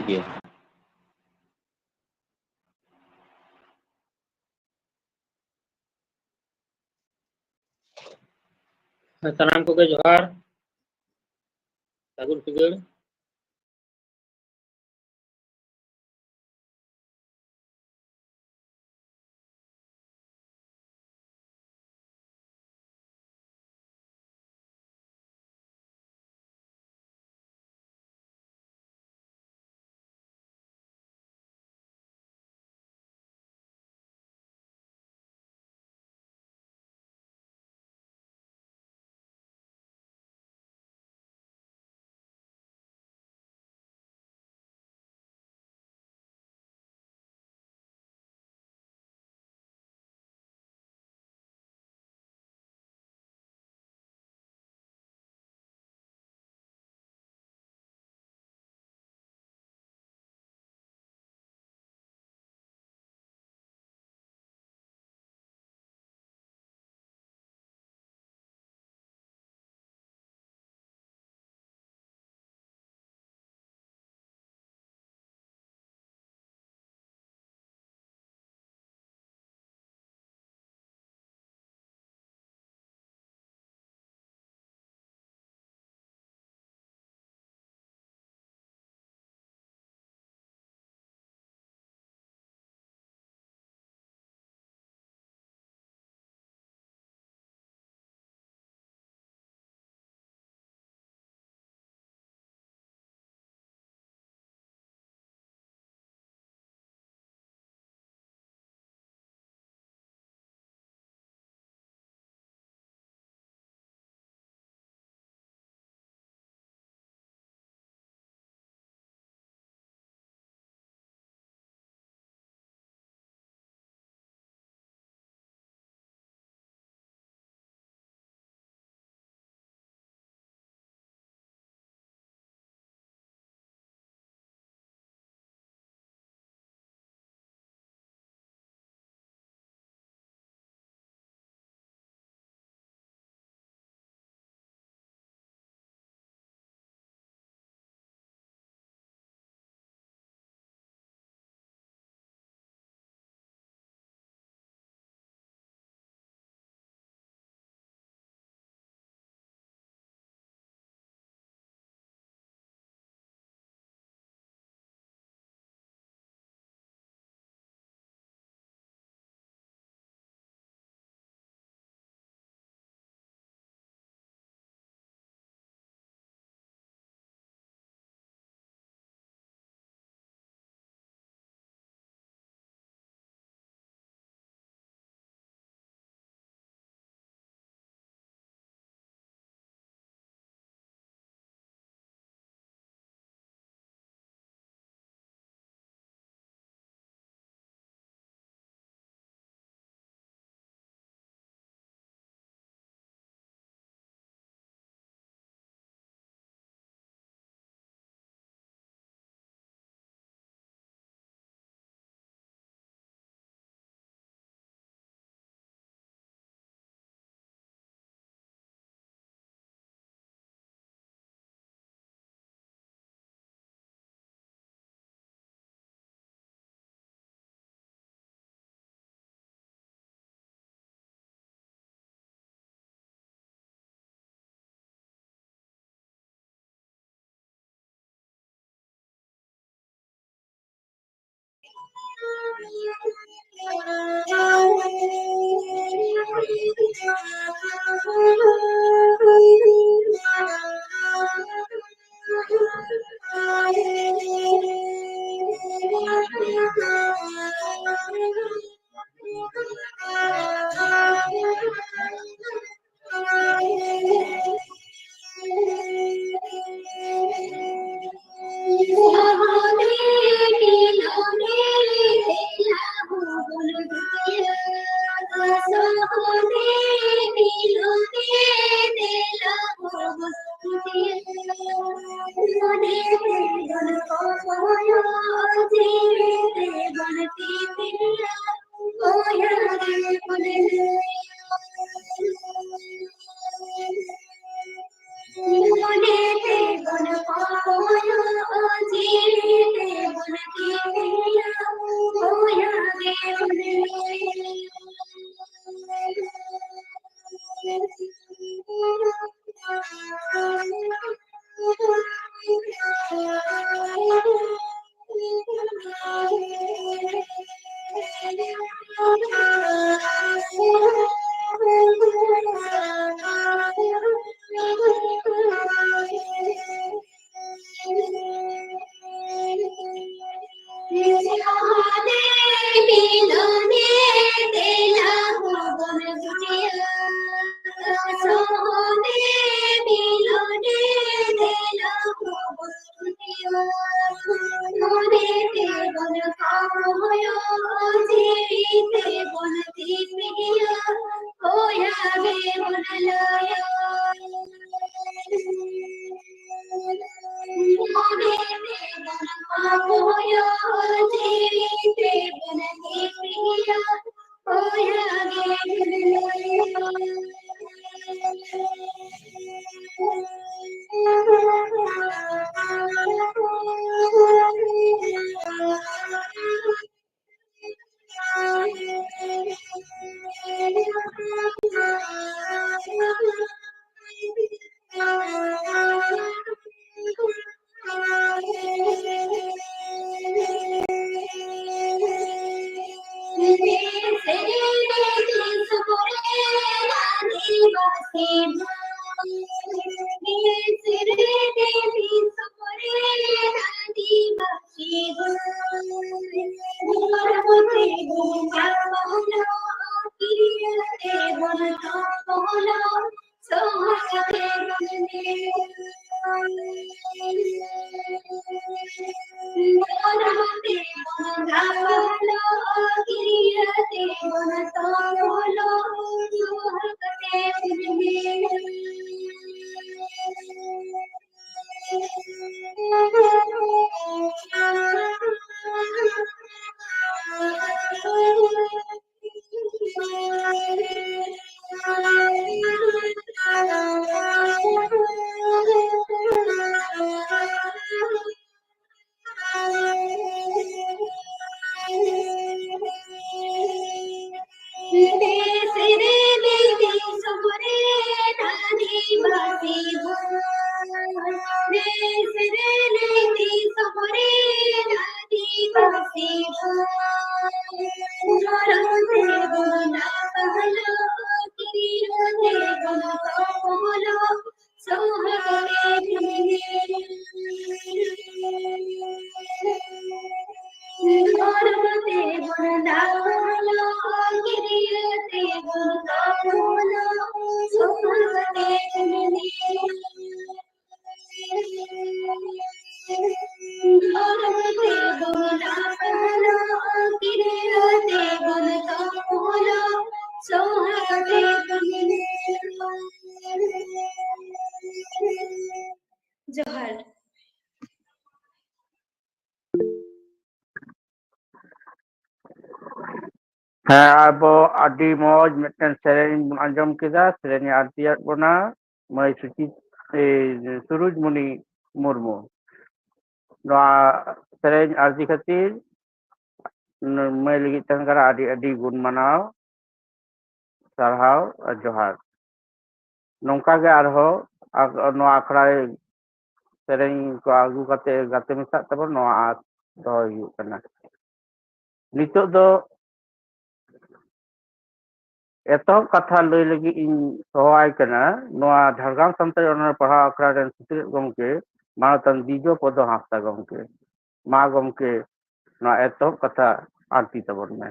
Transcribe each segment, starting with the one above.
ᱜᱮᱭᱟ᱾ ᱥᱟᱱᱟᱢ ᱠᱚᱜᱮ ᱡᱚᱦᱟᱨ, ᱥᱟᱹᱜᱩᱱ ᱥᱤᱸᱜᱟᱹᱲ᱾ जोहार ᱟᱵᱚ ᱟᱹᱰᱤ ᱢᱚᱡᱽ ᱢᱤᱫᱴᱮᱱ ᱥᱮᱨᱮᱧ ᱵᱚᱱ ᱟᱸᱡᱚᱢ ᱠᱮᱫᱟ ᱥᱮᱨᱮᱧ ᱟᱨᱛᱤᱭᱟᱫ ᱵᱚᱱᱟ ᱢᱟᱹᱭ ᱥᱩᱨᱩᱡᱽᱢᱚᱱᱤ ᱢᱩᱨᱢᱩ ᱱᱚᱣᱟ ᱥᱮᱨᱮᱧ ᱟᱨᱡᱤ ᱠᱷᱟᱹᱛᱤᱨ ᱢᱟᱹᱭ ᱞᱟᱹᱜᱤᱫ ᱛᱟᱦᱮᱱ ᱠᱟᱱᱟ ᱟᱹᱰᱤ ᱟᱹᱰᱤ ᱜᱩᱱ ᱢᱟᱱᱟᱣ ᱥᱟᱨᱦᱟᱣ ᱟᱨ ᱡᱚᱦᱟᱨ ᱱᱚᱝᱠᱟ ᱜᱮ ᱟᱨᱦᱚᱸ ᱱᱚᱣᱟ ᱟᱠᱷᱲᱟ ᱨᱮ ᱥᱮᱨᱮᱧ ᱠᱚ ᱟᱹᱜᱩ ᱠᱟᱛᱮ ᱜᱟᱛᱮ ᱢᱮᱥᱟᱜ ᱛᱟᱵᱚᱱ ᱱᱚᱣᱟ ᱟᱸᱥ ᱫᱚᱦᱚᱭ ᱦᱩᱭᱩᱜ ᱠᱟᱱᱟ ᱱᱤᱛᱚᱜ ᱫᱚ ᱮᱛᱚᱦᱚᱵ ᱠᱟᱛᱷᱟ ᱞᱟᱹᱭ ᱞᱟᱹᱜᱤᱫ ᱤᱧ ᱦᱚᱦᱚᱣᱟᱭ ᱠᱟᱱᱟ ᱱᱚᱣᱟ ᱡᱷᱟᱲᱜᱨᱟᱢ ᱥᱟᱱᱛᱟᱲᱤ ᱚᱱᱚᱬᱦᱮ ᱯᱟᱲᱦᱟᱣ ᱟᱠᱷᱲᱟ ᱨᱮᱱ ᱥᱩᱛᱨᱮᱫ ᱜᱚᱢᱠᱮ ᱢᱟᱱᱚᱛᱟᱱ ᱫᱤᱡᱚ ᱯᱚᱫᱚ ᱦᱟᱸᱥᱫᱟ ᱜᱚᱢᱠᱮ ᱢᱟ ᱜᱚᱢᱠᱮ ᱱᱚᱣᱟ ᱮᱛᱚᱦᱚᱵ ᱠᱟᱛᱷᱟ ᱟᱨᱛᱤ ᱛᱟᱵᱚᱱ ᱢᱮ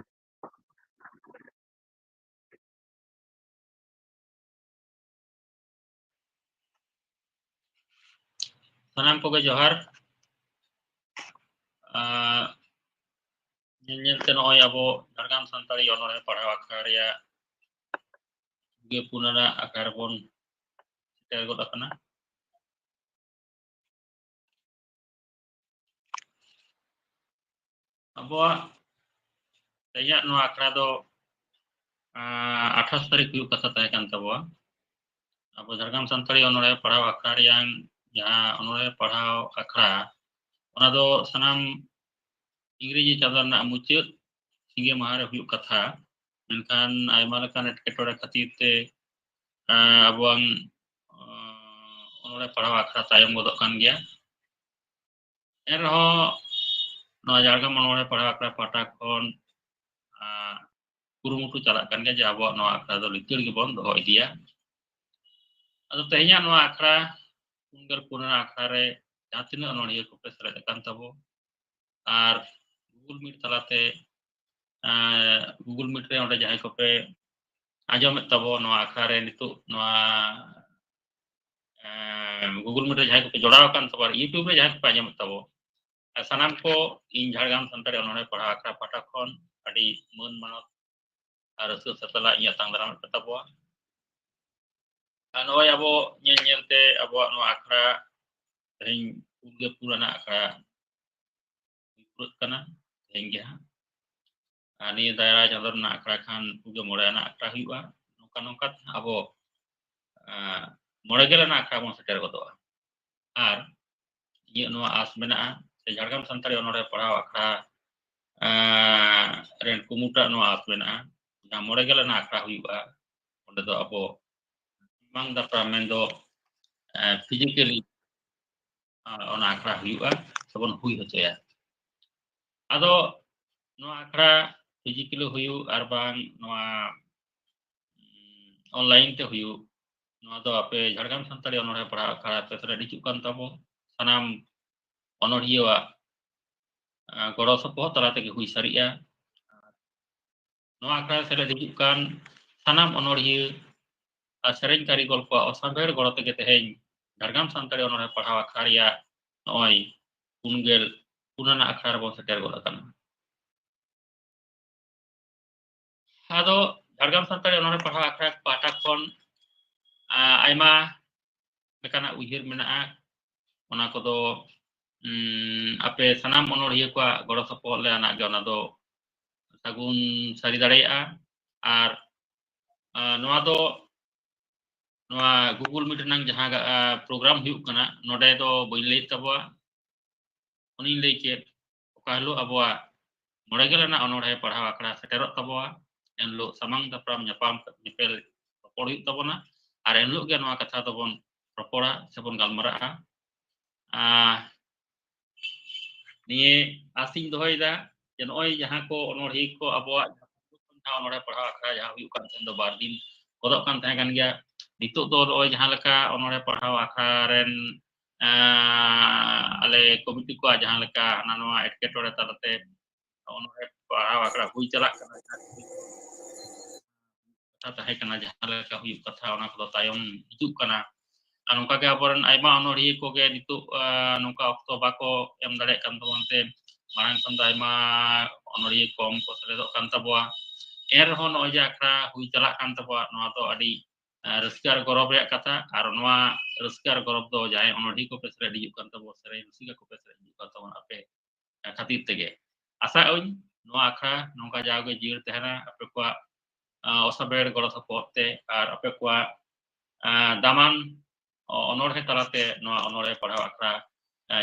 ᱥᱟᱱᱟᱢ ᱠᱚᱜᱮ ᱡᱚᱦᱟᱨ ᱧᱮᱞᱛᱮ ᱱᱚᱜᱼᱚᱭ ᱟᱵᱚ ᱡᱷᱟᱲᱜᱨᱟᱢ ᱥᱟᱱᱛᱟᱲᱤ ᱚᱱᱚᱬᱦᱮ ᱯᱟᱲᱦᱟᱣ ᱟᱠᱷᱲᱟ ᱨᱮᱭᱟᱜ 24 ᱟᱱᱟᱜ ᱟᱠᱷᱲᱟ ᱨᱮᱵᱚᱱ ᱥᱮᱴᱮᱨ ᱜᱚᱫ ᱟᱠᱟᱱᱟ ᱟᱵᱚᱣᱟᱜ ᱛᱮᱦᱮᱧᱟᱜ ᱱᱚᱣᱟ ᱟᱠᱷᱲᱟ ᱫᱚ 28 ᱛᱟᱹᱨᱤᱠᱷ ᱦᱩᱭᱩᱜ ᱠᱟᱛᱷᱟ ᱛᱟᱦᱮᱸ ᱠᱟᱱ ᱛᱟᱵᱚᱣᱟ ᱟᱵᱚ ᱡᱷᱟᱲᱜᱨᱟᱢ ᱥᱟᱱᱛᱟᱲᱤ ᱚᱱᱚᱬᱦᱮ ᱯᱟᱲᱦᱟᱣ ᱟᱠᱷᱲᱟ ᱨᱮᱭᱟᱜ ᱡᱟᱦᱟᱸ ᱚᱱᱚᱬᱦᱮ ᱯᱟᱲᱦᱟᱣ ᱟᱠᱷᱲᱟ ᱚᱱᱟ ᱫᱚ ᱥᱟᱱᱟᱢ ᱤᱝᱨᱮᱡᱤ ᱪᱟᱸᱫᱳ ᱨᱮᱱᱟᱜ ᱢᱩᱪᱟᱹᱫ ᱥᱤᱸᱜᱮ ᱢᱟᱦᱟ ᱨᱮ ᱦᱩᱭᱩᱜ ᱠᱟᱛᱷᱟ ᱢᱮᱱᱠᱷᱟन ᱟᱭᱢᱟ ᱞᱮᱠᱟᱱ ᱮᱴᱠᱮᱴᱚᱬᱮ ᱠᱷᱟᱹᱛᱤᱨ ᱛᱮ ᱟᱵᱚᱣᱟᱜ ᱚᱱᱚᱬᱦᱮ ᱯᱟᱲᱦᱟᱣ ᱟᱠᱷᱲᱟ ᱛᱟᱭᱚᱢ ᱜᱚᱫᱚᱜ ᱠᱟᱱ ᱜᱮᱭᱟ enrehon noa Jharkhand Onore Parhaw Akhara pahta khon kurumutu chalak kan ge je abuak noa akhara do litir gebon doho idia. Ado tehnya noa akhara unggal puna akhara re jahan tinaak onoriya ko pe seled akan tabo ar Google Meet talate Google Meet re onde jahan ko pe ajomet tabo noa akhara re nituk noa Google Meet re jahan ko pe jodaw akan tabo YouTube re jahan ko pe ajomet tabo sanam ko ᱤᱧ ᱡᱷᱟᱲᱜᱨᱟᱢ ᱥᱟᱱᱛᱟᱲᱤ ᱚᱱᱚᱬᱦᱮ ᱯᱟᱲᱦᱟᱣ ᱟᱠᱷᱲᱟ ᱯᱟᱦᱴᱟ ᱠᱷᱚᱱ ᱟᱹᱰᱤ ᱢᱟᱹᱱ ᱢᱟᱱᱚᱛ ᱟᱨ ᱨᱟᱹᱥᱠᱟᱹ ᱥᱟᱛᱞᱟᱜ ᱤᱧ ᱟᱛᱟᱝ ᱫᱟᱨᱟᱢ ᱮᱫ ᱛᱟᱵᱚᱣᱟ ᱟᱨ ᱱᱚᱜᱼᱚᱭ ᱟᱵᱚ ᱧᱮᱞ ᱧᱮᱞᱛᱮ ᱟᱵᱚᱣᱟᱜ ᱱᱚᱣᱟ ᱟᱠᱷᱲᱟ ᱛᱮᱦᱮᱧ ᱯᱩᱨᱜᱟᱹ ᱯᱩᱨᱟᱱᱟᱜ ᱟᱠᱷᱲᱟ ᱦᱩᱭ ᱯᱩᱨᱟᱹᱜ ᱠᱟᱱᱟ ᱛᱮᱦᱮᱧ ᱜᱮ ᱦᱟᱸᱜ ᱟᱨ ᱱᱤᱭᱟᱹ ᱫᱟᱨᱟᱭ ᱪᱟᱸᱫᱳ ᱨᱮᱱᱟᱜ ᱟᱠᱷᱲᱟ ᱠᱷᱟᱱ ᱯᱩᱨᱜᱟᱹ ᱢᱚᱬᱮ ᱟᱱᱟᱜ ᱟᱠᱷᱲᱟ ᱦᱩᱭᱩᱜᱼᱟ ᱱᱚᱝᱠᱟ ᱱᱚᱝᱠᱟ ᱟᱵᱚ 90 ᱟᱱᱟᱜ ᱟᱠᱷᱲᱟ ᱵᱚᱱ ᱥᱮᱴᱮᱨ ᱜᱚᱫᱚᱜᱼᱟ ᱟᱨ ᱤᱧᱟᱹᱜ ᱱᱚᱣᱟ ᱟᱸᱥ ᱢᱮᱱᱟᱜᱼᱟ ᱥᱮ ᱡᱷᱟᱲᱜᱨᱟᱢ ᱥᱟᱱᱛᱟᱲᱤ ᱚᱱᱚᱬᱦᱮ ᱯᱟᱲᱦᱟᱣ ᱟᱠᱷᱲᱟ ren kumuta no as mena'a na 90 anak akhra huyuga onde do abo memang dapat mendo physically ona akhra huyuga sabon hui hocoya ado noa akhra physically huyu arbang noa online te huyu noa do ape Jharkhand Santali onore pahraw akhra te sere dicuk kan tabo sanam onoriya goro sopohod tala tege hui sari'a noa akhra sere dicuk kan sanam onoriya sering karigol ko osamber goro tege teheng Jharkhand Santali onore pahraw akhra ya noi punggel punana akhra bon seter gol akan ado Jharkhand Santali onore pahraw akhra pahta khon aima lekana uihir mena'a ona kodo ape sanam onoriya ko goro sopohod le anak ge ona do sagun sari dareya'a ar noa do noa Google Meet nang jahan program huyuk kana node do bain lay taboa oni lay ke oka hilo abuwa 90 anak onore pahraw akhra seterok taboa enlo samang dapram nyapam nyepel ropor huyuk tabona ar enlo ge noa katha dobon ropora sebon galmara'a niye asing dohoida je noy jahan ko onori ko abuwa onore pahraw akhra jahan huyuk kan do bardin kodok kan tahen kan gya nituk do noy jahan leka onore pahraw akhra ren ale komiti ko jahan leka nanoa etketore talate onore pahraw akhra hui chalak kana kata tahen kana jahan leka huyuk katha ona ko tayom hijuk kana nongka ge aboren aima onoriya ko ge nituk nongka okto bako em dare kan tabon te marang kan aima onoriya kom ko seledok kan taboa erhon noy akhra hui chalak kan taboa noa do adi raska ar gorob reyak kata ar noa raska ar gorob do jahay onoriya ko pe sere dijuk kan tabo sere rusika ko pe sere dijuk kan tabon ape khatir tege asa uñ noa akhra nongka jawge jiur tehena ape ko osaber goro support te ar ape ko daman onore talate noa onore pahraw akhra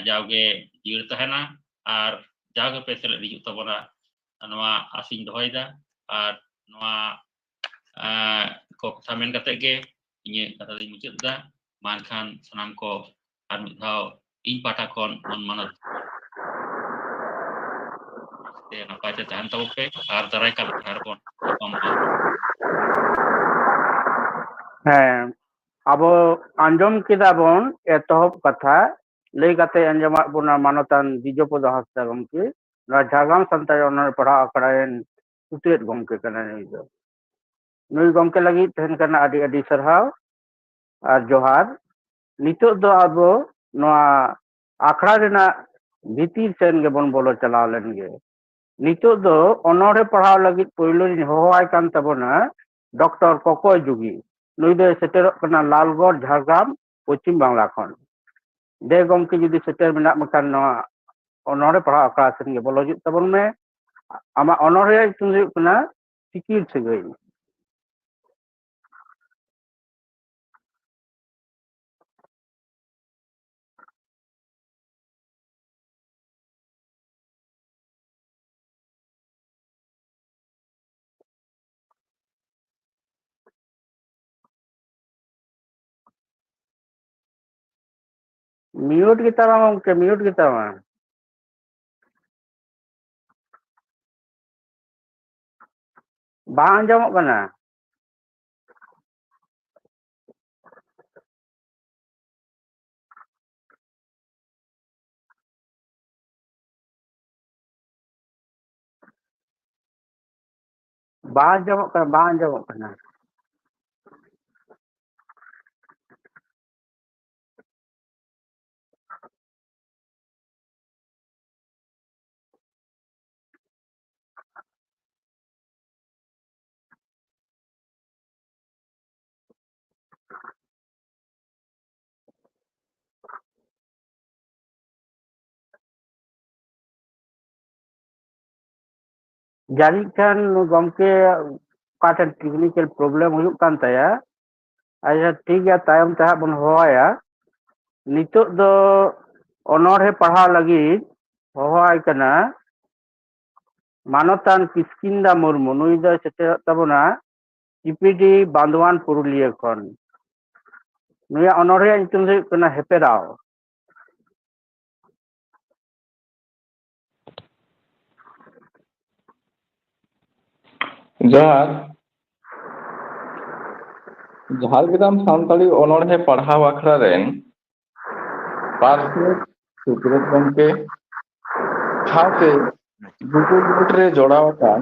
jawge jiur tahena ar jawge pe sele dijuk tabona noa asing dohoida ar noa ko samen kate ge inye kata di mucet da mankan sanam ko ar mid dhaw ᱤᱧ ᱯᱟᱦᱴᱟ ᱠᱷᱚᱱ ᱢᱚᱱ ᱢᱟᱱᱚᱛ ᱛᱮ ᱱᱟᱯᱟᱭ ᱛᱮ ᱛᱟᱦᱮᱱ ᱛᱟᱵᱚ ᱯᱮ ᱟᱨ ᱫᱟᱨᱟᱭ ᱠᱟᱱ ᱟᱠᱷᱲᱟ ᱨᱮᱵᱚᱱ ᱧᱟᱯᱟᱢᱚᱜᱼᱟ ᱦᱮᱸ ᱟᱵᱚ ᱟᱸᱡᱚᱢ ᱠᱮᱫᱟ ᱵᱚᱱ ᱮᱛᱚᱦᱚᱵ ᱠᱟᱛᱷᱟ ᱞᱟᱹᱭ ᱠᱟᱛᱮ ᱟᱸᱡᱚᱢᱟᱜ ᱵᱚᱱᱟ ᱢᱟᱱᱚᱛᱟᱱ ᱫᱤᱡᱚᱯᱚᱫᱚ ᱦᱟᱸᱥᱫᱟ ᱜᱚᱢᱠᱮ ᱱᱚᱣᱟ ᱡᱷᱟᱲᱜᱨᱟᱢ ᱥᱟᱱᱛᱟᱲᱤ ᱚᱱᱚᱬᱦᱮ ᱯᱟᱲᱦᱟᱣ ᱟᱠᱷᱲᱟ ᱨᱮᱱ ᱥᱩᱛᱨᱮᱫ ᱜᱚᱢᱠᱮ ᱠᱟᱱᱟ ᱱᱩᱭ ᱜᱚᱢᱠᱮ ᱞᱟᱹᱜᱤᱫ ᱛᱟᱦᱮᱱ ᱠᱟᱱᱟ ᱟᱹᱰᱤ ᱟᱹᱰᱤ ᱥᱟᱨᱦᱟᱣ ᱟᱨ ᱡᱚᱦᱟᱨ ᱱᱤᱛᱚᱜ ᱫᱚ ᱟᱵᱚ ᱱᱚᱣᱟ ᱟᱠᱷᱲᱟ ᱨᱮᱱᱟᱜ ᱵᱷᱤᱛᱤᱨ ᱥᱮᱱ ᱜᱮᱵᱚᱱ ᱵᱚᱞᱚ ᱪᱟᱞᱟᱣ ᱞᱮᱱ ᱜᱮ ᱱᱤᱛᱚᱜ ᱫᱚ ᱚᱱᱚᱬᱦᱮ ᱯᱟᱲᱦᱟᱣ ᱞᱟᱹᱜᱤᱫ ᱯᱳᱭᱞᱳ ᱨᱤᱧ ᱦᱚᱦᱚᱣᱟᱭ ᱠᱟᱱ ᱛᱟᱵᱚᱱᱟ ᱰᱚᱠᱴᱚᱨ ᱠᱚᱠᱚᱭ ᱡᱩᱜᱤ ᱱᱩᱭ ᱫᱚᱭ ᱥᱮᱴᱮᱨᱚᱜ ᱠᱟᱱᱟ ᱞᱟᱞᱜᱚᱲ ᱡᱷᱟᱲᱜᱨᱟᱢ ᱯᱚᱥᱪᱤᱢ ᱵᱟᱝᱞᱟ ᱠᱷᱚᱱ ᱫᱮ ᱜᱚᱢᱠᱮ ᱡᱩᱫᱤ ᱥᱮᱴᱮᱨ ᱢᱮᱱᱟᱜ ᱢᱮᱠᱷᱟᱱ ᱱᱚᱣᱟ ᱚᱱᱚᱬᱦᱮ ᱯᱟᱲᱦᱟᱣ ᱟᱠᱷᱲᱟ ᱥᱮᱱ ᱜᱮ ᱵᱚᱞᱚ ᱦᱤᱡᱩᱜ ᱛᱟᱵᱚᱱ ᱢᱮ ᱟᱢᱟᱜ ᱚᱱᱚᱬᱦᱮ ᱧᱩᱛᱩᱢ ᱦᱩᱭᱩᱜ ᱠᱟᱱᱟ ᱥᱤᱠᱤᱲ ᱥᱟᱹᱜᱟᱹᱭ म्यूट ᱜᱮᱛᱟᱢᱟ ᱜᱚᱢᱠᱮ म्यूट ᱜᱮᱛᱟᱢᱟ Bang anjamok kana. Bang anjamok kana. Jadi kan gomke kata technical problem huyuk kan taya. Aja tiga tayam tahap bon hoya. Nitok do onor he pahal lagi hoai kana. Manotan Kiskinda Murmu nui do seterok tabona TPD Bandwan Purulia kon. Nuya onor he nyutum huyuk kana Heperao. ᱡᱚᱦᱟᱨ ᱡᱷᱟᱲᱜᱨᱟᱢ ᱥᱟᱱᱛᱟᱲᱤ ᱚᱱᱚᱬᱦᱮ ᱯᱟᱲᱦᱟᱣ ᱟᱠᱷᱲᱟ ᱨᱮᱱ ᱯᱟᱨᱥᱮᱫ ᱥᱩᱵᱨᱚᱛ ᱜᱚᱢᱠᱮ ᱥᱟᱶᱛᱮ Google Meet ᱨᱮ ᱡᱚᱲᱟᱣ ᱟᱠᱟᱱ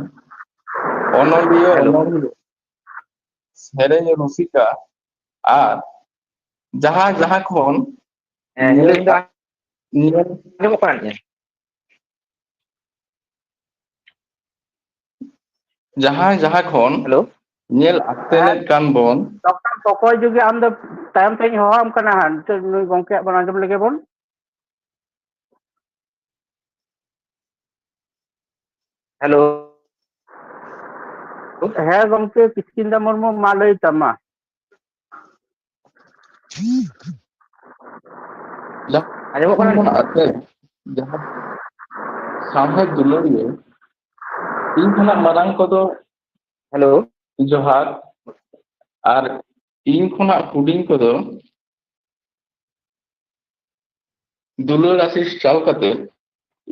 ᱚᱱᱚᱞᱤᱭᱟᱹ ᱚᱱᱚᱬᱦᱤᱭᱟᱹ ᱥᱮᱨᱮᱧ ᱨᱩᱥᱤᱠᱟ ᱟᱨ ᱡᱟᱦᱟᱸ ᱠᱷᱚᱱ ᱟᱸᱡᱚᱢᱚᱜ ᱠᱟᱱ ᱜᱮᱭᱟ ᱡᱟᱦᱟᱸ ᱠᱷᱚᱱ ᱦᱮᱞᱳ ᱧᱮᱞ ᱟᱠᱛᱮᱱᱮᱫ ᱠᱟᱱ ᱵᱚᱱ Dokter pokok juga am do tayam tayang hoam kana han. Nui gomke bon anjam lagi bon. Hello He gomke Kiskinda Murmu malai tama. আঁজমᱚᱜ ᱠᱟᱱᱟ ᱵᱚᱱ ᱟᱛᱮ ᱡᱟᱦᱟᱸ ᱥᱟᱶᱦᱮᱫ ᱫᱩᱞᱟᱹᱲᱤᱭᱟᱹ ᱤᱧ ᱠᱷᱚᱱᱟᱜ ᱢᱟᱨᱟᱝ ᱠᱚᱫᱚ হ্যালো ᱡᱚᱦᱟᱨ ᱟᱨ ᱤᱧ ᱠᱷᱚᱱᱟᱜ ᱦᱩᱰᱤᱧ ᱠᱚᱫᱚ ᱫᱩᱞᱟᱹᱲ ᱟᱥᱤᱥ ᱪᱟᱞ ᱠᱟᱛᱮ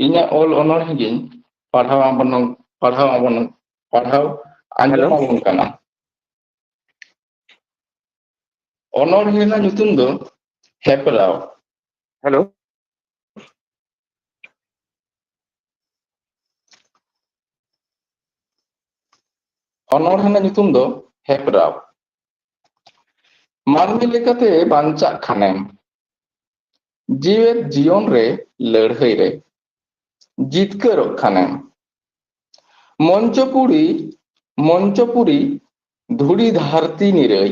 ᱤᱧᱟᱹᱜ ᱚᱞ ᱚᱱᱚᱬᱦᱮ ᱜᱤᱧ ᱯᱟᱲᱦᱟᱣ হ্যালো ᱟᱸᱡᱚᱢ ᱟᱵᱚᱱ ᱠᱟᱱᱟ। অনড়ᱦᱮ ᱨᱮᱱᱟᱜ ᱧᱩᱛᱩম ᱫᱚ হেপরাও। হ্যালো অনড়ᱦᱮ ᱨᱮᱱᱟᱜ ᱧᱩᱛᱩম ᱫᱚ হেপরাও। ᱢᱟᱹᱱᱢᱤ ᱞᱮᱠᱟᱛᱮ ᱵᱟᱧᱪᱟᱜ ᱠᱷᱟᱱᱮᱢ ᱡᱤᱣᱮᱫ ᱡᱤᱭᱚᱱ ᱨᱮ ᱞᱟᱹᱲᱦᱟᱹᱭ ᱨᱮ ᱡᱤᱛᱠᱟᱹᱨᱚᱜ ᱠᱷᱟᱱᱮᱢ মঞ্চপুরী ধুড়ি ধারতি নিরই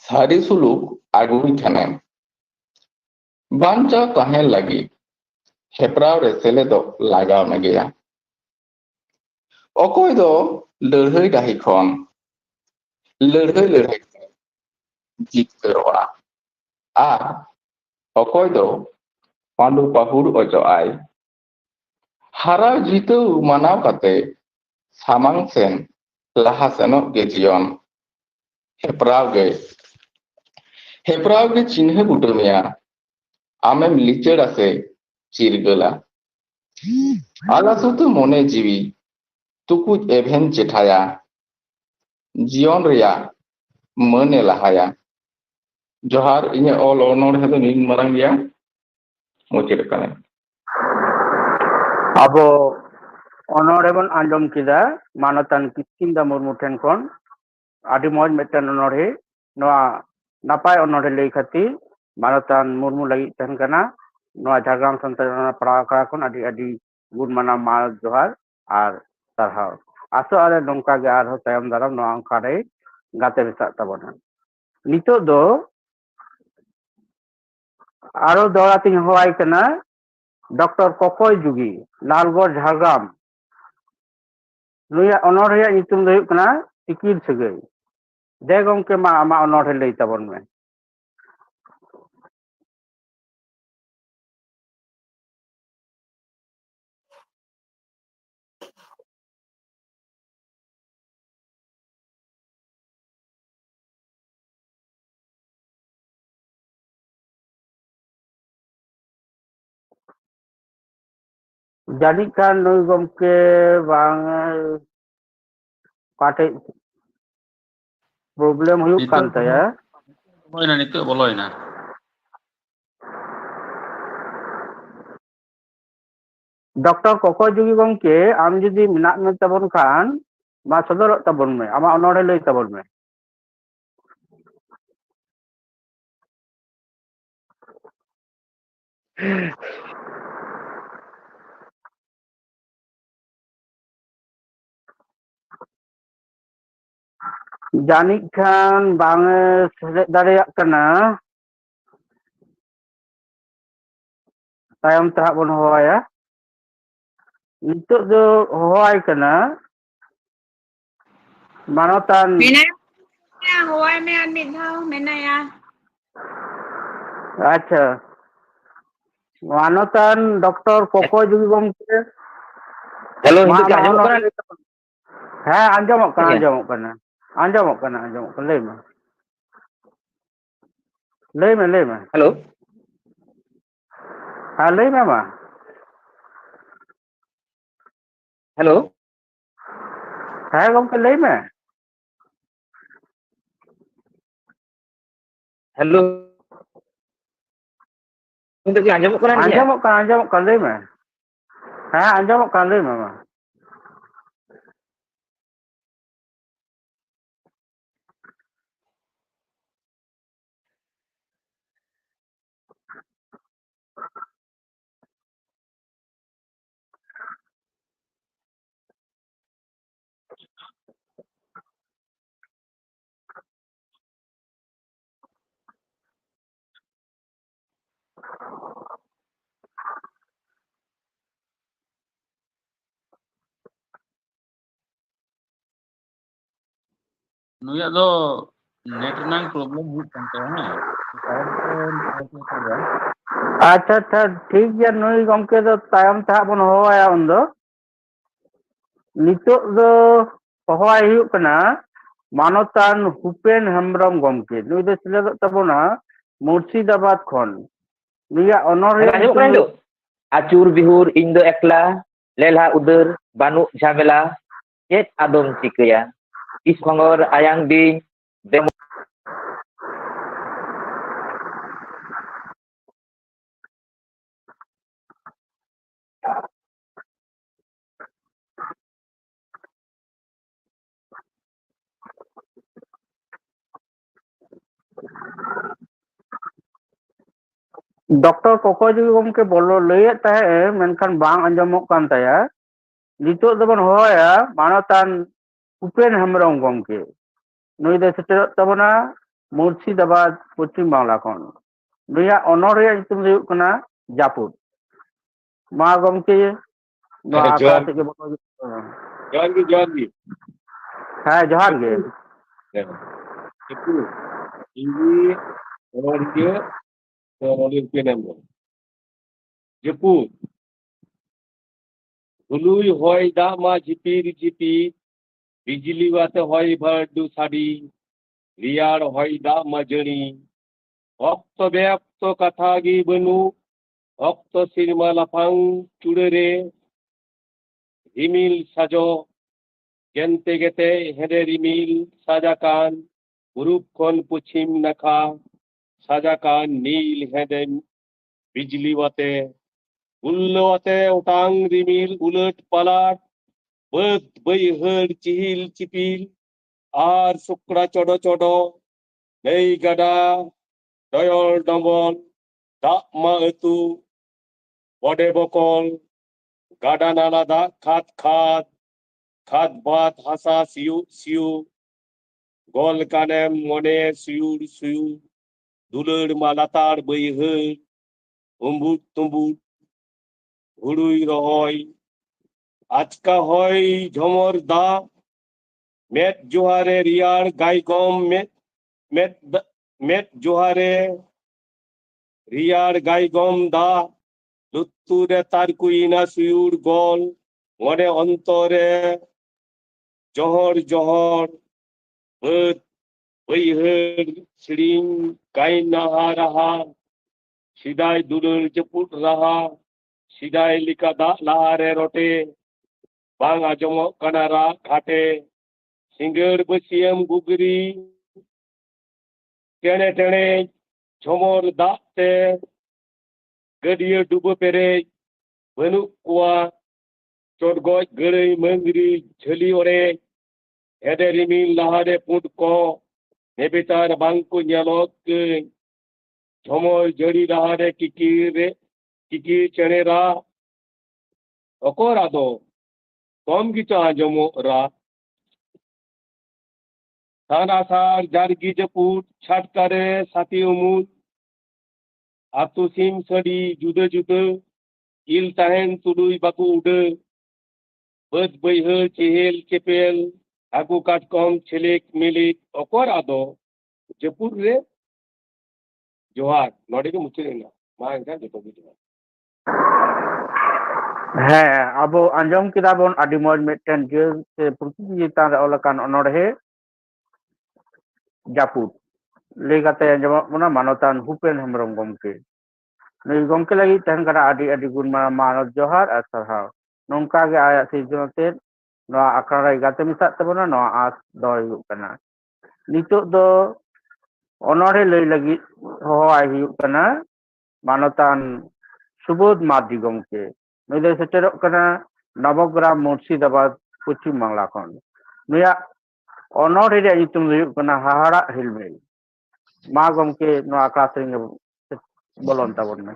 সারি সুলুক আগুই খানেম বাঞ্চাও তাহেন লাগি হেপরাও রে সেলেদᱚᱜ লাগাও ᱢᱮᱜᱮᱭᱟ। অকয় ᱫᱚ ᱞᱟᱹᱲᱦᱟᱹᱭ ᱰᱟᱹᱦᱤ ᱠᱷᱚᱱ ᱞᱟᱹᱲᱦᱟᱹᱭ ᱡᱤᱛᱠᱟᱹᱨᱚᱜᱼᱟ ᱟᱨ ᱚᱠᱚᱭ ᱫᱚ ᱯᱟᱸᱰᱩ ᱯᱟᱹᱦᱩᱲ ᱚᱪᱚᱜᱼᱟᱭ ᱦᱟᱨᱟᱣ ᱡᱤᱛᱟᱹᱣ ᱢᱟᱱᱟᱣ ᱠᱟᱛᱮ ᱥᱟᱢᱟᱝ ᱥᱮᱱ ᱞᱟᱦᱟ ᱥᱮᱱᱚᱜ ᱜᱮ ᱡᱤᱭᱚᱱ ᱦᱮᱯᱨᱟᱣ ᱜᱮ ᱪᱤᱱᱦᱟᱹ ᱵᱩᱴᱟᱹ ᱢᱮᱭᱟ ᱟᱢᱮᱢ ᱞᱤᱪᱟᱹᱲᱟ ᱥᱮ ᱪᱤᱨᱜᱟᱹᱞᱟ ᱟᱞᱟᱥᱩᱛᱩ ᱢᱚᱱᱮ ᱡᱤᱣᱤ ᱛᱩᱠᱩᱡ ᱮᱵᱷᱮᱱ ᱪᱮᱴᱷᱟᱭᱟ ᱡᱤᱭᱚᱱ ᱨᱮᱭᱟᱜ ᱢᱟᱹᱱᱮ ᱞᱟᱦᱟᱭᱟ। ᱡᱚᱦᱟᱨ ᱤᱧᱟᱹᱜ ᱚᱞ ᱚᱱᱚᱬᱦᱮ ᱫᱚ ᱱᱤᱱ ᱢᱟᱨᱟᱝ ᱜᱮᱭᱟ ᱢᱩᱪᱟᱹᱫ ᱠᱟᱱᱟ। Abo onor bon anjom kida Manotan Kiskinda Murmu ten kon. Adi moj metan onor he. Noa napai onor lei khati Manotan Murmu lagi ten kana. Noa Jhargram Santari Pradakara kon adi gun mana mal johar ar sarhau। Aso ale nongka ge arho tayam daram noa angkare gate besak tabona। Nitok do aro dora ting hoai kana Dr. Kokoy Jugi Lalgor Jhargram ᱱᱩᱭᱟᱜ ᱚᱱᱚᱬᱦᱮ ᱧᱩᱛᱩᱢ ᱫᱚ ᱦᱩᱭᱩᱜ ᱠᱟᱱᱟ ᱴᱤᱠᱤᱨ ᱥᱟᱹᱜᱟᱹᱭ। ᱫᱮ ᱜᱚᱢᱠᱮ ᱢᱟ ᱟᱢᱟᱜ ᱚᱱᱚᱬᱦᱮ ᱞᱟᱹᱭ ᱛᱟᱵᱚᱱ ᱢᱮ। ᱡᱟᱹᱱᱤᱡ ᱠᱷᱟᱱ ᱱᱩᱭ ᱜᱚᱢᱠᱮ ᱵᱟᱝ ᱚᱠᱟᱴᱷᱮᱡ ᱯᱨᱚᱵᱞᱮᱢ ᱦᱩᱭᱩᱜ ᱠᱟᱱ ᱛᱟᱭᱟ ᱱᱤᱛᱚᱜ ᱵᱚᱞᱚᱭᱮᱱᱟ ᱰᱚᱠᱴᱚᱨ ᱠᱚᱠᱚᱭ ᱡᱩᱜᱤ ᱜᱚᱢᱠᱮ ᱟᱢ ᱡᱩᱫᱤ ᱢᱮᱱᱟᱜ ᱢᱮ ᱛᱟᱵᱚᱱ ᱠᱷᱟᱱ ᱢᱟ ᱥᱚᱫᱚᱨᱚᱜ ᱛᱟᱵᱚᱱ ᱢᱮ ᱟᱢᱟᱜ ᱚᱱᱚᱲᱦᱮ ᱞᱟᱹᱭ ᱛᱟᱵᱚᱱ ᱢᱮ ᱡᱟᱹᱱᱤᱡ ᱠᱷᱟᱱ ᱵᱟᱝ ᱮ ᱥᱮᱞᱮᱫ ᱫᱟᱲᱮᱭᱟᱜ ᱠᱟᱱᱟ ᱛᱟᱭᱚᱢ ᱛᱮ ᱦᱟᱸᱜ ᱵᱚᱱ ᱦᱚᱦᱚᱣᱟᱭᱟ ᱱᱤᱛᱚᱜ ᱫᱚ ᱦᱚᱦᱚᱣᱟᱭ ᱠᱟᱱᱟ ᱢᱟᱱᱚᱛᱟᱱ Menaya, huwag may admit menaya. ᱟᱪᱪᱷᱟ ᱢᱟᱱᱚᱛᱟᱱ ᱰᱚᱠᱴᱚর ᱠᱚᱠᱚᱭ ᱡᱩᱜᱤ ᱜᱚᱢᱠᱮ ᱦᱮᱞᱳ ᱢᱟ ᱱᱤᱛᱚᱜ ᱠᱤ ᱟᱢᱟᱜ ᱟᱸᱡᱚᱢᱚᱜ ᱠᱟᱱᱟ? ᱚᱱᱚᱲᱦᱮ ᱞᱟᱹᱭ ᱛᱟᱵᱚᱱ ᱢᱮ ᱦᱮᱸ ᱟᱸᱡᱚᱢᱚᱜ ᱠᱟᱱᱟ ᱴᱷᱤᱠ ᱜᱮᱭᱟ ᱟᱸᱡᱚᱢᱚᱜ ᱠᱟᱱᱟ ᱟᱸᱡᱚᱢᱚᱜ ᱠᱟᱱᱟ ᱞᱟᱹᱭ ᱢᱮ ᱞᱟᱹᱭ ᱢᱮ ᱦᱮᱞᱳ ᱦᱮᱸ ᱞᱟᱹᱭ ᱢᱮ ᱢᱟ ᱦᱮᱞᱳ ᱦᱮᱸ ᱜᱚᱢᱠᱮ ᱞᱟᱹᱭ ᱢᱮ ᱦᱮᱞᱳ ᱱᱤᱛᱚᱜ ᱠᱤ ᱟᱸᱡᱚᱢᱚᱜ ᱠᱟᱱᱟ ᱤᱧᱟᱹᱜ? ᱟᱸᱡᱚᱢᱚᱜ ᱠᱟᱱᱟ ᱞᱟᱹᱭ ᱢᱮ ᱦᱮᱸ ᱟᱸᱡᱚᱢᱚᱜ ᱠᱟᱱᱟ ᱞᱟᱹᱭ ᱢᱮ ᱢᱟ ᱱᱩᱭᱟᱜ ᱫᱚ ᱱᱮᱴ ᱨᱮᱱᱟᱜ ᱯᱨᱚᱵᱞᱮᱢ ᱦᱩᱭᱩᱜ ᱠᱟᱱ ᱛᱟᱭᱟ ᱦᱮᱸ ᱟᱪᱪᱷᱟ ᱴᱷᱤᱠ ᱜᱮᱭᱟ ᱱᱩᱭ ᱜᱚᱢᱠᱮ ᱫᱚ ᱛᱟᱭᱚᱢ te ᱦᱟᱸᱜ ᱵᱚᱱ ᱦᱚᱦᱚᱣᱟᱭᱟ ᱩᱱᱫᱚ ᱱᱤᱛᱚᱜ ᱫᱚ ᱦᱚᱦᱚᱣᱟᱭ ᱦᱩᱭᱩᱜ ᱠᱟᱱᱟ ᱢᱟᱱᱚᱛᱟᱱ ᱦᱩᱯᱮᱱ ᱦᱮᱢᱵᱨᱚᱢ ᱜᱚᱢᱠᱮ ᱱᱩᱭ ᱫᱚ ᱥᱮᱞᱮᱫᱚᱜ ᱛᱟᱵᱚᱱᱟ ᱢᱩᱨᱥᱤᱫᱟᱵᱟᱫ ᱠᱷᱚᱱ ᱱᱩᱭᱟᱜ ᱦᱮᱞᱳ ᱚᱱᱚᱲᱦᱮ ᱟᱸᱡᱚᱢᱚᱜ ᱧᱩᱛᱩᱢ ᱠᱟᱱᱟ ᱫᱚ ᱱᱤᱛᱚᱜ? ᱟᱹᱪᱩᱨ ᱵᱤᱦᱩᱨ ᱤᱧ ᱫᱚ ᱮᱠᱞᱟ ᱞᱮᱞᱦᱟ ᱩᱫᱟᱹᱨ ᱵᱟᱹᱱᱩᱜ ᱡᱷᱟᱢᱮᱞᱟ ᱪᱮᱫ ᱟᱫᱚᱢ ᱪᱤᱠᱟᱹᱭᱟ ᱛᱤᱥ ᱠᱷᱚᱸᱜᱚᱨ ᱟᱭᱟᱝ ᱵᱤᱧ ᱰᱚᱠᱴᱚর ᱠᱚᱠᱚᱭ ᱡᱩᱜᱤ ᱜᱚᱢᱠᱮ ᱵᱚᱞᱚ ᱞᱟᱹᱭᱮᱫ ᱛᱟᱦᱮᱸᱫ ᱢᱮᱱᱠᱷᱟᱱ ᱵᱟᱝ ᱟᱸᱡᱚᱢᱚᱜ ᱠᱟᱱ ᱛᱟᱭᱟ ᱱᱤᱛᱚᱜ ᱫᱚᱵᱚᱱ ᱦᱚᱦᱚᱭᱟ ᱢᱟᱱᱚᱛᱟᱱ ᱩᱯᱮᱱ ᱦᱮᱢᱵᱨᱚᱢ ᱜᱚᱢᱠᱮ ᱱᱩᱭ ᱫᱚ ᱥᱮᱴᱮᱨᱚᱜ ᱛᱟᱵᱚᱱᱟ ᱢᱩᱨᱥᱤᱫᱟᱵᱟᱫ ᱯᱚᱥᱪᱤᱢ ᱵᱟᱝᱞᱟ ᱠᱷᱚᱱ ᱱᱩᱭᱟᱜ ᱚᱱᱚᱲᱦᱮ ᱧᱩᱛᱩᱢ ᱫᱚ ᱦᱩᱭᱩᱜ ᱠᱟᱱᱟ ᱡᱟᱹᱯᱩᱫ ᱢᱟ ᱜᱚᱢᱠᱮ ᱱᱚᱣᱟ ᱟᱠᱷᱲᱟ ᱥᱮᱫ ᱜᱮ ᱵᱚᱞᱚ ᱡᱚᱦᱟᱨ ᱜᱮ ᱦᱮᱸ ᱡᱚᱦᱟᱨ ᱜᱮ ᱡᱟᱹᱯᱩᱫ ᱤᱧᱜᱮ ᱚᱱᱚᱲᱦᱤᱭᱟᱹ ᱩᱯᱮᱱ ᱦᱮᱢᱵᱨᱚᱢ ᱡᱟᱹᱯᱩᱫ ᱦᱩᱞᱩᱭ ᱦᱚᱭ ᱫᱟᱜ ᱢᱟ ঝিপির ঝিপির বিজলি বাতে হয় ভাড্ডু সাডি রিয়ার হয় দাগ মা জড়ি অক্ত ব্যাপ্ত কথা গি বনু অক্ত সিরমা লাফাং চুড়ে রিমিল সাজো গেনতে গেতে হেরে রিমিল সাজাকান পূরুক্ষণ পশ্চিম নাখা সাজাকান নীল হেদে বিজলি বাতে উল্লতে ওটাং রিমিল উলট পালাট বাদ বৈহর চিহিল চিপিল আর শুক্রা চড়ো চড়ো নেই গাডা দয়ল ডম্বল দাগ মা এতু বডে বকল গাডা নালা দাগ খাত খাত খাত বাত হাসা সিউ সিউ গল কানেম মনে সিউর সিউ দুলর মালাতার বৈহর উম্বুট তুম্বুট হুড়ুই রহয় আজকা হয় ঝমর দা মেট জোহারে রিয়ার গাইগম মেট জোহারে রিয়ার গাইগম দা লুত্তুরে তার কুইনা সুয়ুর গল মনে অন্তরে জহর জহর বদ বৈহর সিড়িং গাইনাহা রাহা সিদাই দুলর জপুট রাহা সিদাই লিকা দা লাহারে রটে বাং আজমক কানা রাগ ঘাটে सिंगड़ बसियम गुगरी टेणे टेणे झमर दाते गडिया डुबो पेरे बनू कुआ चोटगोज गड़ई मंगरी झली ओरे हेडे रिमिल लहारे पुट को नेबेतार बांको न्यालोक झमर जड़ी लहारे किकी चने रा अकोरादो कम की चाह जमो रा थानासार जारगी जपूट छाटकारे साथी उमुद आतु सिम सड़ी जुदे जुदे इल ताहेन तुडुई बाकू उडे बद बैहर चेहेल चेपेल हाकू काटकम छेलेक मिलिक अकोरादो जपूट रे जोहार नोडे के मुचेना मा एंका जतो बिदो ᱦᱮᱸ ᱟᱵᱚ ᱟᱸᱡᱚᱢ ᱠᱮᱫᱟ ᱵᱚᱱ ᱟᱹᱰᱤ ᱢᱚᱡᱽ ᱢᱤᱫᱴᱮᱱ ᱡᱤᱭᱟᱹᱲ ᱥᱮ ᱯᱨᱚᱠᱨᱤᱛᱤ ᱪᱮᱛᱟᱱ ᱨᱮ ᱚᱞ ᱟᱠᱟᱱ ᱚᱱᱚᱬᱦᱮ ᱡᱟᱹᱯᱩᱫ ᱞᱟᱹᱭ ᱠᱟᱛᱮ ᱟᱸᱡᱚᱢᱚᱜ ᱵᱚᱱᱟ ᱢᱟᱱᱚᱛᱟᱱ ᱵᱷᱩᱯᱮᱱ ᱦᱮᱢᱵᱨᱚᱢ ᱜᱚᱢᱠᱮ ᱱᱩᱭ ᱜᱚᱢᱠᱮ ᱞᱟᱹᱜᱤᱫ ᱛᱟᱦᱮᱱ ᱠᱟᱱᱟ ᱟᱹᱰᱤ ᱟᱹᱰᱤ ᱜᱩᱱ ᱢᱟᱱᱚᱛ ᱡᱚᱦᱟᱨ ᱟᱨ ᱥᱟᱨᱦᱟᱣ ᱱᱚᱝᱠᱟ ᱜᱮ ᱟᱭᱟᱜ ᱥᱤᱨᱡᱚᱱᱟᱛᱮ ᱱᱚᱣᱟ ᱟᱠᱷᱲᱟ ᱨᱮ ᱜᱟᱛᱮ ᱢᱮᱥᱟᱜ ᱛᱟᱵᱚᱱᱟ ᱱᱚᱣᱟ ᱟᱸᱥ ᱫᱚᱦᱚᱭ ᱦᱩᱭᱩᱜ ᱠᱟᱱᱟ ᱱᱤᱛᱚᱜ ᱫᱚ ᱚᱱᱚᱬᱦᱮ ᱞᱟᱹᱭ ᱞᱟᱹᱜᱤᱫ ᱦᱚᱦᱚᱣᱟᱭ ᱦᱩᱭᱩᱜ ᱠᱟᱱᱟ ᱢᱟᱱᱚᱛᱟᱱ सुबोध मार्डी गमके नुई दो सेटेरोग कना नवग्राम मुर्शिदाबाद पश्चिम बांगला खन नुया अनोढ़े रे नितुम हुयुग कना हाहाड़ा हिलमेल मा गमके नो आखड़ा सेरेंगे बोलन ताबन में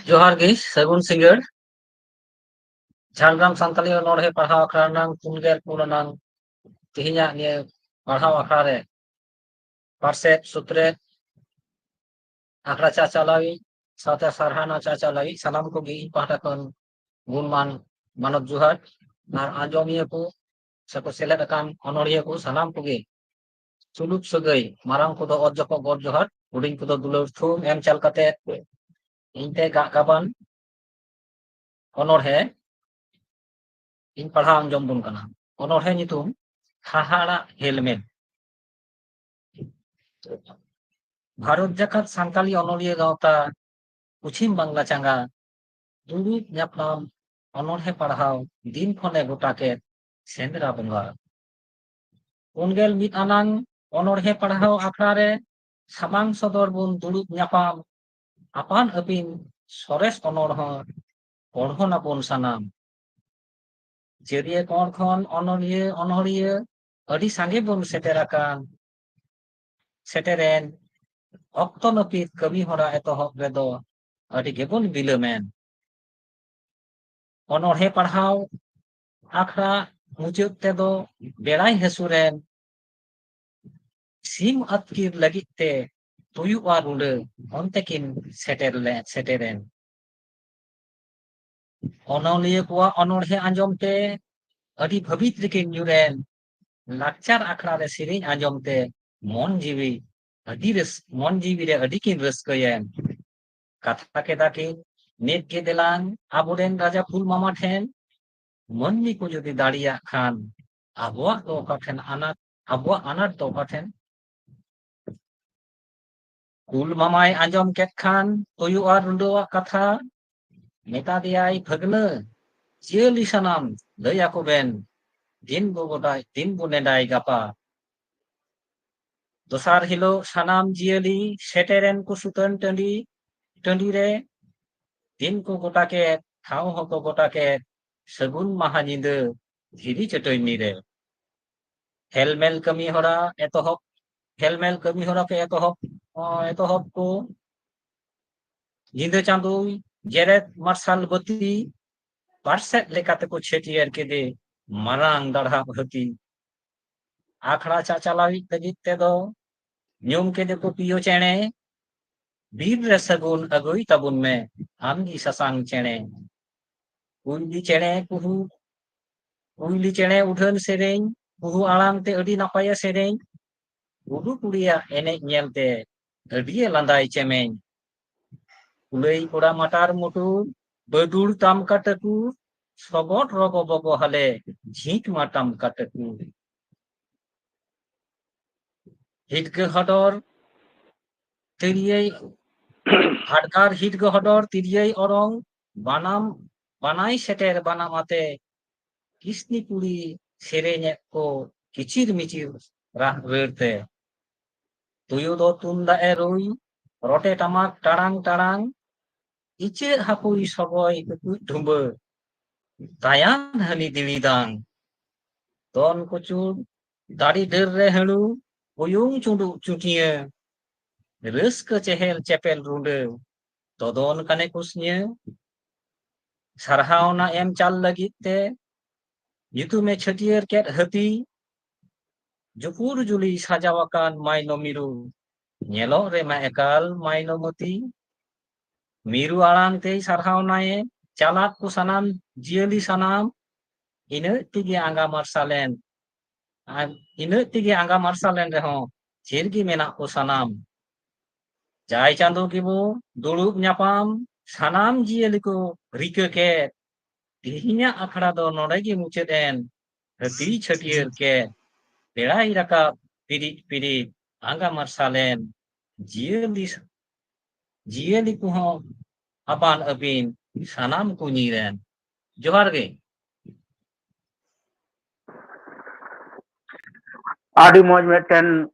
जोहार गे सगुन सिंगड़ झारग्राम सानताली अनोढ़े पढ़ाव आखड़ा नांग पुनगेल पुरानांग तिहिnya निये पढ़ाव आखड़ा रे पारसेट सुत्रे आखड़ा चाचा लागी साथे सरहाना चाचा लागी सलाम को गी पाटा कन गुणमान मानव जुहार आर आंजोमिया को सको सेलेद अकान अनोढ़िया को सलाम को गी सुलुक सगई मारांग को दो अजको गद जुहार हुडिंग को दो दुलर थुम एम चाल कते इनते गाबान अनोढ़े इन पढ़ाव आंजोम बुन कना अनोढ़े नितुम हाहाड़ा हेलमेट भारत जाकात सानताली अनोलिया गावता पश्चिम बांगला चांगा दुरुब ᱧᱟᱯᱟᱢ अनोढ़े पढ़ाव दिन खने गोटाके सेंद्रा बंगा उनगेल मिद आनांग अनोढ़े पढ़ाव आखड़ा रे सामांग सदर बुन दुरुब ᱧᱟᱯᱟᱢ आपान अपिन सरेस अनोढ़ा पढ़ना बुन सानाम जेरिए कोन खन अनोढ़िया अडी सांगे बुन सेटेरेन ऑक्टो नपीत कमी हरा एतोहब रेदो अडी गेबुन बिलमेन अनोढ़े पढ़ाव आखड़ा मुचाद तेदो बेड़ाई हसुरेन सिम अतकिर लगिते तुयु आ रुंडे onte kin सेटेरेन अनोलिया कुआ अनोढ़े आंजोमते अडी भवित रिकिन न्यूरेन लाचार आखड़ा रे सिरिन आंजोमते मन जीवी मन जीवी रे अडी किन रस्कयेन कथा केदा कि नेट के देलान आबोरेन राजा फुल मामा ठेन मननी को जदि दाड़िया खान आबुआ तो काठेन अनाट तो काठेन फुल मामाय आंजोम केत खान तुयु आर रुंडोआ कथा मेता दियाय भगने जियली सनाम लया को बेन दिन बुनेदाय गापा दोसार हिलो सनाम जियली सेटेरेन को सुतन टंडी रे दिन को गोटा के ठाव हको गोटा के सगुन महानिंद धीरी चटोयनी रे हेलमेल कमी हरा के एतोहब को जिंदे चांदो जेरेत मार्शल बती पारसेट लेकाते को छेटियर के दे मारांग दढ़ा हती आखड़ा चाचा लावी तजित ते दो न्यूम के दे को पियो चेणे बीर रे सगुन अगुई तबुन में आमगी ससांग चेणे कुइली चेणे उठन सेरें कुहू आड़ांग ते अडी नापाया सेरें उडू कुड़िया एने ñelते अडिये लांदाय चेमें कुलई कोड़ा मटार मोटू बदुड़ ताम काटकू सबट रगो बगो हले झीक माटाम काटकू हिटके हडर तेरिये হাডগার হিট গহডর তিরিয়াই অরং বানাম বানাই সেটের বানামাতে কিসনিপুরি সেরেñek ko kicir micir rah rerte tuyu do tunda erui rote tamak tarang tarang ice hapui sogoi kekut dhumbe tayan hali dilidang don kucur dari derre helu uyung cundu cutia reuska cehel cepel runde todon kane kusnya sarhauna em chal lagit te nyutume chhatier ket hati Jupur juli sajawakan maino miru nyelok re ma ekal maino moti miru alang tei sarhau nae calak ku sanam jiali sanam ina tigi angga marsalen ina tigi angga marsalen rehon sirgi menak ku sanam jai chando kibu dulup nyapam sanam jiali ku rika ke tihinya akhara do node gi muchet en hati chhatier ke Berai rakap pirit-pirit angga marsalen jiali kuho apan apin sanam kunyiren johar ge ᱟᱹᱰᱤ ᱢᱚᱡᱽ ᱢᱤᱫᱴᱮᱱ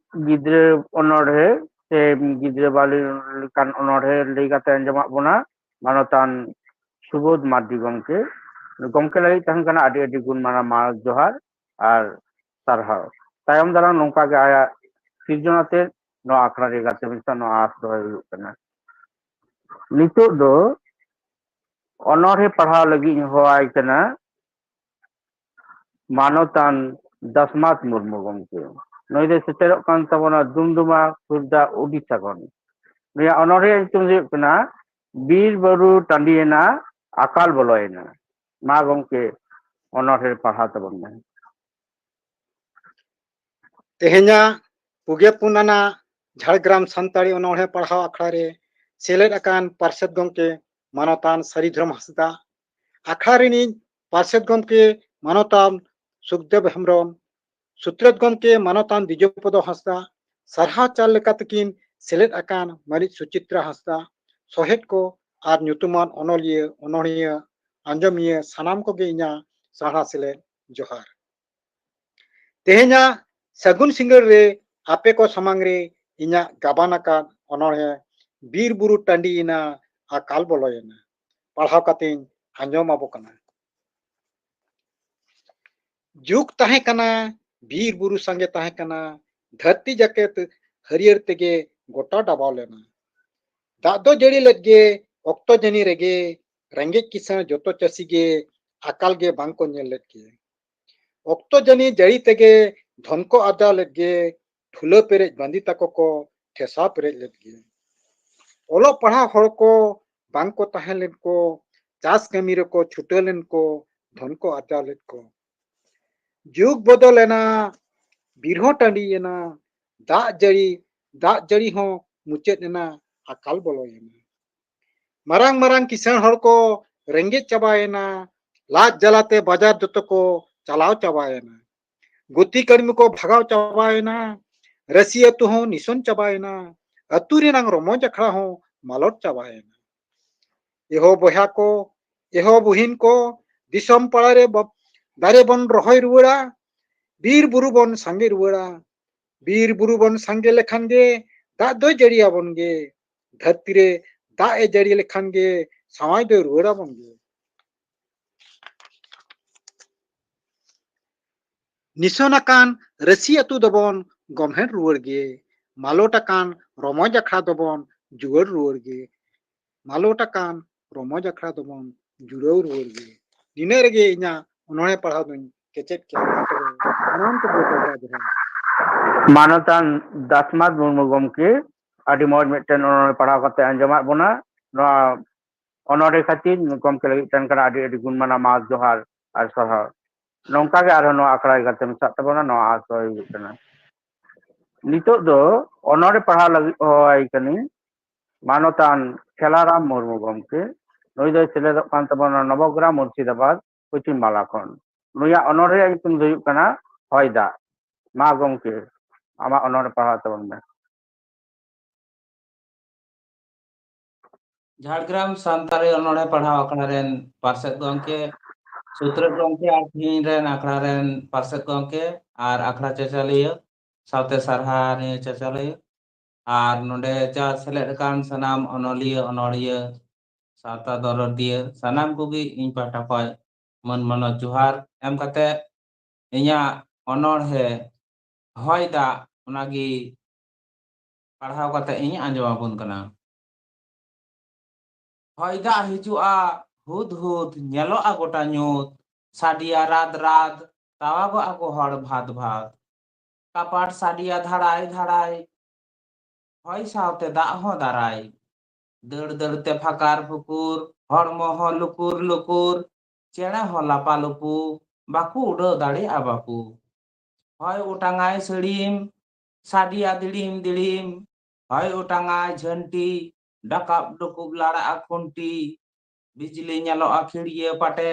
ᱜᱤᱫᱽᱨᱟᱹ ᱚᱱᱚᱬᱦᱮ ᱥᱮ ᱜᱤᱫᱽᱨᱟᱹ ᱵᱟᱹᱞᱤ ᱞᱮᱠᱟᱱ ᱚᱱᱚᱬᱦᱮ ᱞᱟᱹᱭ ᱠᱟᱛᱮ ᱟᱸᱡᱚᱢᱟᱜ ᱵᱚᱱᱟ ᱢᱟᱱᱚᱛᱟᱱ ᱥᱩᱵᱳধ ᱢᱟᱨᱰᱤ ᱜᱚᱢᱠᱮ ᱜᱚᱢᱠᱮ ᱞᱟᱹᱜᱤᱫ ᱛᱟᱦᱮᱱ ᱠᱟᱱᱟ ᱟᱹᱰᱤ ᱟᱹᱰᱤ ᱜᱩᱱ ᱢᱟᱱᱟᱣ ᱢᱟᱱᱚᱛ ᱡᱚᱦᱟᱨ ᱟᱨ ᱥᱟᱨᱦᱟᱣ ᱛᱟᱭᱚᱢ ᱫᱟᱨᱟᱢ ᱱᱚᱝᱠᱟ ᱜᱮ ᱟᱭᱟᱜ ᱥᱤᱨᱡᱚᱱᱟᱛᱮ ᱱᱚᱣᱟ ᱟᱠᱷᱲᱟ ᱨᱮ ᱜᱟᱛᱮ ᱢᱮᱥᱟ ᱱᱚᱣᱟ ᱟᱸᱥ ᱫᱚᱦᱚᱭ ᱦᱩᱭᱩᱜ ᱠᱟᱱᱟ ᱱᱤᱛᱚᱜ ᱫᱚ ọᱱᱚᱬᱦᱮ ᱯᱟᱲᱦᱟᱣ ᱞᱟᱹᱜᱤᱫ ᱤᱧ ᱦᱚᱦᱚᱣᱟᱭ ᱠᱟᱱᱟ ᱢᱟᱱᱚᱛᱟᱱ ᱫᱟᱥᱢᱟᱛ ᱢᱩᱨᱢᱩ ᱜᱚᱢᱠᱮ ᱱᱩᱭ ᱫᱚ ᱥᱮᱴᱮᱨᱚᱜ ᱠᱟᱱ ᱛᱟᱵᱚᱱᱟ ᱫᱩᱢᱫᱩᱢᱟ ᱠᱷᱩᱨᱫᱟ ᱩᱰᱤᱥᱟ ᱠᱷᱚᱱ ᱱᱩᱭᱟᱜ ᱚᱱᱚᱬᱦᱮ ᱧᱩᱛᱩᱢ ᱫᱚ ᱦᱩᱭᱩᱜ ᱠᱟᱱᱟ ᱵᱤᱨ ᱵᱩᱨᱩ ᱴᱟᱺᱰᱤᱭᱮᱱᱟ ᱟᱠᱟᱞ ᱵᱚᱞᱚᱭᱮᱱᱟ ᱢᱟ ᱜᱚᱢᱠᱮ ọᱱᱚᱬᱦᱮ ᱯᱟᱲᱦᱟᱣ ᱛᱟᱵᱚᱱ ᱢᱮ ᱛᱮᱦᱮᱧᱟ ᱯᱩᱜᱮᱯᱩᱱ ᱟᱱᱟᱜ ঝাড়গ্রাম ᱥᱟᱱᱛᱟᱲᱤ ᱚᱱᱚᱬᱦᱮ ᱯᱟᱲᱦᱟᱣ ᱟᱠᱷᱲᱟ ᱨᱮ ᱥᱮᱞᱮᱫ ᱟᱠᱟᱱ ᱯᱟᱨᱥᱮᱫ ᱜᱚᱢᱠᱮ ᱢᱟᱱᱚᱛᱟᱱ ᱥᱟᱹᱨᱤᱫᱷᱚᱨᱚᱢ ᱦᱟᱸᱥᱫᱟ ᱟᱠᱷᱲᱟ ᱨᱤᱱᱤᱡ ᱯᱟᱨᱥᱮᱫ ᱜᱚᱢᱠᱮ ᱢᱟᱱᱚᱛᱟᱱ ᱥᱩᱠᱫᱮᱵ ᱦᱮᱢᱵᱨᱚᱢ ᱥᱩᱛᱨᱮᱛ ᱜᱚᱢᱠᱮ ᱢᱟᱱᱚᱛᱟᱱ ᱵᱤᱡᱚᱭᱯᱚᱫᱚ ᱦᱟᱸᱥᱫᱟ ᱥᱟᱨᱦᱟᱣ ᱪᱟᱞ ᱞᱮᱠᱟᱛᱮᱠᱤᱱ ᱥᱮᱞᱮᱫ ᱟᱠᱟᱱ ᱢᱟᱹᱱᱤᱡ ᱥᱩᱪᱤᱛᱨᱟ ᱦᱟᱸᱥᱫᱟ ᱥᱚᱦᱮᱫ ᱠᱚ ᱟᱨ ᱧᱩᱛᱩᱢᱟᱱ ᱚᱱᱚᱞᱤᱭᱟᱹ ᱚᱱᱚᱬᱦᱤᱭᱟᱹ ᱟᱸᱡᱚᱢᱤᱭᱟᱹ ᱥᱟᱱᱟᱢ ᱠᱚᱜᱮ ᱤᱧᱟᱹᱜ ᱥᱟᱨᱦᱟ ᱥᱮᱞᱮᱫ ᱡᱚᱦᱟᱨ ᱛᱮᱦᱮᱧᱟᱜ ᱥᱟᱹᱜᱩᱱ ᱥᱤᱸᱜᱟᱹᱲ ᱨᱮ ᱟᱯᱮ ᱠᱚ ᱥᱟᱢᱟᱝ ᱨᱮ ᱤᱧᱟᱹᱜ ᱜᱟᱵᱟᱱ ᱟᱠᱟᱫ ᱚᱱᱚᱬᱦᱮ ᱵᱤᱨ ᱵᱩᱨᱩ ᱴᱟᱺᱰᱤᱭᱮᱱᱟ ᱟᱠᱟᱞ ᱵᱚᱞᱚᱭᱮᱱᱟ ᱯᱟᱲᱦᱟᱣ ᱠᱟᱛᱮᱧ ᱟᱸᱡᱚᱢ ᱟᱵᱚ ᱠᱟᱱᱟ ᱡᱩᱜᱽ ᱛᱟᱦᱮᱸ ᱠᱟᱱᱟ ᱵᱤᱨ ᱵᱩᱨᱩ ᱥᱟᱸᱜᱮ ᱛᱟᱦᱮᱸ ᱠᱟᱱᱟ ᱫᱷᱟᱹᱨᱛᱤ ᱡᱟᱠᱮᱛ ᱦᱟᱹᱨᱭᱟᱹᱲ ᱛᱮᱜᱮ ᱜᱚᱴᱟ ᱰᱟᱵᱟᱣ ᱞᱮᱱᱟ ᱫᱟᱜ ᱫᱚ ᱡᱟᱹᱲᱤ ᱞᱮᱫ ᱜᱮ ᱚᱠᱛᱚ ᱡᱟᱹᱱᱤ ᱨᱮᱜᱮ ᱨᱮᱸᱜᱮᱡ ᱠᱤᱥᱟᱹᱬ ᱡᱚᱛᱚ ᱪᱟᱹᱥᱤ ᱜᱮ ᱟᱠᱟᱞ ᱜᱮ ᱵᱟᱝᱠᱚ ᱧᱮᱞ ᱞᱮᱫ ᱜᱮ ᱚᱠᱛᱚ ᱡᱟᱹᱱᱤ ᱡᱟᱹᱲᱤ ᱛᱮᱜᱮ ᱫᱷᱚᱱ ᱠᱚ ᱟᱨᱡᱟᱣ ᱞᱮᱫ ᱜᱮ ᱴᱷᱩᱞᱟᱹ ᱯᱮᱨᱮᱡ ᱵᱟᱸᱫᱤ ᱛᱟᱠᱚ ᱠᱚ ᱴᱷᱮᱥᱟᱣ ᱯᱮᱨᱮᱡ ᱞᱮᱫ ᱜᱮ ᱚᱞᱚᱜ ᱯᱟᱲᱦᱟᱣ ᱦᱚᱲ ᱠᱚ ᱵᱟᱝᱠᱚ ᱛᱟᱦᱮᱸ ᱞᱮᱱ ᱠᱚ ᱪᱟᱥ ᱠᱟᱹᱢᱤ ᱨᱮᱠᱚ ᱪᱷᱩᱴᱟᱹᱣ ᱞᱮᱱ ᱠᱚ ᱫᱷᱚᱱ ᱠᱚ ᱟᱨᱡᱟᱣ ᱞᱮᱫ ᱠᱚ ᱡᱩᱜᱽ ᱵᱚᱫᱚᱞᱮᱱᱟ ᱵᱤᱨ ᱦᱚᱸ ᱴᱟᱺᱰᱤᱭᱮᱱᱟ ᱫᱟᱜ ᱡᱟᱹᱲᱤ ᱦᱚᱸ ᱢᱩᱪᱟᱹᱫ ᱮᱱᱟ ᱟᱠᱟᱞ ᱵᱚᱞᱚᱭᱮᱱᱟ ᱢᱟᱨᱟᱝ ᱢᱟᱨᱟᱝ ᱠᱤᱥᱟᱹᱬ ᱦᱚᱲ ᱠᱚ ᱨᱮᱸᱜᱮᱡ ᱪᱟᱵᱟᱭᱮᱱᱟ ᱞᱟᱡ ᱡᱟᱞᱟᱛᱮ ᱵᱟᱡᱟᱨ ᱡᱚᱛᱚ ᱠᱚ ᱪᱟᱞᱟᱣ ᱪᱟᱵᱟᱭᱮᱱᱟ ᱜᱩᱛᱤ ᱠᱟᱹᱲᱢᱤ ᱠᱚ ᱵᱷᱟᱜᱟᱣ ᱪᱟᱵᱟᱭᱮᱱᱟ ᱨᱟᱹᱥᱤ ᱟᱹᱛᱩ ᱦᱚᱸ ᱱᱤᱥᱚᱱ ᱪᱟᱵᱟᱭᱮᱱᱟ ᱟᱹᱛᱩ ᱨᱮᱱᱟᱜ ᱨᱚᱢᱚᱡᱽ ᱟᱠᱷᱲᱟ ᱦᱚᱸ ᱢᱟᱞᱚᱴ ᱪᱟᱵᱟᱭᱮᱱᱟ ᱮᱦᱚ ᱵᱚᱭᱦᱟ ᱠᱚ ᱮᱦᱚ ᱵᱩᱦᱤᱱ ᱠᱚ ᱫᱤᱥᱚᱢ ᱯᱟᱲᱟᱨᱮ ᱫᱟᱨᱮ ᱵᱚᱱ ᱨᱚᱦᱚᱭ ᱨᱩᱣᱟᱹᱲᱟ ᱵᱤᱨ ᱵᱩᱨᱩ ᱵᱚᱱ ᱥᱟᱸᱜᱮ ᱨᱩᱣᱟᱹᱲᱟ ᱵᱤᱨ ᱵᱩᱨᱩ ᱵᱚᱱ ᱥᱟᱸᱜᱮ ᱞᱮᱠᱷᱟᱱ ᱜᱮ ᱫᱟᱜ ᱫᱚᱭ ᱡᱟᱹᱲᱤᱭᱟᱵᱚᱱ ᱜᱮ ᱫᱷᱟᱹᱨᱛᱤ ᱨᱮ ᱫᱟᱜ ᱮ ᱡᱟᱹᱲᱤ ᱞᱮᱠᱷᱟᱱ ᱜᱮ ᱥᱟᱶᱟᱭ ᱫᱚᱭ ᱨᱩᱣᱟᱹᱲᱟᱵᱚᱱ ᱜᱮ ᱱᱤᱥᱚᱱ ᱟᱠᱟᱱ ᱨᱟᱹᱥᱤ ᱟᱹᱛᱩ ᱫᱚᱵᱚᱱ ᱜᱚᱢᱦᱮᱲ ᱨᱩᱣᱟᱹᱲ ᱜᱮ ᱢᱟᱞᱚᱴ ᱟᱠᱟᱱ ᱨᱚᱢᱚᱡᱽ ᱟᱠᱷᱲᱟ ᱫᱚᱵᱚᱱ ᱡᱩᱣᱟᱹᱲ ᱨᱩᱣᱟᱹᱲ ᱜᱮ ᱢᱟᱞᱚᱴ ᱟᱠᱟᱱ ᱨᱚᱢᱚᱡᱽ ᱟᱠᱷᱲᱟ ᱫᱚᱵᱚᱱ ᱡᱩᱲᱟᱹᱣ ᱨᱩᱣᱟᱹᱲ ᱜᱮ ᱱᱤᱱᱟᱹᱜ ᱨᱮᱜᱮ ᱤᱧᱟᱹᱜ ᱚᱱᱚᱬᱦᱮ ᱯᱟᱲᱦᱟᱣ ᱫᱩᱧ ᱠᱮᱪᱮᱫ ᱠᱮᱜᱼᱟ ᱢᱟ ᱛᱚᱵᱮ ᱥᱟᱱᱟᱢ ᱠᱚᱜᱮ ᱡᱚᱦᱟᱨ ᱡᱚᱦᱟᱨ ᱢᱟᱱᱚᱛᱟᱱ ᱫᱟᱥᱢᱟᱛ ᱢᱩᱨᱢᱩ ᱜᱚᱢᱠᱮ ᱟᱹᱰᱤ ᱢᱚᱡᱽ ᱢᱤᱫᱴᱮᱱ ᱚᱱᱚᱬᱦᱮ ᱯᱟᱲᱦᱟᱣ ᱠᱟᱛᱮ ᱟᱸᱡᱚᱢᱟᱜ ᱵᱚᱱᱟ ᱱᱚᱣᱟ ᱚᱱᱚᱬᱦᱮ ᱠᱷᱟᱹᱛᱤᱨ ᱜᱚᱢᱠᱮ ᱞᱟᱹᱜᱤᱫ ᱛᱟᱦᱮᱱ ᱠᱟᱱᱟ ᱟᱹᱰᱤ ᱟᱹᱰᱤ ᱜᱩᱱ ᱢᱟᱱᱟᱣ ᱢᱟᱱᱚᱛ ᱡᱚᱦᱟᱨ ᱟᱨ ᱥᱟᱨᱦᱟᱣ ᱱᱚᱝᱠᱟ ᱜᱮ ᱟᱨᱦᱚᱸ ᱱᱚᱣᱟ ᱟᱠᱷᱲᱟ ᱨᱮ ᱜᱟᱛᱮ ᱢᱮᱥᱟᱜ ᱛᱟᱵᱚᱱᱟ ᱱᱚᱣᱟ ᱟᱸᱥ ᱫᱚᱦᱚᱭ ᱦᱩᱭᱩᱜ ᱠᱟᱱᱟ ᱱᱤᱛᱚᱜ ᱫᱚ ᱚᱱᱚᱬᱦᱮ ᱯᱟᱲᱦᱟᱣ ᱞᱟᱹᱜᱤᱫ ᱦᱚᱦᱚᱣᱟᱭ ᱠᱟᱹᱱᱟᱹᱧ ᱢᱟᱱᱚᱛᱟᱱ ᱠᱷᱮᱞᱟᱨᱟᱢ ᱢᱩᱨᱢᱩ ᱜᱚᱢᱠᱮ ᱱᱩᱭ ᱫᱚᱭ ᱥᱮᱞᱮᱫᱚᱜ ᱠᱟᱱ ᱛᱟᱵᱚᱱᱟ ᱱᱚᱵᱚᱜᱨᱟᱢ ᱢᱩᱨᱥᱤᱫᱟᱵᱟᱫ ᱯᱚᱪᱷᱤᱢ ᱵᱟᱝᱞᱟ ᱠᱷᱚᱱ ᱱᱩᱭᱟᱜ ᱚᱱᱚᱬᱦᱮ ᱧᱩᱛᱩᱢ ᱫᱚ ᱦᱩᱭᱩᱜ ᱠᱟᱱᱟ ᱦᱚᱭ ᱫᱟᱜ ᱢᱟ ᱜᱚᱢᱠᱮ ᱟᱢᱟᱜ ᱚᱱᱚᱬᱦᱮ ᱯᱟᱲᱦᱟᱣ ᱛᱟᱵᱚᱱ ᱢᱮ ঝাড়গ্রাম সাᱱᱛᱟᱲᱤ ᱚᱱᱚᱬᱦᱮ ᱯᱟᱲᱦᱟᱣ ᱟᱠᱷᱲᱟ ᱨᱮᱱ ᱯᱟᱨᱥᱮᱫ ᱜᱚᱢᱠᱮ ᱥᱩᱛᱨᱮᱛ ᱜᱚᱢᱠᱮ ᱟᱨ ᱛᱤᱦᱤᱧ ᱨᱮᱱ ᱟᱠᱷᱲᱟ ᱨᱮᱱ ᱯᱟᱨᱥᱮᱫ ᱜᱚᱢᱠᱮ ᱟᱨ ᱟᱠᱷᱲᱟ ᱪᱟᱪᱞᱟᱣᱤᱭᱟᱹ ᱥᱟᱶᱛᱮ ᱥᱟᱨᱦᱟᱣᱤᱭᱟᱹ ᱪᱟᱪᱞᱟᱣᱤᱭᱟᱹ ᱟᱨ ᱱᱚᱰᱮ ᱡᱟ ᱥᱮᱞᱮᱫ ᱟᱠᱟᱱ ᱥᱟᱱᱟᱢ ᱚᱱᱚᱞᱤᱭᱟᱹ ᱚᱱᱚᱲᱦᱤᱭᱟᱹ ᱥᱟᱶᱛᱟ ᱫᱚᱨᱚᱫᱤᱭᱟᱹ ᱥᱟᱱᱟᱢ ᱠᱚᱜᱮ ᱤᱧ ᱯᱟᱦᱴᱟ ᱠᱷᱚᱱ ᱢᱟᱹᱱ ᱢᱟᱱᱚᱛ ᱡᱚᱦᱟᱨ ᱮᱢ ᱠᱟᱛᱮ ᱤᱧᱟᱹᱜ ᱚᱱᱚᱬᱦᱮ ᱦᱚᱭ ᱫᱟᱜ ᱚᱱᱟᱜᱮ ᱯᱟᱲᱦᱟᱣ ᱠᱟᱛᱮ ᱤᱧ ᱟᱸᱡᱚᱢ ᱟᱵᱚᱱ ᱠᱟᱱᱟ। ᱦᱚᱭ ᱫᱟᱜ ᱦᱤᱡᱩᱜᱼᱟ ᱦᱩᱫ ᱦᱩᱫ ᱧᱮᱞᱚᱜᱼᱟ ᱜᱚᱴᱟ ᱧᱩᱛ ᱥᱟᱰᱮᱭᱟ ᱨᱟᱫ ᱨᱟᱫ ᱛᱟᱣᱟᱜᱚᱜᱼᱟ ᱠᱚ ᱦᱚᱲ ᱵᱷᱟᱫ ᱵᱷᱟᱫ ᱠᱟᱯᱟᱴ ᱥᱟᱰᱮᱭᱟ ᱫᱷᱟᱲᱟᱭ ᱫᱷᱟᱲᱟᱭ ᱦᱚᱭ ᱥᱟᱶᱛᱮ ᱫᱟᱜ ᱦᱚᱸ ᱫᱟᱨᱟᱭ ᱫᱟᱹᱲ ᱫᱟᱹᱲᱛᱮ ᱯᱷᱟᱠᱟᱨ ᱯᱷᱩᱠᱩᱨ ᱦᱚᱲᱢᱚ ᱦᱚᱸ ᱞᱩᱠᱩᱨ ᱞᱩᱠᱩᱨ ᱪᱮᱬᱮ ᱦᱚᱸ ᱞᱟᱯᱟᱞᱩᱯᱩ ᱵᱟᱠᱚ ᱩᱰᱟᱹᱣ ᱫᱟᱲᱮᱭᱟᱜᱼᱟ ᱵᱟᱯᱩ ᱦᱚᱭ ᱚᱴᱟᱝᱟᱭ ᱥᱟᱹᱲᱤᱢ ᱥᱟᱰᱮᱭᱟ ᱫᱤᱲᱤᱢ ᱫᱤᱲᱤᱢ ᱦᱚᱭ ᱚᱴᱟᱝᱟᱭ ᱡᱷᱟᱹᱱᱴᱤ ᱰᱟᱠᱟᱵ ᱰᱩᱠᱩᱵ ᱞᱟᱲᱟᱜᱼᱟ ᱠᱷᱩᱱᱴᱤ ᱵᱤᱡᱽᱞᱤ ᱧᱮᱞᱚᱜᱼᱟ ᱠᱷᱤᱲᱤᱭᱟᱹ ᱯᱟᱴᱮ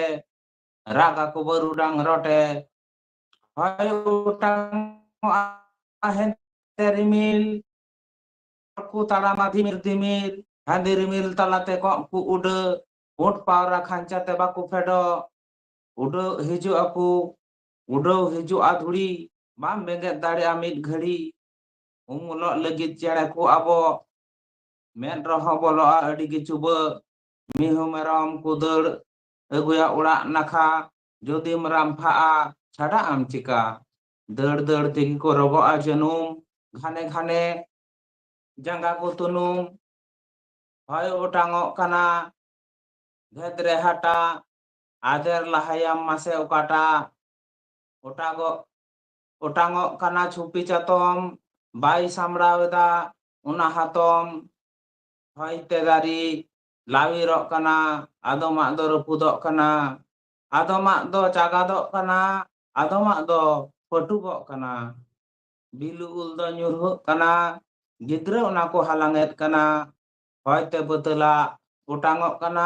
ᱨᱟᱜᱟ ᱠᱚ ᱵᱟᱹᱨᱩᱰᱟᱝ ᱨᱚᱴᱮ ᱦᱚᱭ ᱚᱴᱟᱝᱚᱜᱼᱟ ᱦᱮᱸᱫᱮ ᱨᱤᱢᱤᱞ ᱠᱚ ᱛᱟᱲᱟᱢᱟ ᱫᱷᱤᱢᱤᱨ ᱫᱷᱤᱢᱤᱨ ᱦᱮᱸᱫᱮ ᱨᱤᱢᱤᱞ ᱛᱟᱞᱟᱛᱮ ᱠᱚᱸᱜ ᱠᱚ ᱩᱰᱟᱹᱜ ᱯᱩᱸᱰ ᱯᱟᱣᱨᱟ ᱠᱷᱟᱧᱪᱟᱛᱮ ᱵᱟᱠᱚ ᱯᱷᱮᱰᱚᱜ ᱩᱰᱟᱹᱣ ᱦᱤᱡᱩᱜ ᱟᱠᱚ ᱩᱰᱟᱹᱣ ᱦᱤᱡᱩᱜᱼᱟ ᱫᱷᱩᱲᱤ ᱵᱟᱢ ᱵᱮᱸᱜᱮᱫ ᱫᱟᱲᱮᱭᱟᱜᱼᱟ ᱢᱤᱫ ᱜᱷᱟᱹᱲᱤ ᱩᱢᱩᱞᱚᱜ ᱞᱟᱹᱜᱤᱫ ᱪᱮᱬᱮ ᱠᱚ ᱟᱵᱚᱜ ᱢᱮᱫ ᱨᱮᱦᱚᱸ ᱵᱚᱞᱚᱜᱼᱟ ᱟᱹᱰᱤ ᱜᱮ ᱪᱩᱵᱟᱹᱜ ᱢᱤᱦᱩ ᱢᱮᱨᱚᱢ ᱠᱚ ᱫᱟᱹᱲ ᱟᱹᱜᱩᱭᱟ ᱚᱲᱟᱜ ᱱᱟᱠᱷᱟ ᱡᱩᱫᱤᱢ ᱨᱟᱢᱯᱷᱟᱜᱼᱟ ᱪᱷᱟᱰᱟᱜ ᱟᱢ ᱪᱤᱠᱟ ᱫᱟᱹᱲ ᱫᱟᱹᱲ ᱛᱮᱜᱮ ᱠᱚ ᱨᱚᱜᱚᱜᱼᱟ ᱡᱟᱹᱱᱩᱢ ᱜᱷᱟᱱᱮ ᱜᱷᱟᱱᱮ ᱡᱟᱸᱜᱟ ᱠᱚ ᱛᱩᱱᱩᱢ ᱦᱚᱭ ᱚᱴᱟᱝᱚᱜ ᱠᱟᱱᱟ ᱵᱷᱮᱫ ᱨᱮ ᱦᱟᱴᱟᱜ ᱟᱫᱮᱨ ᱞᱟᱦᱟᱭᱟᱢ ᱢᱟᱥᱮ ᱚᱠᱟᱴᱟᱜ ᱚᱴᱟᱝᱚᱜ ᱠᱟᱱᱟ ᱪᱷᱩᱯᱤ ᱪᱟᱛᱚᱢ ᱵᱟᱭ ᱥᱟᱢᱲᱟᱣ ᱮᱫᱟ ᱚᱱᱟ ᱦᱟᱛᱚᱢ ᱦᱚᱭᱛᱮ ᱫᱟᱨᱮ ᱞᱟᱣᱤᱨᱚᱜ ᱠᱟᱱᱟ ᱟᱫᱚᱢᱟᱜ ᱫᱚ ᱨᱟᱹᱯᱩᱫᱚᱜ ᱠᱟᱱᱟ ᱟᱫᱚᱢᱟᱜ ᱫᱚ ᱪᱟᱜᱟᱫᱚᱜ ᱠᱟᱱᱟ ᱟᱫᱚᱢᱟᱜ ᱫᱚ ᱯᱟᱹᱴᱩᱵᱚᱜ ᱠᱟᱱᱟ ᱵᱤᱞᱩ ᱩᱞ ᱫᱚ ᱧᱩᱨᱦᱩᱜ ᱠᱟᱱᱟ ᱜᱤᱫᱽᱨᱟᱹ ᱚᱱᱟ ᱠᱚ ᱦᱟᱞᱟᱝᱮᱫ ᱠᱟᱱᱟ ᱦᱚᱭᱛᱮ ᱵᱟᱹᱛᱞᱟᱜ ᱚᱴᱟᱝᱚᱜ ᱠᱟᱱᱟ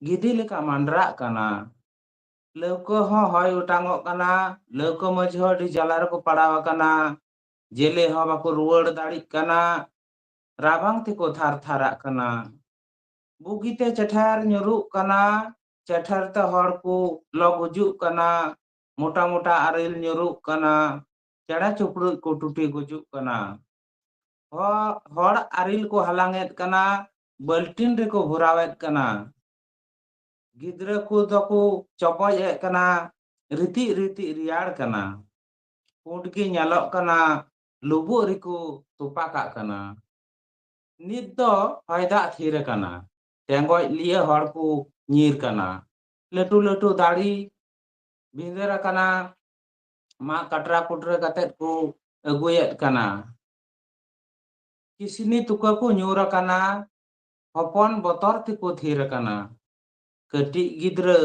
ᱜᱤᱫᱤ ᱞᱮᱠᱟ ᱢᱟᱸᱰᱨᱟᱜ ᱠᱟᱱᱟ ᱞᱟᱹᱣᱠᱟᱹ ᱦᱚᱸ ᱦᱚᱭ ᱚᱴᱟᱝᱚᱜ ᱠᱟᱱᱟ ᱞᱟᱹᱣᱠᱟᱹ ᱢᱟᱹᱡᱷᱤ ᱦᱚᱸ ᱟᱹᱰᱤ ᱡᱟᱞᱟ ᱨᱮᱠᱚ ᱯᱟᱲᱟᱣ ᱟᱠᱟᱱᱟ ᱡᱮᱞᱮ ᱦᱚᱸ ᱵᱟᱠᱚ ᱨᱩᱣᱟᱹᱲ ᱫᱟᱲᱮᱜ ᱠᱟᱱᱟ ᱨᱟᱵᱟᱝ ᱛᱮᱠᱚ ᱛᱷᱟᱨ ᱛᱷᱟᱨᱟᱜ ᱠᱟᱱᱟ ᱵᱩᱜᱤᱛᱮ ᱪᱮᱴᱷᱟᱨ ᱧᱩᱨᱩᱜ ᱠᱟᱱᱟ ᱪᱮᱴᱷᱟᱨ ᱛᱮ ᱦᱚᱲ ᱠᱚ ᱞᱚ ᱜᱩᱡᱩᱜ ᱠᱟᱱᱟ ᱢᱚᱴᱟ ᱢᱚᱴᱟ ᱟᱨᱮᱞ ᱧᱩᱨᱩᱜ ᱠᱟᱱᱟ ᱪᱮᱬᱮ ᱪᱩᱯᱲᱩᱡ ᱠᱚ ᱴᱩᱴᱤ ᱜᱩᱡᱩᱜ ᱠᱟᱱᱟ ᱦᱚᱲ ᱟᱨᱮᱞ ᱠᱚ ᱦᱟᱞᱟᱝᱮᱫ ᱠᱟᱱᱟ ᱵᱟᱞᱴᱤᱱ ᱨᱮᱠᱚ ᱵᱷᱚᱨᱟᱣᱮᱫ ᱠᱟᱱᱟ ᱜᱤᱫᱽᱨᱟᱹ ᱠᱚᱫᱚ ᱠᱚ ᱪᱚᱯᱚᱡ ᱮᱫ ᱠᱟᱱᱟ ᱨᱤᱛᱤᱡ ᱨᱤᱛᱤᱡ ᱨᱮᱭᱟᱲ ᱠᱟᱱᱟ ᱯᱩᱸᱰ ᱜᱮ ᱧᱮᱞᱚᱜ ᱠᱟᱱᱟ ᱞᱩᱵᱩᱜ ᱨᱮᱠᱚ ᱛᱚᱯᱟ ᱠᱟᱜ ᱠᱟᱱᱟ ᱱᱤᱛ ᱫᱚ ᱦᱚᱭ ᱫᱟᱜ ᱛᱷᱤᱨ ᱟᱠᱟᱱᱟ ᱴᱮᱸᱜᱚᱡ ᱞᱤᱭᱟᱹ ᱦᱚᱲ ᱠᱚ ᱧᱤᱨ ᱠᱟᱱᱟ ᱞᱟᱹᱴᱩ ᱞᱟᱹᱴᱩ ᱫᱟᱲᱤ ᱵᱷᱤᱸᱫᱟᱹᱲ ᱟᱠᱟᱱᱟ ᱢᱟᱜ ᱠᱟᱴᱨᱟ ᱠᱩᱴᱨᱟᱹ ᱠᱟᱛᱮᱫ ᱠᱚ ᱟᱹᱜᱩᱭᱮᱫ ᱠᱟᱱᱟ ᱠᱤᱥᱱᱤ ᱛᱩᱠᱟᱹ ᱠᱚ ᱧᱩᱨ ᱟᱠᱟᱱᱟ ᱦᱚᱯᱚᱱ ᱵᱚᱛᱚᱨ ᱛᱮᱠᱚ ᱛᱷᱤᱨ ᱟᱠᱟᱱᱟ ᱠᱟᱹᱴᱤᱡ ᱜᱤᱫᱽᱨᱟᱹ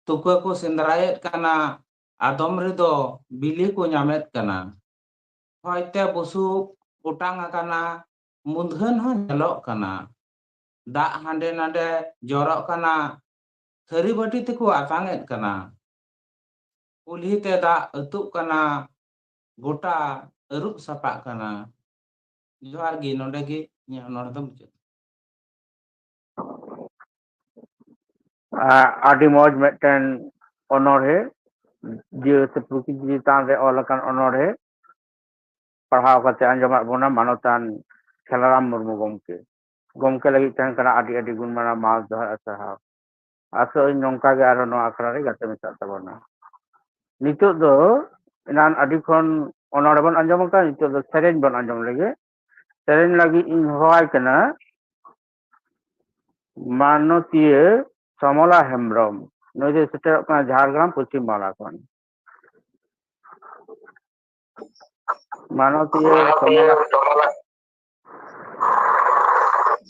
ᱛᱩᱠᱟᱹ ᱠᱚ ᱥᱮᱸᱫᱽᱨᱟᱭᱮᱫ ᱠᱟᱱᱟ ᱟᱫᱚᱢ ᱨᱮᱫᱚ ᱵᱤᱞᱤ ᱠᱚ ᱧᱟᱢᱮᱫ ᱠᱟᱱᱟ ᱦᱚᱭᱛᱮ ᱵᱩᱥᱩᱵ ᱚᱴᱟᱝ ᱟᱠᱟᱱᱟ ᱢᱩᱫᱷᱟᱹᱱ ᱦᱚᱸ ᱧᱮᱞᱚᱜ ᱠᱟᱱᱟ ᱫᱟᱜ ᱦᱟᱸᱰᱮ ᱱᱟᱰᱮ ᱡᱚᱨᱚᱜ ᱠᱟᱱᱟ ᱛᱷᱟᱹᱨᱤ ᱵᱟᱹᱴᱤ ᱛᱮᱠᱚ ᱟᱛᱟᱝᱮᱫ ᱠᱟᱱᱟ ᱠᱩᱞᱦᱤ ᱛᱮ ᱫᱟᱜ ᱟᱹᱛᱩᱜ ᱠᱟᱱᱟ ᱜᱚᱴᱟ ᱟᱹᱨᱩᱵ ᱥᱟᱯᱷᱟᱜ ᱠᱟᱱᱟ ᱡᱚᱦᱟᱨ ᱜᱮ ᱱᱚᱰᱮ ᱜᱮ ᱤᱧᱟᱹᱜ ᱚᱱᱚᱬᱦᱮ ᱫᱚ ᱢᱩᱪᱟᱹᱫ ᱟᱹᱰᱤ ᱢᱚᱡᱽ ᱢᱤᱫᱴᱮᱱ ᱚᱱᱚᱬᱦᱮ ᱡᱤᱣᱤ ᱥᱮ ᱯᱨᱚᱠᱤᱛᱤ ᱪᱮᱛᱟᱱ ᱨᱮ ᱚᱞ ᱟᱠᱟᱱ ᱚᱱᱚᱬᱦᱮ ᱯᱟᱲᱦᱟᱣ ᱠᱟᱛᱮ ᱟᱸᱡᱚᱢᱟᱫ ᱵᱚᱱᱟ ᱢᱟᱱᱚᱛᱟᱱ ᱠᱷᱮᱞᱟᱨᱟᱢ ᱢᱩᱨᱢᱩ ᱜᱚᱢᱠᱮ ᱞᱟᱹᱜᱤᱫ ᱛᱟᱦᱮᱸ ᱠᱟᱱᱟ ᱟᱹᱰᱤ ᱜᱩᱱ ᱢᱟᱱᱟᱣ ᱢᱟᱱᱚᱛ ᱡᱚᱦᱟᱨ ᱟᱨ ᱥᱟᱨᱦᱟᱣ ᱟᱥᱚᱜ ᱟᱹᱧ ᱱᱚᱝᱠᱟ ᱜᱮ ᱟᱨᱦᱚᱸ ᱱᱚᱣᱟ ᱟᱠᱷᱲᱟ ᱨᱮ ᱜᱟᱛᱮ ᱢᱮᱥᱟᱜ ᱛᱟᱵᱚᱱᱟ ᱱᱤᱛᱚᱜ ᱫᱚ ᱮᱱᱟᱱ ᱟᱹᱰᱤ ᱠᱷᱚᱱ ᱚᱱᱚᱬᱦᱮ ᱵᱚᱱ ᱟᱸᱡᱚᱢ ᱟᱠᱟᱫᱟ ᱱᱤᱛᱚᱜ ᱫᱚ ᱥᱮᱨᱮᱧ ᱵᱚᱱ ᱟᱸᱡᱚᱢ ᱞᱮᱜᱮ ᱥᱮᱨᱮᱧ ᱞᱟᱹᱜᱤᱫ ᱤᱧ ᱦᱚᱦᱚᱣᱟᱭ ᱠᱟᱱᱟ ᱢᱟᱱᱚᱛᱤᱭᱟᱹ ᱥᱚᱢᱚᱞᱟ ᱦᱮᱢᱵᱨᱚᱢ ᱱᱩᱭ ᱫᱚᱭ ᱥᱮᱴᱮᱨᱚᱜ ᱠᱟᱱᱟ ᱡᱷᱟᱲᱜᱨᱟᱢ ᱯᱚᱥᱪᱤᱢ ᱵᱟᱝᱞᱟ ᱠᱷᱚᱱ ᱢᱟᱱᱚᱛᱤᱭᱟᱹ ᱥᱚᱢᱚᱞᱟ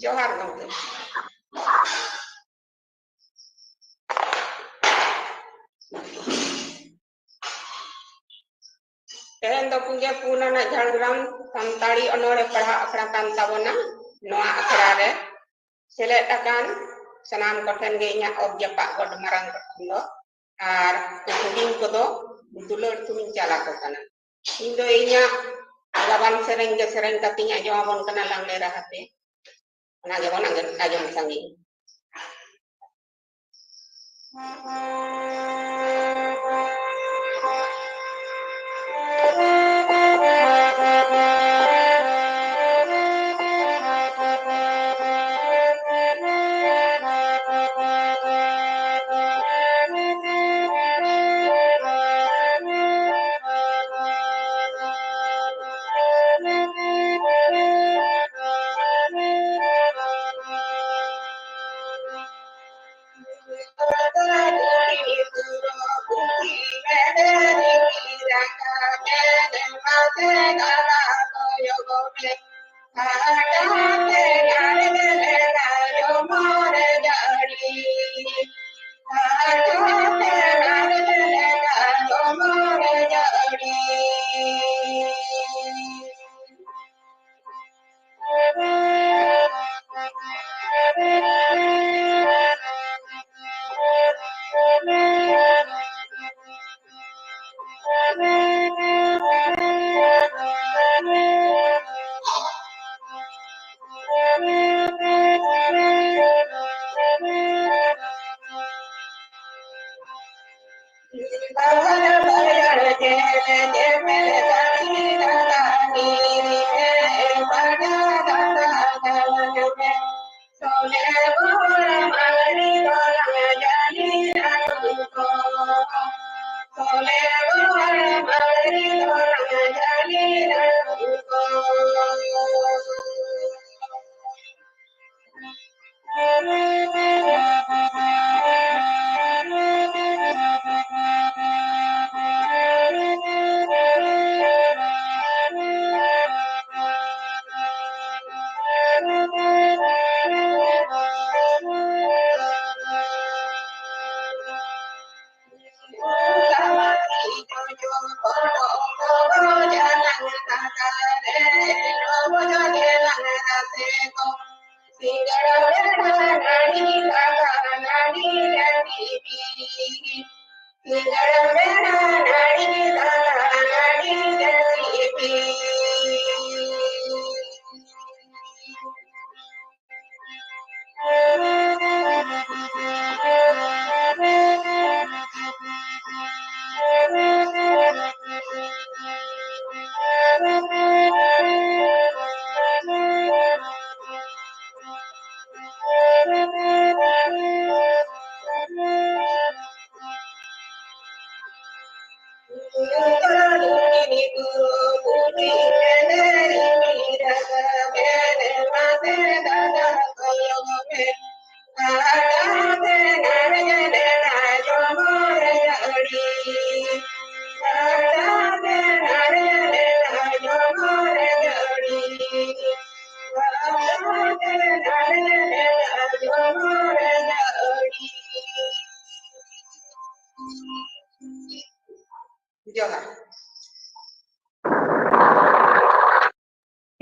ᱡᱚᱦᱟᱨ ᱜᱚᱢᱠᱮ ᱛᱮᱦᱮᱧ ᱫᱚ ᱯᱩᱡᱟᱹ ᱯᱩᱱ ᱟᱱᱟᱜ ᱡᱷᱟᱲᱜᱨᱟᱢ ᱥᱟᱱᱛᱟᱲᱤ ᱚᱱᱚᱬᱦᱮ ᱯᱟᱲᱦᱟᱣ ᱟᱠᱷᱲᱟ ᱠᱟᱱ ᱛᱟᱵᱚᱱᱟ ᱱᱚᱣᱟ ᱟᱠᱷᱲᱟ ᱨᱮ ᱥᱮᱞᱮᱫ ᱟᱠᱟᱱ ᱥᱟᱱᱟᱢ ᱠᱚᱴᱷᱮᱱ ᱜᱮ ᱤᱧᱟᱹᱜ ᱚᱛ ᱡᱟᱯᱟᱜ ᱜᱚᱰ ᱢᱟᱨᱟᱝ ᱠᱚᱴᱷᱮᱱ ᱫᱚ ᱟᱨ ᱦᱩᱰᱤᱧ ᱠᱚᱫᱚ ᱫᱩᱞᱟᱹᱲ ᱛᱩᱧ ᱪᱟᱞ ᱟᱠᱚ ᱠᱟᱱᱟ ᱤᱧ ᱫᱚ ᱤᱧᱟᱹᱜ ᱞᱟᱵᱟᱱ ᱥᱮᱨᱮᱧ ᱜᱮ ᱥᱮᱨᱮᱧ ᱠᱟᱛᱮᱧ ᱟᱸᱡᱚᱢ ᱟᱵᱚᱱ ᱠᱟᱱᱟ ᱞᱟᱜᱽᱲᱮ ᱨᱟᱦᱟᱛᱮ Ona gebon ajom sangi.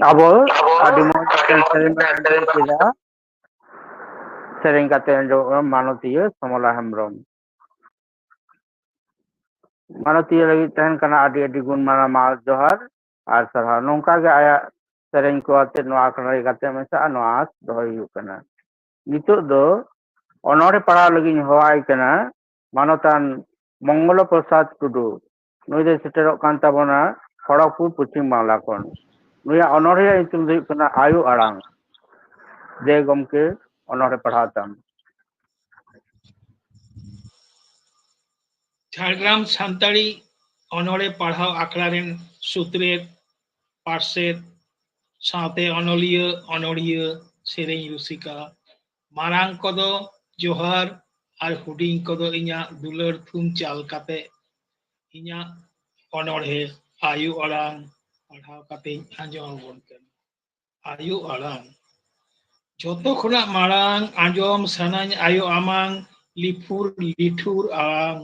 Abo adi mo sering kita sering kata Manotiya Samala Hembrom. Manotiya lagi tahan kana adi gun mana mal johar ar sarha nongka ge aya sering ko ate noa kana kate mesa noas dohoi kana. Nitok do onore para lagi hawai kana manotan Mongolo Prasad Tudu. Nui de seterok kan tabona Kharagpur Puchim Bangla kon. Nuya onore itum dui kana Ayu Arang. De gomke onore padhatam. Jhargram সান্তাড়ি অনড়ে পাড়হাও আখড়া rain সুত্রের পার্শ্বের সাথে অনলিয় অনড়িয় সেরেñ রুসিকা Marang কদো Johar আর হুডিং কদো ইᱧᱟᱹᱜ দুলার থুম চাল কাতে ইᱧᱟᱹᱜ অনড়হে আয়ু আড়াং পাড়হাও কাতেñ আᱸᱡᱚᱢ ᱟᱵᱚᱱ ᱠᱟᱱᱟ আয়ু আড়াং ᱡᱚᱛᱚ ᱠᱷᱚᱱᱟᱜ ᱢᱟᱲᱟᱝ ᱟᱸᱡᱚᱢ ᱥᱟᱱᱟᱧ ᱟᱭᱳ ᱟᱢᱟᱝ ᱞᱤᱯᱷᱩᱨ ᱞᱤᱴᱷᱩᱨ ᱟᱲᱟᱝ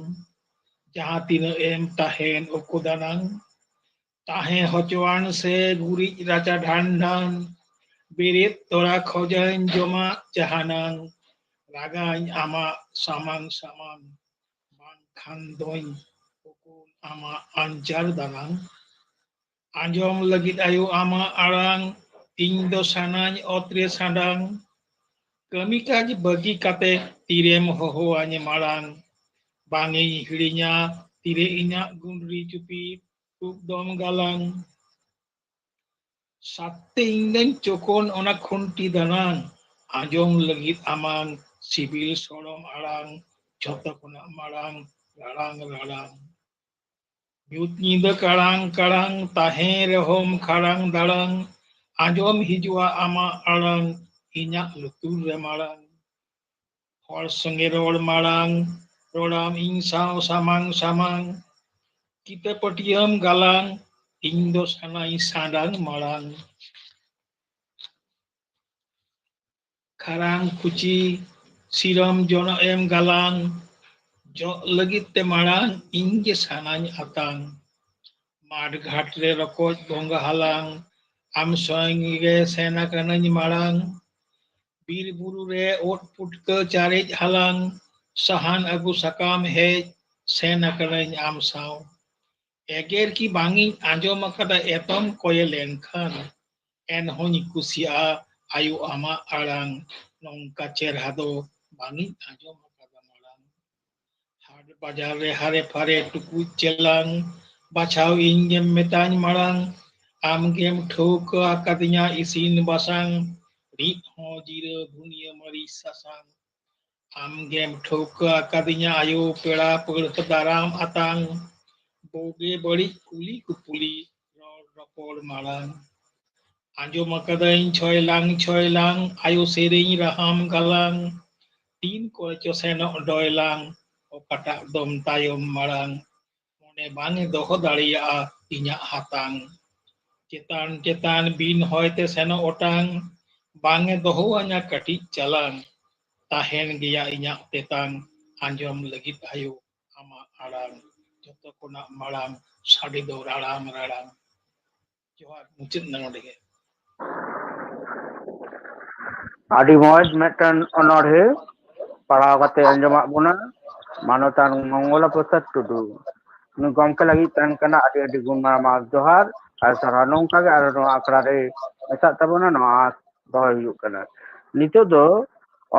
ᱡᱟᱦᱟᱸ ᱛᱤᱱᱟᱹᱜ ᱮᱢ ᱛᱟᱦᱮᱱ ᱩᱠᱩᱫᱟᱱᱟᱝ ᱛᱟᱦᱮᱸ ᱦᱚᱪᱚᱣᱟᱱ ᱥᱮ ᱜᱩᱨᱤᱡ ᱨᱟᱪᱟ ᱰᱷᱟᱱᱰᱟᱱ ᱵᱮᱨᱮᱫ ᱛᱚᱨᱟ ᱠᱷᱚᱡᱟᱧ ᱡᱚᱢᱟᱜ ᱡᱟᱦᱟᱱᱟᱝ ᱨᱟᱜᱟᱧ ᱟᱢᱟᱜ ᱥᱟᱢᱟᱝ ᱥᱟᱢᱟᱝ ᱵᱟᱝᱠᱷᱟᱱ ᱫᱚᱧ ᱩᱠᱩᱱ ᱟᱢᱟᱜ ᱟᱧᱪᱟᱨ ᱫᱟᱱᱟᱝ ᱟᱸᱡᱚᱢ ᱞᱟᱹᱜᱤᱫ ᱟᱭᱳ ᱟᱢᱟᱜ ᱟᱲᱟᱝ ᱤᱧ ᱫᱚ ᱥᱟᱱᱟᱧ ᱚᱛᱨᱮ ᱥᱟᱰᱟᱝ ᱠᱟᱹᱢᱤ ᱠᱟᱡ ᱵᱟᱹᱜᱤ ᱠᱟᱛᱮ ᱛᱤᱨᱮᱢ ᱦᱚᱦᱚᱣᱟᱹᱧ ᱢᱟᱲᱟᱝ ᱵᱟᱝᱤᱧ ᱦᱤᱲᱤᱧᱟ ᱛᱤᱨᱮ ᱤᱧᱟᱹᱜ ᱜᱩᱸᱰᱨᱤ ᱪᱩᱯᱤ ᱴᱩᱠ ᱫᱚᱢ ᱜᱟᱞᱟᱝ ᱥᱟᱛᱛᱮ ᱤᱧ ᱫᱚᱧ ᱪᱚᱠᱚᱱ ᱚᱱᱟ ᱠᱷᱩᱱᱴᱤ ᱫᱟᱱᱟᱝ ᱟᱸᱡᱚᱢ ᱞᱟᱹᱜᱤᱫ ᱟᱢᱟᱝ ᱥᱤᱵᱤᱞ ᱥᱚᱲᱚᱢ ᱟᱲᱟᱝ ᱡᱷᱚᱛᱚ ᱠᱷᱚᱱᱟᱜ ᱢᱟᱲᱟᱝ ᱨᱟᱲᱟᱝ ᱨᱟᱲᱟᱝ ᱧᱩᱛ ᱧᱤᱫᱟᱹ ᱠᱟᱲᱟᱝ ᱠᱟᱲᱟᱝ ᱛᱟᱦᱮᱸ ᱨᱮᱦᱚᱢ ᱠᱷᱟᱲᱟᱝ ᱫᱟᱲᱟᱝ ᱟᱸᱡᱚᱢ ᱦᱤᱡᱩᱜᱼᱟ ᱟᱢᱟᱜ ᱟᱲᱟᱝ ᱤᱧᱟᱹᱜ ᱞᱩᱛᱩᱨ ᱨᱮ ᱢᱟᱲᱟᱝ ᱦᱚᱲ ᱥᱚᱸᱜᱮ ᱨᱚᱲ ᱢᱟᱲᱟᱝ ᱨᱚᱲᱟᱢ ᱤᱧ ᱥᱟᱶ ᱥᱟᱢᱟᱝ ᱥᱟᱢᱟᱝ ᱠᱤᱛᱟᱹ ᱯᱟᱹᱴᱤᱭᱟᱹᱢ ᱜᱟᱞᱟᱝ ᱤᱧ ᱫᱚ ᱥᱟᱱᱟᱧ ᱥᱟᱰᱟᱝ ᱢᱟᱲᱟᱝ ᱠᱷᱟᱲᱟᱝ ᱠᱷᱩᱪᱤ ᱥᱤᱨᱚᱢ ᱡᱚᱱᱚᱜ ᱮᱢ ᱜᱟᱞᱟᱝ ᱡᱚᱜ ᱞᱟᱹᱜᱤᱫ ᱛᱮ ᱢᱟᱲᱟᱝ ᱤᱧ ᱜᱮ ᱥᱟᱱᱟᱧ ᱟᱛᱟᱝ ᱢᱟᱴ ᱜᱷᱟᱴ ᱨᱮ ᱨᱚᱠᱚᱡ ᱜᱚᱸᱜᱷᱟ ᱦᱟᱞᱟᱝ ᱟᱢ ᱥᱚᱸᱜᱮ ᱜᱮ ᱥᱮᱱ ᱟᱠᱟᱱᱟᱹᱧ ᱢᱟᱲᱟᱝ ᱵᱤᱨ ᱵᱩᱨᱩ ᱨᱮ ᱳᱫ ᱯᱩᱴᱠᱟᱹ ᱪᱟᱨᱮᱡ ᱦᱟᱞᱟᱝ ᱥᱟᱦᱟᱱ ᱟᱹᱜᱩ ᱥᱟᱠᱟᱢ ᱦᱮᱡ ᱥᱮᱱ ᱟᱠᱟᱱᱟᱹᱧ ᱟᱢ ᱥᱟᱶ ᱮᱜᱮᱨ ᱠᱤ ᱵᱟᱝᱤᱧ ᱟᱸᱡᱚᱢ ᱟᱠᱟᱫᱟ ᱮᱛᱚᱢ ᱠᱚᱭᱮ ᱞᱮᱱᱠᱷᱟᱱ ᱮᱱᱦᱚᱧ ᱠᱩᱥᱤᱭᱟᱜᱼᱟ ᱟᱭᱳ ᱟᱢᱟᱜ ᱟᱲᱟᱝ ᱱᱚᱝᱠᱟ ᱪᱮᱨᱦᱟ ᱫᱚ ᱵᱟᱝᱤᱧ ᱟᱸᱡᱚᱢ ᱟᱠᱟᱫᱟ ᱢᱟᱲᱟᱝ ᱦᱟᱴ ᱵᱟᱡᱟᱨ ᱨᱮ ᱦᱟᱨᱮ ᱯᱷᱟᱨᱮ ᱴᱩᱠᱩᱡ ᱪᱮᱞᱟᱝ ᱵᱟᱪᱷᱟᱣ ᱤᱧ ᱜᱮᱢ ᱢᱮᱛᱟᱧ ᱢᱟᱲᱟᱝ ᱟᱢᱜᱮᱢ ᱴᱷᱟᱹᱣᱠᱟᱹ ᱟᱠᱟᱫᱤᱧᱟ ᱤᱥᱤᱱ ᱵᱟᱥᱟᱝ ᱨᱤᱫ ᱦᱚᱸ ᱡᱤᱨᱟᱹ ᱫᱷᱩᱱᱤᱭᱟᱹ ᱢᱟᱹᱨᱤᱪ ᱥᱟᱥᱟᱝ ᱟᱢᱜᱮᱢ ᱴᱷᱟᱹᱣᱠᱟᱹ ᱟᱠᱟᱫᱤᱧᱟ ᱟᱭᱳ ᱯᱮᱲᱟ ᱯᱟᱹᱲᱦᱟᱹ ᱫᱟᱨᱟᱢ ᱟᱛᱟᱝ ᱵᱩᱜᱤ ᱵᱟᱹᱲᱤᱡ ᱠᱩᱞᱤ ᱠᱩᱯᱩᱞᱤ ᱨᱚᱲ ᱨᱚᱯᱚᱲ ᱢᱟᱲᱟᱝ ᱟᱸᱡᱚᱢ ᱟᱠᱟᱫᱟᱹᱧ ᱪᱷᱚᱭᱞᱟᱝ ᱟᱭᱳ ᱥᱮᱨᱮᱧ ᱨᱟᱦᱟᱢ ᱜᱟᱞᱟᱝ ᱛᱤᱱ ᱠᱚᱨᱮ ᱪᱚ ᱥᱮᱱᱚᱜ ᱰᱚᱭᱞᱟᱝ ᱚᱠᱟᱴᱟᱜ ᱫᱚᱢ ᱛᱟᱭᱚᱢ ᱢᱟᱲᱟᱝ ᱢᱚᱱᱮ ᱵᱟᱝ ᱮ ᱫᱚᱦᱚ ᱫᱟᱲᱮᱭᱟᱜᱼᱟ ᱤᱧᱟᱹᱜ ᱦᱟᱛᱟᱝ ᱪᱮᱛᱟᱱ ᱪᱮᱛᱟᱱ ᱵᱤᱱ ᱦᱚᱭᱛᱮ ᱥᱮᱱᱚᱜ ᱚᱴᱟᱝ ᱵᱟᱝ ᱮ ᱫᱚᱦᱚᱣᱟᱹᱧᱟ ᱠᱟᱹᱴᱤᱡ ᱪᱟᱞᱟᱝ ᱛᱟᱦᱮᱱ ᱜᱮᱭᱟ ᱤᱧᱟᱹᱜ ᱛᱮᱛᱟᱝ ᱟᱸᱡᱚᱢ ᱞᱟᱹᱜᱤᱫ ᱟᱭᱳ ᱟᱢᱟᱜ ᱟᱲᱟᱝ ᱡᱚᱛᱚ ᱠᱷᱚᱱᱟᱜ ᱢᱟᱲᱟᱝ ᱥᱟᱰᱮ ᱫᱚ ᱨᱟᱲᱟᱝ ᱨᱟᱲᱟᱝ ᱡᱚᱦᱟᱨ ᱢᱩᱪᱟᱹᱫ ᱮᱱᱟ ᱱᱚᱰᱮ ᱜᱮ ᱟᱹᱰᱤ ᱢᱚᱸᱡᱽ ᱢᱤᱫᱴᱟᱝ ᱚᱱᱚᱬᱦᱮ ᱯᱟᱲᱦᱟᱣ ᱠᱟᱛᱮ ᱟᱸᱡᱚᱢᱟᱜ ᱵᱚᱱᱟ ᱢᱟᱱᱚᱛᱟᱱ ᱢᱚᱝᱜᱚᱞᱟ ᱯᱨᱚᱥᱟᱫ ᱴᱩᱰᱩ ᱱᱩᱭ ᱜᱚᱢᱠᱮ ᱞᱟᱹᱜᱤᱫ ᱛᱟᱦᱮᱱ ᱠᱟᱱᱟ ᱟᱹᱰᱤ ᱟᱹᱰᱤ ᱜᱩᱱ ᱢᱟᱱᱟᱣ ᱡᱚᱦᱟᱨ ᱟᱨ ᱥᱟᱨᱦᱟᱣ ᱱᱚᱝᱠᱟ ᱜᱮ ᱟᱨ ᱱᱚᱣᱟ ᱟᱠᱷᱲᱟ ᱨᱮ ᱢᱮᱥᱟᱜ ᱛᱟᱵᱚᱱᱟ ᱱᱚᱣᱟ ᱫᱚᱦᱚᱭ ᱦᱩᱭᱩᱜ ᱠᱟᱱᱟ ᱱᱤᱛᱚᱜ ᱫᱚ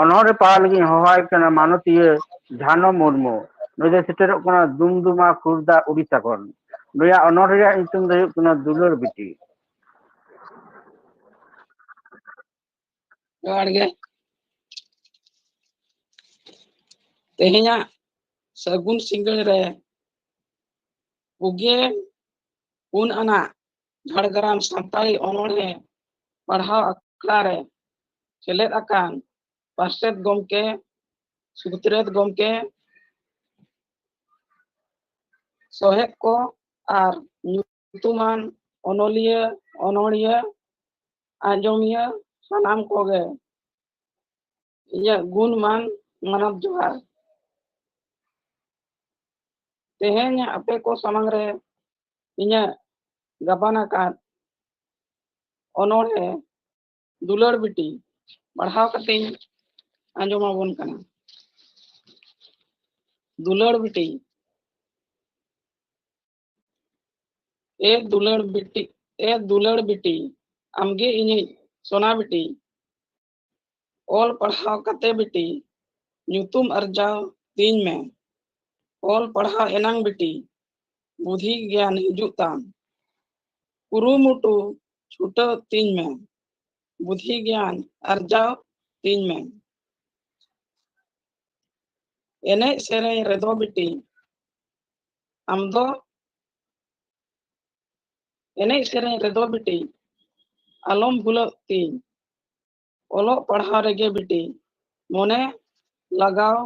ᱚᱱᱚᱬᱦᱮ ᱯᱟᱲᱦᱟᱣ ᱞᱟᱹᱜᱤᱫ ᱦᱚᱦᱚᱣᱟᱭ ᱠᱟᱱᱟ ᱢᱟᱱᱚᱛᱤᱭᱟᱹ ᱡᱷᱟᱱᱚ ᱢᱩᱨᱢᱩ ᱱᱩᱭ ᱫᱚ ᱥᱮᱴᱮᱨᱚᱜ ᱠᱟᱱᱟ ᱫᱩᱢᱫᱩᱢᱟ ᱠᱷᱩᱨᱫᱟ ᱩᱲᱤᱥᱥᱟ ᱠᱷᱚᱱ ᱱᱩᱭᱟᱜ ᱚᱱᱚᱬᱦᱮ ᱨᱮᱭᱟᱜ ᱧᱩᱛᱩᱢ ᱫᱚ ᱦᱩᱭᱩᱜ ᱠᱟᱱᱟ ᱫᱩᱞᱟᱹᱲ ᱵᱤᱴᱤ ᱡᱚᱦᱟᱨ ᱜᱮ ᱛᱮᱦᱮᱧᱟᱜ ᱥᱟᱹᱜᱩᱱ ᱥᱤᱸᱜᱟᱹᱲ ᱨᱮ ᱯᱩᱜᱮ ᱔ ᱟᱱᱟᱜ ᱡᱷᱟᱲᱜᱨᱟᱢ ᱥᱟᱱᱛᱟᱲᱤ ᱚᱱᱚᱬᱦᱮ ᱯᱟᱲᱦᱟᱣ ᱟᱠᱷᱲᱟ ᱨᱮ ᱥᱮᱞᱮᱫ ᱟᱠᱟᱱ ᱯᱟᱨᱥᱮᱫ ᱜᱚᱢᱠᱮ ᱥᱩᱛᱨᱮᱛ ᱜᱚᱢᱠᱮ ᱥᱚᱦᱮᱫ ᱠᱚ ᱟᱨ ᱧᱩᱛᱩᱢᱟᱱ ᱚᱱᱚᱞᱤᱭᱟᱹ ᱚᱱᱚᱬᱦᱤᱭᱟᱹ ᱟᱸᱡᱚᱢᱤᱭᱟᱹ ᱥᱟᱱᱟᱢ ᱠᱚᱜᱮ ᱤᱧᱟᱹᱜ ᱜᱩᱱᱢᱟᱱ ᱢᱟᱱᱚᱛ ᱡᱚᱦᱟᱨ ᱛᱮᱦᱮᱧ ᱟᱯᱮ ᱠᱚ ᱥᱟᱢᱟᱝ ᱨᱮ ᱤᱧᱟᱹᱜ ᱜᱟᱵᱟᱱ ᱟᱠᱟᱫ ᱚᱱᱚᱬᱦᱮ ᱫᱩᱞᱟᱹᱲ ᱵᱤᱴᱤ ᱯᱟᱲᱦᱟᱣ ᱠᱟᱛᱮᱧ ᱟᱸᱡᱚᱢ ᱟᱵᱚᱱ ᱠᱟᱱᱟ ᱫᱩᱞᱟᱹᱲ ᱵᱤᱴᱤ ᱫᱩᱞᱟᱹᱲ ᱵᱤᱴᱤ ᱟᱢᱜᱮ ᱤᱧᱤᱡ ᱥᱚᱱᱟ ᱵᱤᱴᱤ ᱚᱞ ᱯᱟᱲᱦᱟᱣ ᱠᱟᱛᱮ ᱵᱤᱴᱤ ᱧᱩᱛᱩᱢ ᱟᱨᱡᱟᱣ ᱛᱤᱧ ᱢᱮ ᱚᱞ ᱯᱟᱲᱦᱟᱣ ᱮᱱᱟᱝ ᱵᱤᱴᱤ ᱵᱩᱫᱷᱤ ᱜᱮᱭᱟᱱ ᱦᱤᱡᱩᱜ ᱛᱟᱢ ᱠᱩᱨᱩᱢᱩᱴᱩ ᱪᱷᱩᱴᱟᱹᱣ ᱛᱤᱧ ᱢᱮ ᱵᱩᱫᱷᱤ ᱜᱮᱭᱟᱱ ᱟᱨᱡᱟᱣ ᱛᱤᱧ ᱢᱮ ᱮᱱᱮᱡ ᱥᱮᱨᱮᱧ ᱨᱮᱫᱚ ᱵᱤᱴᱤ ᱟᱢᱫᱚ ᱮᱱᱮᱡ ᱥᱮᱨᱮᱧ ᱨᱮᱫᱚ ᱵᱤᱴᱤ ᱟᱞᱚᱢ ᱵᱷᱩᱞᱟᱹᱜ ᱛᱤᱧ ᱚᱞᱚᱜ ᱯᱟᱲᱦᱟᱣ ᱨᱮᱜᱮ ᱵᱤᱴᱤ ᱢᱚᱱᱮ ᱞᱟᱜᱟᱣ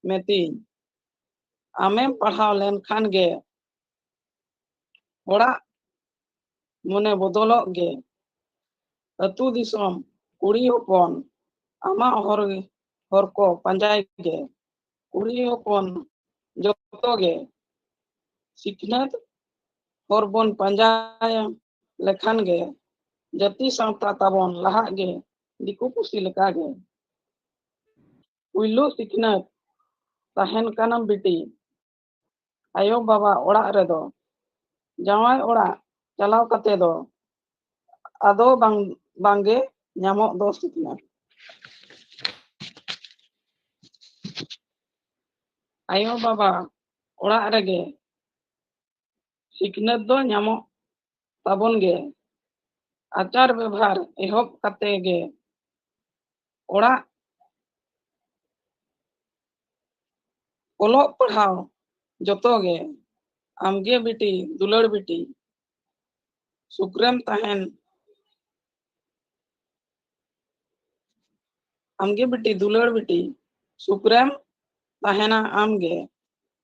ᱢᱮᱛᱤᱧ ᱟᱢᱮᱢ ᱯᱟᱲᱦᱟᱣ ᱞᱮᱱᱠᱷᱟᱱ ᱜᱮ ᱦᱚᱲᱟᱜ ᱢᱚᱱᱮ ᱵᱚᱫᱚᱞᱚᱜ ᱜᱮ ᱟᱹᱛᱩ ᱫᱤᱥᱚᱢ ᱠᱩᱲᱤ ᱦᱚᱯᱚᱱ ᱟᱢᱟᱜ ᱦᱚᱨ ᱠᱚ ᱯᱟᱸᱡᱟᱭ ᱜᱮ ᱠᱩᱲᱤ ᱦᱚᱯᱚᱱ ᱡᱚᱛᱚ ᱜᱮ ᱥᱤᱠᱷᱱᱟᱹᱛ ᱦᱚᱨ ᱵᱚᱱ ᱯᱟᱸᱡᱟ ᱞᱮᱠᱷᱟᱱ ᱜᱮ ᱡᱟᱹᱛᱤ ᱥᱟᱶᱛᱟ ᱛᱟᱵᱚᱱ ᱞᱟᱦᱟᱜ ᱜᱮ ᱫᱤᱠᱩ ᱯᱩᱥᱤ ᱞᱮᱠᱟᱜᱮ ᱯᱩᱭᱞᱩ ᱥᱤᱠᱷᱱᱟᱹᱛ ᱛᱟᱦᱮᱱ ᱠᱟᱱᱟ ᱵᱤᱴᱤ ᱟᱭᱳ ᱵᱟᱵᱟ ᱚᱲᱟᱜ ᱨᱮᱫᱚ ᱡᱟᱶᱟᱭ ᱚᱲᱟᱜ ᱪᱟᱞᱟᱣ ᱠᱟᱛᱮ ᱫᱚ ado bangge nyamok do sipnat. Ayo baba orak rege siknat do nyamok tabon ge acar ব্যবহার ehop kate ge orak olok padhaw joto ge amge biti dulad biti sukrem tahen amge biti dulad biti sukrem tahena amge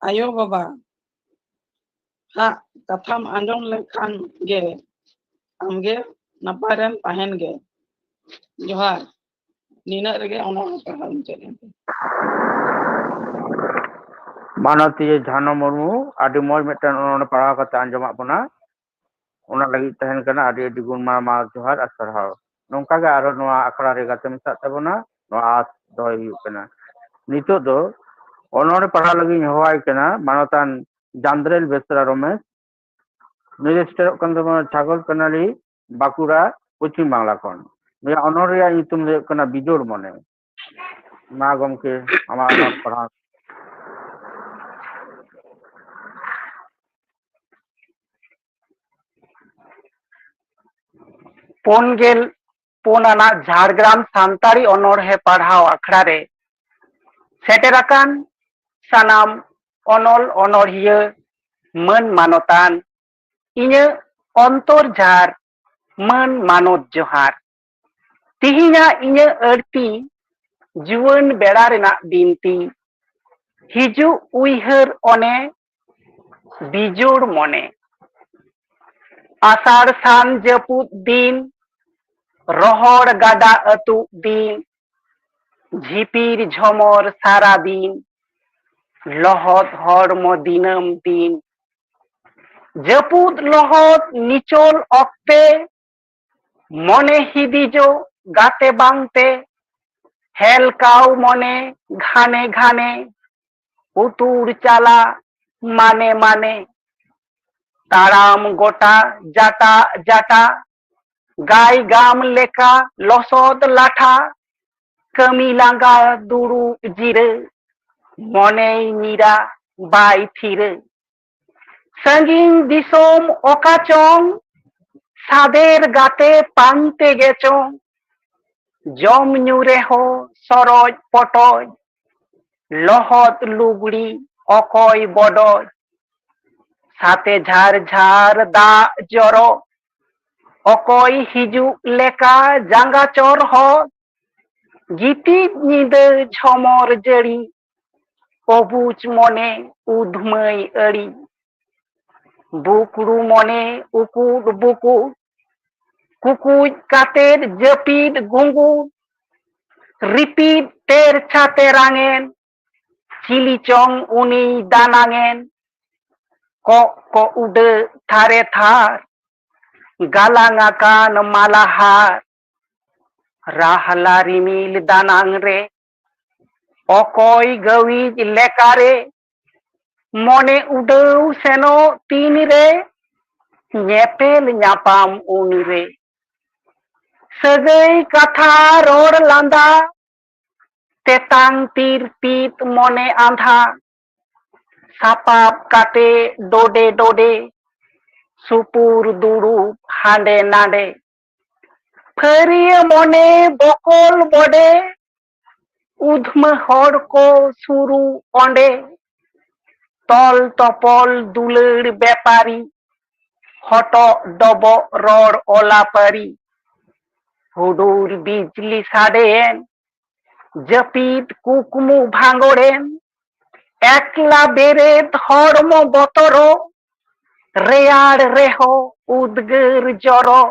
ayo baba ha katham anjom lekhan ge amge naparan tahen ge johar nina rege onol pahal muncul. Manvati झानो मुर्मू आदि मौज mitten उन्होंने पढ़ाव करते अंजमा बना उन्हें लगी तहन करना आदि आदि गुण मा जोहार असरहाव नौका के आरो नोआ अखड़ा रे गाते मिसा तबना नोआ आस दोय हुयु कना नितो दो उन्होंने पढ़ा लगी हवाई कना मानवतान जांद्रेल बेसरा रमेश मिनिस्टर कंदमा छागल कनाली बाकुड़ा पश्चिम बांग्ला खन मे अनोरिया नितुम दे कना बिजोड़ मने मा गमके आमा अनोर पढ़ा पोनगेल पोनाना झाड़ग्राम सांतारी अनोढ़े पढ़ाव अखड़ा रे सेटेराकान सानाम अनल अनोढ़िया मन मानोतान इने अंतर झार मन मानोत जोहार तिहिना इने अड़ती जुवन बेड़ा रेना बिनती हिजु उइहर ओने बिजोड़ मने आषाढ़ सान जपुत दिन रोहड़ गादा अतु दिन झिपिर झमर सारा दिन लहत हड़मो दिनम दिन जपुत लहत निचोल अक्ते मने हिदिजो गाते बांगते हेलकाव मने घाने घाने उतुर चाला माने माने ताराम गोटा जाटा जाटा गाय गाम लेका लसद लाठा कमी लांगा दुरु जिरे मने नीरा बाय थिरे संगीन दिसोम ओकाचोंग सादेर गाते पांते गेचोंग जम न्यूरे हो सरोज पटोज लहत लुगड़ी अकय बडोज साथे झार झार दा जरो अकय हिजु लेका जांगा चोर हो गीती निदे झमर जड़ी अबुज मने उधमय अड़ी बुकरू मने उकुड बुकु कुकुज कातेर जपीद गुंगु रिपीद तेर छाते रांगेन चिली चोंग उनी दानांगेन को उडे थारे थार गालांगाकान मालाहार राहला रिमिल दानांग रे अकय गवीज लेकारे मने उडौ सेनो तीन रे नेपेल न्यापाम उन रे सगै कथा रोड लांदा तेतांग तीर पीत मने आंधा सापाप काटे डोडे डोडे सुपुर दुरुप हांडे नाडे फरिय मने बकल बडे उधम हड़ को सुरु ओंडे तल तपल दुलड़ बेपारी हटो डबो रोड ओलापारी हुडुर बिजली साडेन जपीत कुकमु भांगोड़ेन एकला बेरेद हड़मो बतरो रेयाड़ रेहो उद्गर जरो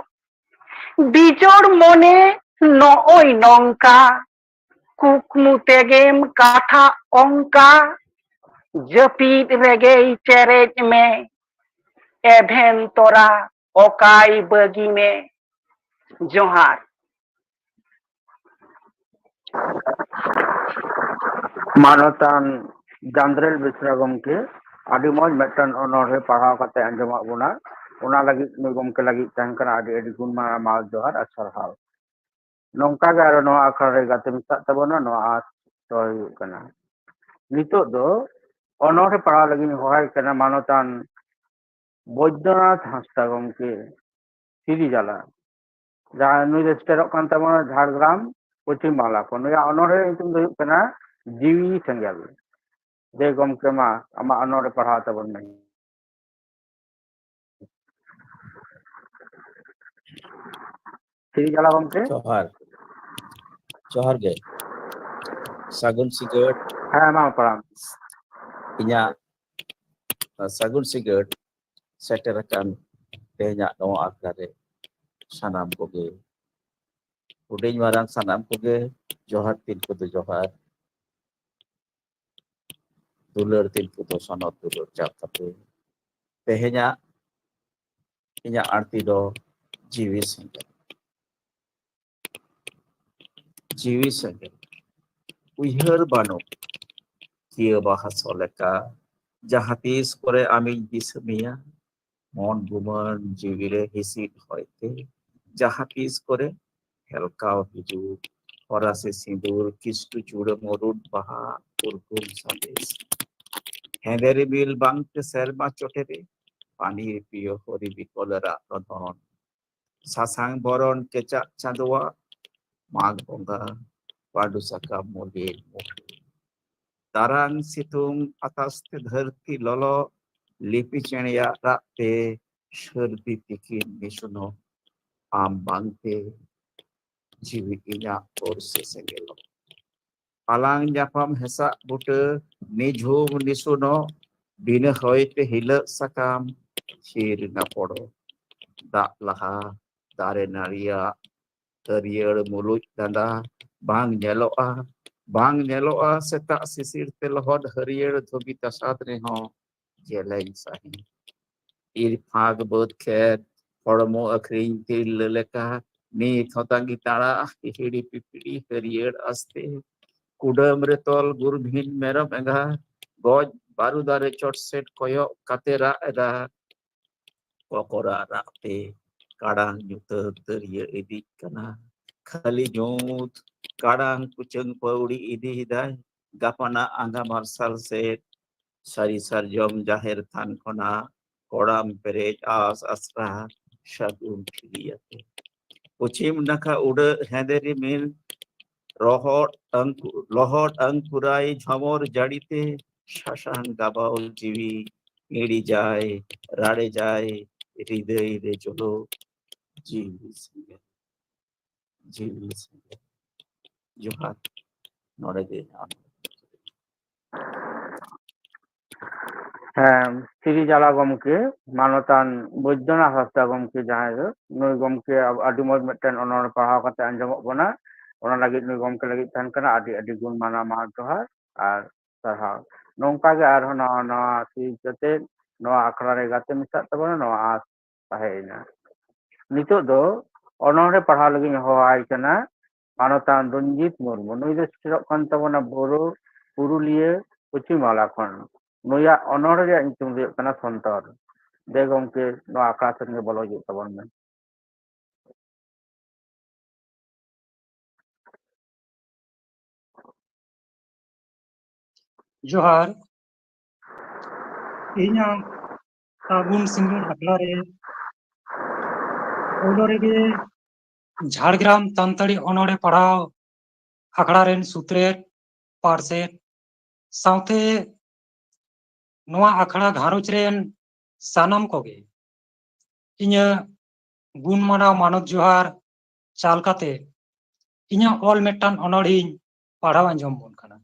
बिजोड़ मने नओय नंका कुकमु तेगेम काथा अंका जपीत रेगे चेरेज में एभेन तोरा ओकाय बगी में जोहार मानवतान जांद्रेल बेसरा गमके आदि मौज मिटन अनोढ़े पढ़ाव करते अंजमा बुना ᱚᱱᱟ ᱞᱟᱹᱜᱤᱫ ᱱᱩᱭ ᱜᱚᱢᱠᱮ ᱞᱟᱹᱜᱤᱫ ᱛᱟᱦᱮᱱ ᱠᱟᱱᱟ ᱟᱹᱰᱤ ᱟᱹᱰᱤ ᱜᱩᱱ ᱢᱟᱱᱟᱣ ᱡᱚᱦᱟᱨ ᱟᱨ ᱥᱟᱨᱦᱟᱣ᱾ ᱱᱚᱝᱠᱟ ᱜᱮ ᱟᱨᱚ ᱱᱚᱣᱟ ᱟᱠᱷᱲᱟ ᱨᱮ ᱜᱟᱛᱮ ᱢᱮᱥᱟᱜ ᱛᱟᱵᱚᱱᱟ ᱱᱚᱣᱟ ᱟᱸᱥ ᱫᱚᱦᱚᱭ ᱦᱩᱭᱩᱜ ᱠᱟᱱᱟ᱾ ᱱᱤᱛᱚᱜ ᱫᱚ ᱚᱱᱚᱬᱦᱮ ᱯᱟᱲᱦᱟᱣ ᱞᱟᱹᱜᱤᱫ ᱦᱚᱦᱚᱣᱟᱭ ᱠᱟᱱᱟ ᱢᱟᱱᱚᱛᱟᱱ ᱵᱳᱭᱫᱚᱱᱟᱛᱷ ᱦᱟᱸᱥᱫᱟ ᱜᱚᱢᱠᱮ ᱥᱤᱨᱤᱡᱟᱞᱟ, ᱡᱟᱦᱟᱸ ᱱᱩᱭ ᱫᱚ ᱥᱮᱴᱮᱨᱚᱜ ᱠᱟᱱ ᱛᱟᱵᱚᱱᱟ ᱡᱷᱟᱲᱜᱨᱟᱢ ᱯᱚᱪᱷᱤᱢ ᱵᱟᱝᱞᱟ ᱠᱷᱚᱱ᱾ ᱱᱩᱭᱟᱜ ᱚᱱᱚᱬᱦᱮ ᱧᱩᱛᱩᱢ ᱫᱚ ᱦᱩᱭᱩᱜ ᱠᱟᱱᱟ ᱡᱤᱣᱤ ᱥᱮᱸᱜᱮᱞ᱾ ᱫᱮ ᱜᱚᱢᱠᱮ ᱢᱟ ᱟᱢᱟᱜ ᱚᱱᱚᱬᱦᱮ ᱯᱟᱲᱦᱟᱣ ᱛᱟᱵᱚᱱ ᱢᱮ᱾ ᱥᱤᱨᱤᱡᱟᱞᱟ ᱜᱚᱢᱠᱮ᱾ ᱡᱚᱦᱟᱨ ᱜᱮ ᱥᱟᱹᱜᱩᱱ ᱥᱤᱸᱜᱟᱹᱲ ᱦᱮᱸ ᱢᱟ ᱯᱟᱲᱦᱟᱣ ᱢᱮ᱾ ᱤᱧᱟᱹᱜ ᱥᱟᱹᱜᱩᱱ ᱥᱤᱸᱜᱟᱹᱲ ᱥᱮᱴᱮᱨ ᱟᱠᱟᱱ ᱛᱮᱦᱮᱧᱟᱜ ᱱᱚᱣᱟ ᱟᱠᱷᱲᱟ ᱨᱮ ᱥᱟᱱᱟᱢ ᱠᱚᱜᱮ ᱦᱩᱰᱤᱧ ᱢᱟᱨᱟᱝ ᱥᱟᱱᱟᱢ ᱠᱚᱜᱮ ᱡᱚᱦᱟᱨ ᱛᱤᱱ ᱠᱚᱫᱚ ᱡᱚᱦᱟᱨ, ᱫᱩᱞᱟᱹᱲ ᱛᱤᱱ ᱠᱚᱫᱚ ᱥᱚᱱᱚᱛ ᱫᱩᱞᱟᱹᱲ ᱪᱟᱯ ᱠᱟᱛᱮ ᱛᱮᱦᱮᱧᱟᱜ ᱤᱧᱟᱹᱜ ᱟᱬᱛᱤ ᱫᱚ ᱡᱤᱣᱤ ᱥᱮᱸᱜᱮᱞ᱾ ᱡᱤᱣᱤ ᱥᱮᱸᱜᱮᱞ ᱩᱭᱦᱟᱹᱨ ᱵᱟᱹᱱᱩᱜ ᱠᱤᱭᱟᱹ ᱵᱟᱦᱟ ᱥᱚ ᱞᱮᱠᱟ ᱡᱟᱦᱟᱸ ᱛᱤᱥ ᱠᱚᱨᱮ ᱟᱢᱤᱧ ᱫᱤᱥᱟᱹ ᱢᱮᱭᱟ, ᱢᱚᱱ ᱜᱩᱢᱟᱹᱱ ᱡᱤᱣᱤᱨᱮ ᱦᱤᱸᱥᱤᱫ ᱦᱚᱭᱛᱮ ᱡᱟᱦᱟᱸ ᱛᱤᱥ ᱠᱚᱨᱮ ᱦᱮᱞᱠᱟᱣ ᱦᱤᱡᱩᱜ ᱦᱚᱨᱟᱥᱮ ᱥᱤᱸᱫᱩᱨ ᱠᱤᱥᱴᱩ ᱪᱩᱲᱟᱹ ᱢᱩᱨᱩᱫ ᱵᱟᱦᱟ ᱩᱨᱜᱩᱢ ᱥᱟᱸᱫᱮᱥ ᱦᱮᱸᱫᱮ ᱨᱤᱢᱤᱞ ᱵᱟᱝᱛᱮ ᱥᱮᱨᱢᱟ ᱪᱚᱴᱮᱨᱮ ᱯᱟᱱᱤᱨ ᱯᱤᱭᱳ ᱦᱚᱨᱤ ᱵᱤᱠᱚᱞ ᱨᱟᱜ ᱨᱚᱫᱷᱚᱱ ᱥᱟᱥᱟᱝ ᱵᱚᱨᱚᱱ ᱠᱮᱪᱟᱜ ᱪᱟᱸᱫᱳᱣᱟᱜ ᱢᱟᱜᱽ ᱵᱚᱸᱜᱟ ᱯᱟᱺᱰᱩ ᱥᱟᱠᱟᱢ ᱢᱚᱞᱤᱨ ᱢᱩᱴᱷᱟᱹᱱ ᱛᱟᱨᱟᱝ ᱥᱤᱛᱩᱝ ᱟᱛᱟᱥ ᱛᱮ ᱫᱷᱟᱹᱨᱛᱤ ᱞᱚᱞᱚ ᱞᱤᱯᱤ ᱪᱮᱬᱮᱭᱟᱜ ᱨᱟᱜ ᱛᱮ ᱥᱟᱹᱨᱫᱤ ᱛᱤᱠᱤᱱ ᱱᱤᱥᱩᱱᱚᱜ ᱟᱢ ᱵᱟᱝᱛᱮ ᱡᱤᱣᱤ ᱤᱧᱟᱹᱜ ᱯᱚᱨᱥᱮ ᱥᱮᱸᱜᱮᱞᱚᱜ ᱟᱞᱟᱝ ᱧᱟᱯᱟᱢ ᱦᱮᱸᱥᱟᱜ ᱵᱩᱴᱟᱹ ᱱᱤᱡᱷᱩᱢ ᱱᱤᱥᱩᱱᱚᱜ ᱵᱤᱱᱟᱹ ᱦᱚᱭᱛᱮ ᱦᱤᱞᱟᱹᱜ ᱥᱟᱠᱟᱢ ᱪᱤᱨ ᱱᱟᱯᱚᱲᱚ ᱫᱟᱜ ᱞᱟᱦᱟ ᱫᱟᱨᱮ ᱱᱟᱹᱲᱤᱭᱟᱜ ᱦᱟᱹᱨᱭᱟᱹᱲ ᱢᱩᱞᱩᱡ ᱰᱟᱸᱰᱟ ᱵᱟᱝ ᱧᱮᱞᱚᱜᱼᱟ, ᱵᱟᱝ ᱧᱮᱞᱚᱜᱼᱟ ᱥᱮᱛᱟᱜ ᱥᱤᱥᱤᱨ ᱛᱮ ᱞᱚᱦᱚᱫ ᱦᱟᱹᱨᱭᱟᱹᱲ ᱫᱷᱩᱵᱤ ᱛᱟᱥᱟᱫ ᱨᱮᱦᱚᱸ ᱡᱮᱞᱮᱧ ᱥᱟᱺᱦᱤᱡ ᱤᱨ ᱯᱷᱟᱸᱠ ᱵᱟᱹᱫᱽ ᱠᱷᱮᱛ ᱦᱚᱲᱢᱚ ᱟᱹᱠᱷᱨᱤᱧ ᱛᱤᱨᱞᱟᱹ ᱞᱮᱠᱟ ᱱᱤᱛ ᱦᱚᱸ ᱛᱟᱸᱜᱤ ᱛᱟᱲᱟᱜ ᱦᱤᱦᱤᱲᱤ ᱯᱤᱯᱤᱲᱤ ᱦᱟᱹᱨᱭᱟᱹᱲ ᱟᱥᱛᱮ ᱠᱩᱰᱟᱹᱢ ᱨᱮ ᱛᱚᱞ ᱜᱩᱨᱵᱷᱤᱱ ᱢᱮᱨᱚᱢ ᱮᱸᱜᱟ ᱜᱚᱡ ᱵᱟᱹᱨᱩ ᱫᱟᱨᱮ ᱪᱚᱴ ᱥᱮᱫ ᱠᱚᱭᱚᱜ ᱠᱟᱛᱮ ᱨᱟᱜ ᱮᱫᱟ ᱠᱚᱠᱚᱨᱟᱜ ᱨᱟᱜ ᱛᱮ ᱠᱟᱲᱟᱝ ᱧᱩᱛᱟᱹᱛ ᱫᱟᱹᱨᱭᱟᱹ ᱤᱫᱤᱜ ᱠᱟᱱᱟ ᱠᱷᱟᱹᱞᱤ ᱧᱩᱛ ᱠᱟᱲᱟᱝ ᱠᱩᱪᱟᱹᱝ ᱯᱟᱹᱣᱲᱤ ᱤᱫᱤᱭᱮᱫᱟᱭ ᱜᱟᱯᱟᱱᱟᱜ ᱟᱸᱜᱟ ᱢᱟᱨᱥᱟᱞ ᱥᱮᱫ ᱥᱟᱹᱨᱤ ᱥᱟᱨᱡᱚᱢ ᱡᱟᱦᱮᱨ ᱛᱷᱟᱱ ᱠᱷᱚᱱᱟᱜ ᱠᱚᱲᱟᱢ ᱯᱮᱨᱮᱡ ᱟᱸᱥ ᱟᱥᱨᱟ ᱥᱟᱹᱜᱩᱱ ᱴᱷᱤᱞᱤᱭᱟᱛᱮ ᱯᱚᱪᱷᱤᱢ ᱱᱟᱠᱷᱟ ᱩᱰᱟᱹᱜ ᱦᱮᱸᱫᱮ ᱨᱤᱢᱤᱞ ᱞᱚᱦᱚᱫ ᱟᱝᱠᱩᱨᱟᱭ ঝমর জাড়িতে শাসান গাবাও জিবি এড়ি যায় রাড়ে যায় হৃদয় রে চলো জিবি সেঙ্গেল জোহার নড়ে দে ᱦᱮᱸ ᱥᱤᱨᱤᱡᱟᱞᱟ ᱜᱚᱢᱠᱮ ᱢᱟᱱᱚᱛᱟᱱ ᱵᱳᱭᱫᱚᱱᱟᱛᱷ ᱦᱟᱸᱥᱫᱟ ᱜᱚᱢᱠᱮ ᱡᱟᱦᱟᱸᱭ ᱫᱚ ᱱᱩᱭ ᱜᱚᱢᱠᱮ ᱟᱹᱰᱤ ᱢᱚᱸᱡᱽ ᱢᱤᱫᱴᱮᱱ ᱚᱱᱚᱬᱦᱮ ᱯᱟᱲᱦᱟᱣ ᱠᱟᱛᱮ ᱟᱸᱡᱚᱢᱚᱜ ᱠᱟᱱᱟ᱾ ᱚᱱᱟ ᱞᱟᱹᱜᱤᱫ ᱱᱩᱭ ᱜᱚᱢᱠᱮ ᱞᱟᱹᱜᱤᱫ ᱛᱟᱦᱮᱱ ᱠᱟᱱᱟ ᱟᱹᱰᱤ ᱟᱹᱰᱤ ᱜᱩᱱ ᱢᱟᱱᱟᱣ ᱢᱟ ᱡᱚᱦᱟᱨ ᱟᱨ ᱥᱟᱨᱦᱟᱣ᱾ ᱱᱚᱝᱠᱟ ᱜᱮ ᱟᱨᱦᱚᱸ ᱱᱚᱣᱟ ᱥᱤᱨᱤᱡ ᱠᱟᱛᱮ ᱱᱚᱣᱟ ᱟᱠᱷᱲᱟ ᱨᱮ ᱜᱟᱛᱮ ᱢᱮᱥᱟᱜ ᱛᱟᱵᱚᱱᱟ ᱱᱚᱣᱟ ᱟᱸᱥ ᱛᱟᱦᱮᱸᱭᱮᱱᱟ᱾ ᱱᱤᱛᱚᱜ ᱫᱚ ᱚᱱᱚᱬᱦᱮ ᱯᱟᱲᱦᱟᱣ ᱞᱟᱹᱜᱤᱫ ᱦᱚᱦᱚᱣᱟᱭ ᱠᱟᱱᱟ ᱢᱟᱱᱚᱛᱟᱱ ᱨᱚᱧᱡᱤᱛ ᱢᱩᱨᱢᱩ᱾ ᱱᱩᱭ ᱫᱚ ᱥᱮᱴᱮᱨᱚᱜ ᱠᱟᱱ ᱛᱟᱵᱚᱱᱟ ᱯᱩᱨᱩᱞᱤᱭᱟᱹ ᱯᱚᱪᱷᱤᱢ ᱵᱟᱝᱞᱟ ᱠᱷᱚᱱ᱾ ᱱᱩᱭᱟᱜ ᱚᱱᱚᱬᱦᱮ ᱨᱮᱭᱟᱜ ᱧᱩᱛᱩᱢ ᱫᱚ ᱦᱩᱭᱩᱜ ᱠᱟᱱᱟ ᱥᱚᱱᱛᱚᱨ᱾ ᱫᱮ ᱜᱚᱢᱠᱮ ᱱᱚᱣᱟ ᱟᱠᱷᱲᱟ ᱥᱮᱫ ᱜᱮ ᱵᱚᱞᱚ ᱦᱤᱡᱩᱜ ᱛᱟᱵᱚᱱ ᱢᱮ᱾ ᱡᱚᱦᱟᱨ ᱤᱧᱟᱹᱜ ᱥᱟᱹᱜᱩᱱ ᱥᱤᱸᱜᱟᱹᱲ ᱟᱠᱷᱲᱟ ᱨᱮ ᱯᱳᱭᱞᱳ ᱨᱮᱜᱮ ᱡᱷᱟᱲᱜᱨᱟᱢ ᱥᱟᱱᱛᱟᱲᱤ ᱚᱱᱚᱬᱦᱮ ᱯᱟᱲᱦᱟᱣ ᱟᱠᱷᱲᱟ ᱨᱮᱱ ᱥᱩᱛᱨᱮᱫ ᱯᱟᱨᱥᱮᱫ ᱥᱟᱶᱛᱮ ᱱᱚᱣᱟ ᱟᱠᱷᱲᱟ ᱜᱷᱟᱨᱚᱸᱡᱽ ᱨᱮᱱ ᱥᱟᱱᱟᱢ ᱠᱚᱜᱮ ᱤᱧᱟᱹᱜ ᱜᱩᱱ ᱢᱟᱱᱟᱣ ᱢᱟᱱᱚᱛ ᱡᱚᱦᱟᱨ ᱪᱟᱞ ᱠᱟᱛᱮ ᱤᱧᱟᱹᱜ ᱚᱞ ᱢᱤᱫᱴᱟᱝ ᱚᱱᱚᱬᱦᱮᱧ ᱯᱟᱲᱦᱟᱣ ᱟᱸᱡᱚᱢ ᱵᱚᱱ ᱠᱟᱱᱟ᱾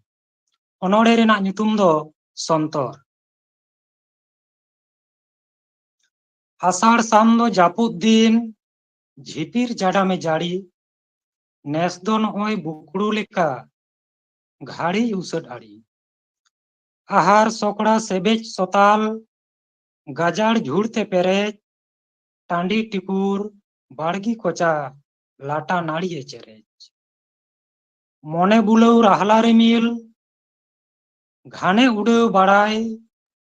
ᱚᱱᱚᱬᱦᱮ ᱨᱮᱱᱟᱜ ᱧᱩᱛᱩᱢ ᱫᱚ ᱥᱚᱱᱛᱚᱨ᱾ ᱟᱥᱟᱲ ᱥᱟᱱ ᱫᱚ ᱡᱟᱹᱯᱩᱫ ᱫᱤᱱ ঝিপির জাডামে জাড়ি নেস ᱫᱚ ᱱᱚᱜᱼᱚᱭ ᱵᱩᱠᱲᱩ ᱞᱮᱠᱟ ঘাড়ি উষাᱹট আড়ি আহার সকড়া সেবেজ সতাল গাজাড় ঝুড়তে পেরেজ টাঁডি টিপুর বাড়গি কচা লাটা নাড়িয়ে চেরেজ মনে বুলেও রাহলা রিমিল ঘানে উড়েও বাড়ায়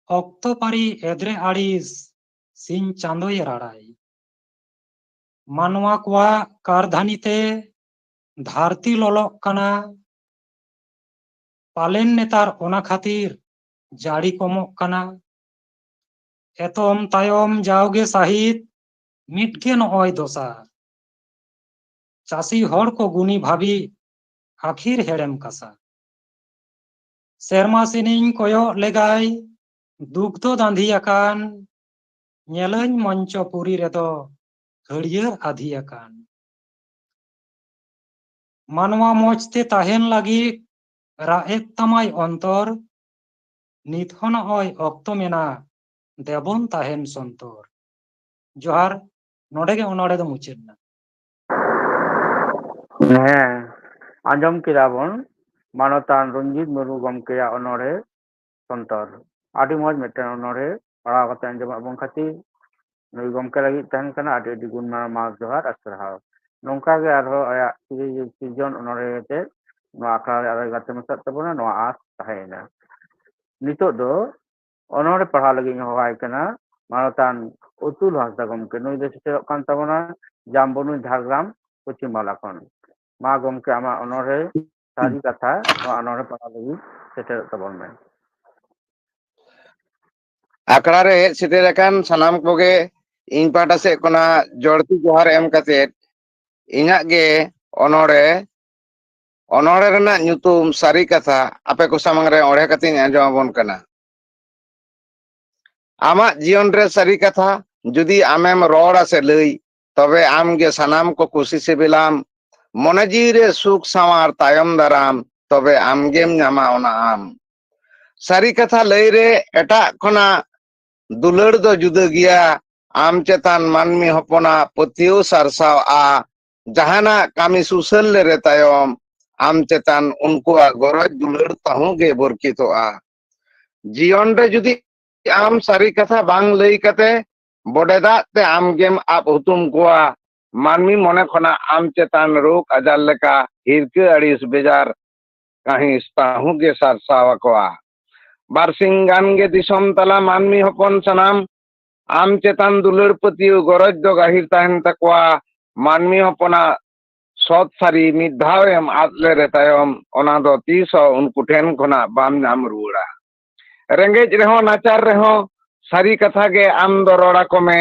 অক্ত পারি এদ্রে আড়িস ᱥᱤᱧ ᱪᱟᱸᱫᱳᱭ ᱨᱟᱲᱟᱭ ᱢᱟᱱᱣᱟ ᱠᱚᱣᱟᱜ ᱠᱟᱨᱫᱷᱟᱹᱱᱤ ᱛᱮ ᱫᱷᱟᱹᱨᱛᱤ ᱞᱚᱞᱚᱜ ᱠᱟᱱᱟ ᱯᱟᱞᱮᱱ ᱱᱮᱛᱟᱨ ᱚᱱᱟ ᱠᱷᱟᱹᱛᱤᱨ ᱡᱟᱹᱲᱤ ᱠᱚᱢᱚᱜ ᱠᱟᱱᱟ ᱮᱛᱚᱢ ᱛᱟᱭᱚᱢ ᱡᱟᱣᱜᱮ ᱥᱟᱹᱦᱤᱫ ᱢᱤᱫᱜᱮ ᱱᱚᱜᱼᱚᱭ ᱫᱚᱥᱟᱨ ᱪᱟᱹᱥᱤ ᱦᱚᱲ ᱠᱚ ᱜᱩᱱᱤ ᱵᱷᱟᱵᱤ আখির হেড়েম কাসা ᱥᱮᱨᱢᱟ ᱥᱤᱱᱤᱧ ᱠᱚᱭᱚᱜ ᱞᱮᱜᱟᱭ ᱫᱩᱜᱽᱫᱷᱚ ᱫᱟᱸধিᱭᱟᱠᱟᱱ ᱧᱮᱞᱟᱹᱧ ᱢᱚᱧᱪᱚᱯᱩᱨᱤ ᱨᱮᱫᱚ ᱦᱟᱹᱲᱭᱟᱹᱨ ᱟᱫᱷᱤᱭᱟᱠᱟᱱ ᱢᱟᱱᱣᱟ ᱢᱚᱡᱽᱛᱮ ᱛᱟᱦᱮᱱ ᱞᱟᱹᱜᱤᱫ ᱨᱟᱜ ᱮᱫ ᱛᱟᱢᱟᱭ ᱚᱱᱛᱚᱨ ᱱᱤᱛ ᱦᱚᱸ ᱱᱚᱜᱼᱚᱭ ᱚᱠᱛᱚ ᱢᱮᱱᱟᱜ ᱫᱮᱵᱚᱱ ᱛᱟᱦᱮᱱ ᱥᱚᱱᱛᱚᱨ ᱡᱚᱦᱟᱨ ᱱᱚᱰᱮ ᱜᱮ ᱚᱱᱚᱲᱦᱮ ᱫᱚ ᱢᱩᱪᱟᱹᱫ ᱮᱱᱟ ᱦᱮᱸ ᱟᱸᱡᱚᱢ ᱠᱮᱫᱟ ᱵᱚᱱ ᱢᱟᱱᱚᱛᱟᱱ ᱨᱚᱧᱡᱤᱛ ᱢᱩᱨᱢᱩ ᱜᱚᱢᱠᱮᱭᱟᱜ ᱚᱱᱚᱲᱦᱮ ᱥᱚᱱᱛᱚᱨ ᱟᱹᱰᱤ ᱢᱚᱡᱽ ᱢᱤᱫᱴᱮᱱ ᱚᱱᱚᱲᱦᱮ ᱯᱟᱲᱦᱟᱣ ᱠᱟᱛᱮ ᱟᱸᱡᱚᱢᱟᱜ ᱵᱚᱱ ᱠᱷᱟᱹᱛᱤᱨ ᱱᱩᱭ ᱜᱚᱢᱠᱮ ᱞᱟᱹᱜᱤᱫ ᱛᱟᱦᱮᱱ ᱠᱟᱱᱟ ᱟᱹᱰᱤ ᱟᱹᱰᱤ ᱜᱩᱱ ᱢᱟᱱᱟᱣ ᱡᱚᱦᱟᱨ ᱟᱨ ᱥᱟᱨᱦᱟᱣ ᱱᱚᱝᱠᱟ ᱜᱮ ᱟᱨᱦᱚᱸ ᱟᱭᱟᱜ ᱥᱤᱨᱡᱚᱱ ᱚᱱᱚᱲᱦᱮ ᱛᱮ ᱱᱚᱣᱟ ᱟᱠᱷᱲᱟ ᱨᱮ ᱟᱨᱦᱚᱸ ᱜᱟᱛᱮ ᱢᱮᱥᱟᱜ ᱛᱟᱵᱚᱱᱟ ᱱᱚᱣᱟ ᱟᱸᱥ ᱛᱟᱦᱮᱸᱭᱮᱱᱟ ᱱᱤᱛᱚᱜ ᱫᱚ ọᱱᱚᱲᱦᱮ ᱯᱟᱲᱦᱟᱣ ᱞᱟᱹᱜᱤᱫ ᱤᱧ ᱦᱚᱦᱚᱣᱟᱭ ᱠᱟᱱᱟ ᱢᱟᱱᱚᱛᱟᱱ ᱚᱛᱩᱞ ᱦᱟᱸᱥᱫᱟ ᱜᱚᱢᱠᱮ ᱱᱩᱭ ᱫᱚ ᱥᱮᱴᱮᱨᱚᱜ ᱠᱟᱱ ᱛᱟᱵᱚᱱᱟ ᱡᱟᱢᱵᱚᱱᱤ ঝাড়গ্রাম পশ্চিম বাংলা ᱠᱷᱚᱱ ᱢᱟ ᱜᱚᱢᱠᱮ ᱟᱢᱟᱜ ᱚᱱᱚᱲᱦᱮ ᱥᱟᱹᱨᱤ ᱠᱟᱛᱷᱟ ᱱᱚᱣᱟ ᱚᱱᱚᱲᱦᱮ ᱯᱟᱲᱦᱟᱣ ᱞᱟᱹᱜᱤᱫ ᱥᱮᱴᱮᱨᱚᱜ ᱛᱟᱵᱚᱱ ᱢᱮ ᱟᱠᱷᱲᱟ ᱨᱮ ᱦᱮᱡ ᱥᱮᱴᱮᱨ ᱟᱠᱟᱱ ᱥᱟᱱᱟᱢ ᱠᱚᱜᱮ ᱤᱧ ᱯᱟᱦᱴᱟ ᱥᱮᱫ ᱠᱷᱚᱱᱟᱜ ᱡᱚᱲᱛᱤ ᱡᱚᱦᱟᱨ ᱮᱢ ᱠᱟᱛᱮᱫ ᱤᱧᱟᱹᱜ ᱜᱮ ᱚᱱᱚᱲᱦᱮ ᱨᱮᱱᱟᱜ ᱧᱩᱛᱩᱢ ᱥᱟᱹᱨᱤ ᱠᱟᱛᱷᱟ ᱟᱯᱮ ᱠᱚ ᱥᱟᱢᱟᱝ ᱨᱮ ᱚᱬᱦᱮ ᱠᱟᱛᱮᱧ ᱟᱸᱡᱚᱢ ᱟᱵᱚᱱ ᱠᱟᱱᱟ ᱟᱢᱟᱜ ᱡᱤᱭᱚᱱ ᱨᱮ ᱥᱟᱹᱨᱤ ᱠᱟᱛᱷᱟ ᱡᱩᱫᱤ ᱟᱢᱮᱢ ᱨᱚᱲᱟ ᱥᱮ ᱞᱟᱹᱭ ᱛᱚᱵᱮ ᱟᱢᱜᱮ ᱥᱟᱱᱟᱢ ᱠᱚ ᱠᱩᱥᱤ ᱥᱤᱵᱤᱞᱟᱢ ᱢᱚᱱᱮ ᱡᱤᱣᱤ ᱨᱮ ᱥᱩᱠ ᱥᱟᱶᱟᱨ ᱛᱟᱭᱚᱢ ᱫᱟᱨᱟᱢ ᱛᱚᱵᱮ ᱟᱢᱜᱮᱢ ᱧᱟᱢᱟ ᱚᱱᱟ ᱟᱢ ᱥᱟᱹᱨᱤ ᱠᱟᱛᱷᱟ ᱞᱟᱹᱭ ᱨᱮ ᱮᱴᱟᱜ ᱠᱷᱚᱱᱟᱜ ᱫᱩᱞᱟᱹᱲ ᱫᱚ ᱡᱩᱫᱟᱹ ᱜᱮᱭᱟ ᱟᱢ ᱪᱮᱛᱟᱱ ᱢᱟᱹᱱᱢᱤ ᱦᱚᱯᱚᱱᱟᱜ ᱯᱟᱹᱛᱭᱟᱹᱣ ᱥᱟᱨᱥᱟᱣᱼᱟ ᱡᱟᱦᱟᱱᱟᱜ ᱠᱟᱹᱢᱤ ᱥᱩᱥᱟᱹᱨ ᱞᱮᱨᱮ ᱛᱟᱭᱚᱢ ᱟᱢ ᱪᱮᱛᱟᱱ ᱩᱱᱠᱩᱣᱟᱜ ᱜᱚᱨᱚᱡ ᱫᱩᱞᱟᱹᱲ ᱛᱟᱦᱩᱸ ᱜᱮ ᱵᱚᱨᱠᱤᱛᱚᱜᱼᱟ ᱡᱤᱭᱚᱱ ᱨᱮ ᱡᱩᱫᱤ ᱟᱢ ᱥᱟᱹᱨᱤ ᱠᱟᱛᱷᱟ ᱵᱟᱝ ᱞᱟᱹᱭ ᱠᱟᱛᱮ ᱵᱚᱰᱮ ᱫᱟᱜ ᱛᱮ ᱟᱢᱜᱮᱢ ᱟᱵ ᱦᱩᱛᱩᱢ ᱠᱚᱣᱟ ᱢᱟᱹᱱᱢᱤ ᱢᱚᱱᱮ ᱠᱷᱚᱱᱟᱜ ᱟᱢ ᱪᱮᱛᱟᱱ ᱨᱳᱜᱽ ᱟᱡᱟᱨ ᱞᱮᱠᱟ ᱦᱤᱨᱠᱟᱹ ᱟᱹᱲᱤᱥ ᱵᱮᱡᱟᱨ ᱠᱟᱹᱦᱤᱥ ᱛᱟᱦᱩᱸ ᱜᱮ ᱥᱟᱨᱥᱟᱣ ᱟᱠᱚᱣᱟ ᱵᱟᱨᱥᱤᱧ ᱜᱟᱱ ᱜᱮ ᱫᱤᱥᱚᱢ ᱛᱟᱞᱟ ᱢᱟᱹᱱᱢᱤ ᱦᱚᱯᱚᱱ ᱥᱟᱱᱟᱢ ᱟᱢ ᱪᱮᱛᱟᱱ ᱫᱩᱞᱟᱹᱲ ᱯᱟᱹᱛᱭᱟᱹᱣ ᱜᱚᱨᱚᱡ ᱫᱚ ᱜᱟᱹᱦᱤᱨ ᱛᱟᱦᱮᱱ ᱛᱟᱠᱚᱣᱟ ᱢᱟᱹᱱᱢᱤ ᱦᱚᱯᱚᱱᱟᱜ ᱥᱚᱛ ᱥᱟᱹᱨᱤ ᱢᱤᱫ ᱫᱷᱟᱣ ᱮᱢ ᱟᱫ ᱞᱮᱨᱮ ᱛᱟᱭᱚᱢ ᱚᱱᱟ ᱫᱚ ᱛᱤᱥ ᱦᱚᱸ ᱩᱱᱠᱩ ᱴᱷᱮᱱ ᱠᱷᱚᱱᱟᱜ ᱵᱟᱢ ᱧᱟᱢ ᱨᱩᱣᱟᱹᱲᱟ ᱨᱮᱸᱜᱮᱡ ᱨᱮᱦᱚᱸ ᱱᱟᱪᱟᱨ ᱨᱮᱦᱚᱸ ᱥᱟᱹᱨᱤ ᱠᱟᱛᱷᱟ ᱜᱮ ᱟᱢ ᱫᱚ ᱨᱚᱲ ᱟᱠᱚ ᱢᱮ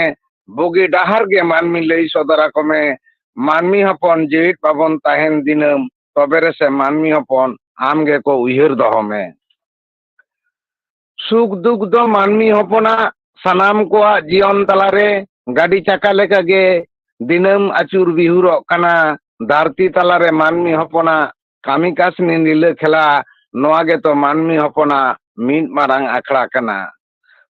ᱵᱩᱜᱤ ᱰᱟᱦᱟᱨ ᱜᱮ ᱢᱟᱹᱱᱢᱤ ᱞᱟᱹᱭ ᱥᱚᱫᱚᱨ ᱟᱠᱚ ᱢᱮ ᱢᱟᱹᱱᱢᱤ ᱦᱚᱯᱚᱱ ᱡᱮᱣᱮᱫ ᱵᱟᱵᱚᱱ ᱛᱟᱦᱮᱱ ᱫᱤᱱᱟᱹᱢ ᱛᱚᱵᱮ ᱨᱮᱥᱮ ᱢᱟᱹᱱᱢᱤ ᱦᱚᱯᱚᱱ ᱟᱢ ᱜᱮᱠᱚ ᱩᱭᱦᱟᱹᱨ ᱫᱚᱦᱚ ᱢᱮ ᱥᱩᱠ ᱫᱩᱠ ᱫᱚ ᱢᱟᱹᱱᱢᱤ ᱦᱚᱯᱚᱱᱟᱜ ᱥᱟᱱᱟᱢ ᱠᱚᱣᱟᱜ ᱡᱤᱭᱚᱱ ᱛᱟᱞᱟᱨᱮ ᱜᱟᱹᱰᱤ ᱪᱟᱠᱟ ᱞᱮᱠᱟᱜᱮ ᱫᱤᱱᱟᱹᱢ ᱟᱹᱪᱩᱨ ᱵᱤᱦᱩᱨᱚᱜ ᱠᱟᱱᱟ ᱫᱷᱟᱹᱨᱛᱤ ᱛᱟᱞᱟᱨᱮ ᱢᱟᱹᱱᱢᱤ ᱦᱚᱯᱚᱱᱟᱜ ᱠᱟᱹᱢᱤ ᱠᱟᱹᱥᱱᱤ ᱱᱤᱞᱟᱹ ᱠᱷᱮᱞᱟ ᱱᱚᱣᱟ ᱜᱮᱛᱚ ᱢᱟᱹᱱᱢᱤ ᱦᱚᱯᱚᱱᱟᱜ ᱢᱤᱫ ᱢᱟᱨᱟᱝ ᱟᱠᱷᱲᱟ ᱠᱟᱱᱟ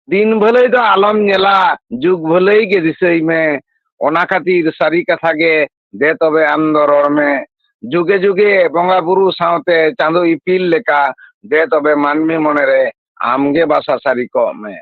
ᱫᱤᱱ ᱵᱷᱟᱹᱞᱟᱹᱭ ᱫᱚ ᱟᱞᱚᱢ ᱧᱮᱞᱟ ᱡᱩᱜ ᱵᱷᱟᱹᱞᱟᱹᱭ ᱜᱮ ᱫᱤᱥᱟᱹᱭ ᱢᱮ ᱚᱱᱟ ᱠᱷᱟᱹᱛᱤᱨ ᱥᱟᱹᱨᱤ ᱠᱟᱛᱷᱟ ᱜᱮ ᱫᱮ ᱛᱚᱵᱮ ᱟᱢ ᱫᱚ ᱨᱚᱲ ᱢᱮ ᱡᱩᱜᱮ ᱡᱩᱜᱮ ᱵᱚᱸᱜᱟ ᱵᱩᱨᱩ ᱥᱟᱶᱛᱮ ᱪᱟᱸᱫᱳ ᱤᱯᱤᱞ ᱞᱮᱠᱟ ᱫᱮ ᱛᱚᱵᱮ ᱢᱟᱹᱱᱢᱤ ᱢᱚᱱᱮᱨᱮ ᱟᱢᱜᱮ ᱵᱟᱥᱟ ᱥᱟᱹᱨᱤ ᱠᱚᱜ ᱢᱮ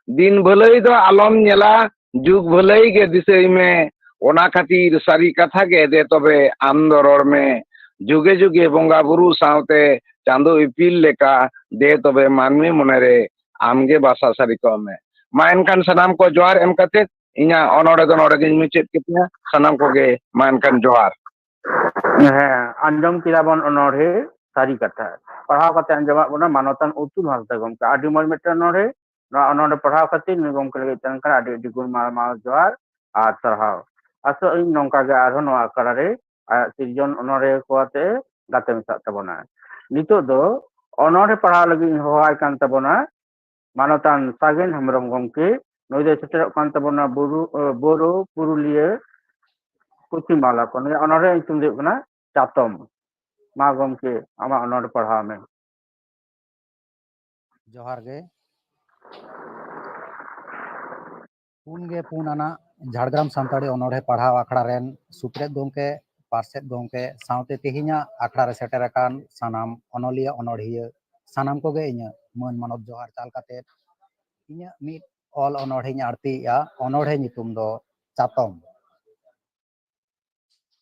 ᱫᱤᱱ ᱵᱷᱟᱹᱞᱟᱹᱭ ᱫᱚ ᱟᱞᱚᱢ ᱧᱮᱞᱟ ᱡᱩᱜ ᱵᱷᱟᱹᱞᱟᱹᱭ ᱜᱮ ᱫᱤᱥᱟᱹᱭ ᱢে ᱚᱱᱟ ᱠᱷᱟᱹᱛᱤᱨ ᱥᱟᱹᱨᱤ ᱠᱟᱛᱷᱟ ᱜᱮ ᱫᱮ ᱛᱚᱵᱮ ᱟᱢ ᱫᱚ ᱨᱚᱲ ᱢᱮ ᱡᱩᱜᱮ ᱡᱩᱜᱮ ᱵᱚᱸᱜᱟ ᱵᱩᱨᱩ ᱥᱟᱶᱛᱮ ᱪᱟᱸᱫᱳ ᱤᱯᱤᱞ ᱞᱮᱠᱟ ᱫᱮ ᱛᱚᱵᱮ ᱢᱟᱹᱱᱢᱤ ᱢᱚᱱᱮᱨᱮ ᱟᱢᱜᱮ ᱵᱟᱥᱟ ᱥᱟᱹᱨᱤ ᱠᱚᱜ ᱢᱮ ᱢᱟ ᱮᱱᱠᱷᱟᱱ ᱥᱟᱱᱟᱢ ᱠᱚ ᱡᱚᱦᱟᱨ ᱮᱢ ᱠᱟᱛᱮ ᱤᱧᱟᱹᱜ ᱚᱱᱚᱲᱦᱮ ᱫᱚ ᱱᱚᱰᱮ ᱜᱤᱧ ᱢᱩᱪᱟᱹᱫ ᱠᱮᱫᱟ ᱥᱟᱱᱟᱢ ᱠᱚᱜᱮ ᱢᱟ ᱮᱱᱠᱷᱟᱱ ᱡᱚᱦᱟᱨ ᱦᱮᱸ ᱟᱸᱡᱚᱢ ᱠᱮᱫᱟ ᱵᱚᱱ ᱚᱱᱚᱲᱦᱮ ᱥᱟᱹᱨᱤ ᱠᱟᱛᱷᱟ ᱯᱟᱲᱦᱟᱣ ᱠᱟᱛᱮ ᱟᱸᱡᱚᱢᱟᱜ ᱵᱚᱱᱟ ᱢᱟᱱᱚᱛᱟᱱ ᱚᱛᱩᱞ ᱦᱟᱸᱥᱫᱟ ᱜᱚᱢᱠᱮ ᱟᱹᱰᱤ ᱢᱚᱡᱽ ᱢᱤᱫᱴᱮᱱ ᱚᱱᱚᱲᱦᱮ ᱱᱚᱣᱟ ᱚᱱᱚᱲᱦᱮ ᱯᱟᱲᱦᱟᱣ ᱠᱷᱟᱹᱛᱤᱨ ᱱᱩᱭ ᱜᱚᱢᱠᱮ ᱞᱟᱹᱜᱤᱫ ᱛᱟᱦᱮᱱ ᱠᱟᱱᱟ ᱟᱹᱰᱤ ᱟᱹᱰᱤ ᱜᱩᱱ ᱢᱟᱱᱟᱣ ᱡᱚᱦᱟᱨ ᱟᱨ ᱥᱟᱨᱦᱟᱣ ᱟᱥᱚᱜ ᱟᱹᱧ ᱱᱚᱝᱠᱟ ᱜᱮ ᱟᱨᱦᱚᱸ ᱱᱚᱣᱟ ᱟᱠᱷᱲᱟ ᱨᱮ ᱟᱭᱟᱜ ᱥᱤᱨᱡᱚᱱ ᱚᱱᱚᱲᱦᱮ ᱠᱚ ᱟᱛᱮ ᱜᱟᱛᱮ ᱢᱮᱥᱟᱜ ᱛᱟᱵᱚᱱᱟ ᱱᱤᱛᱚᱜ ᱫᱚ ᱚᱱᱚᱲᱦᱮ ᱯᱟᱲᱦᱟᱣ ᱞᱟᱹᱜᱤᱫ ᱤᱧ ᱦᱚᱦᱚᱣᱟᱭ ᱠᱟᱱ ᱛᱟᱵᱚᱱᱟ ᱢᱟᱱᱚᱛᱟᱱ ᱥᱟᱜᱮᱱ ᱦᱮᱢᱵᱨᱚᱢ ᱜᱚᱢᱠᱮ ᱱᱩᱭ ᱫᱚ ᱥᱮᱴᱮᱨᱚᱜ ᱠᱟᱱ ᱛᱟᱵᱚᱱᱟ ᱵᱳᱨᱳ ᱯᱩᱨᱩᱞᱤᱭᱟᱹ ᱯᱚᱥᱪᱤᱢ ᱵᱟᱝᱞᱟ ᱠᱷᱚᱱ ᱚᱱᱚᱲᱦᱮ ᱧᱩᱛᱩᱢ ᱫᱚ ᱦᱩᱭᱩᱜ ᱠᱟᱱᱟ ᱪᱟᱛᱚᱢ ᱢᱟ ᱜᱚᱢᱠᱮ ᱟᱢᱟᱜ ᱚᱱᱚᱲᱦᱮ ᱯᱟᱲᱦᱟᱣ ᱢᱮ ᱡᱚᱦᱟᱨ ᱜᱮ ᱯᱩᱱ ᱟᱱᱟᱜ ঝাড়গ্রাম ᱥᱟᱱᱛᱟᱲᱤ ᱚᱱᱚᱲᱦᱮ ᱯᱟᱲᱦᱟᱣ ᱟᱠᱷᱲᱟ ᱨᱮᱱ ᱥᱩᱛᱨᱮᱫ ᱜᱚᱢᱠᱮ ᱯᱟᱨᱥᱮᱫ ᱜᱚᱢᱠᱮ ᱥᱟᱶᱛᱮ ᱛᱮᱦᱮᱧᱟᱜ ᱟᱠᱷᱲᱟ ᱨᱮ ᱥᱮᱴᱮᱨ ᱟᱠᱟᱱ ᱥᱟᱱᱟᱢ ᱚᱱᱚᱞᱤᱭᱟᱹ ᱚᱱᱚᱲᱦᱤᱭᱟᱹ ᱥᱟᱱᱟᱢ ᱠᱚᱜᱮ ᱤᱧᱟᱹᱜ ᱢᱟᱹᱱ ᱢᱟᱱᱚᱛ ᱡᱚᱦᱟᱨ ᱪᱟᱞ ᱠᱟᱛᱮ ᱤᱧᱟᱹᱜ ᱢᱤᱫ ᱚᱞ ᱚᱱᱚᱲᱦᱮᱧ ᱟᱬᱛᱤᱭᱮᱜᱼᱟ ᱚᱱᱚᱲᱦᱮ ᱧᱩᱛᱩᱢ ᱫᱚ ᱪᱟᱛᱚᱢ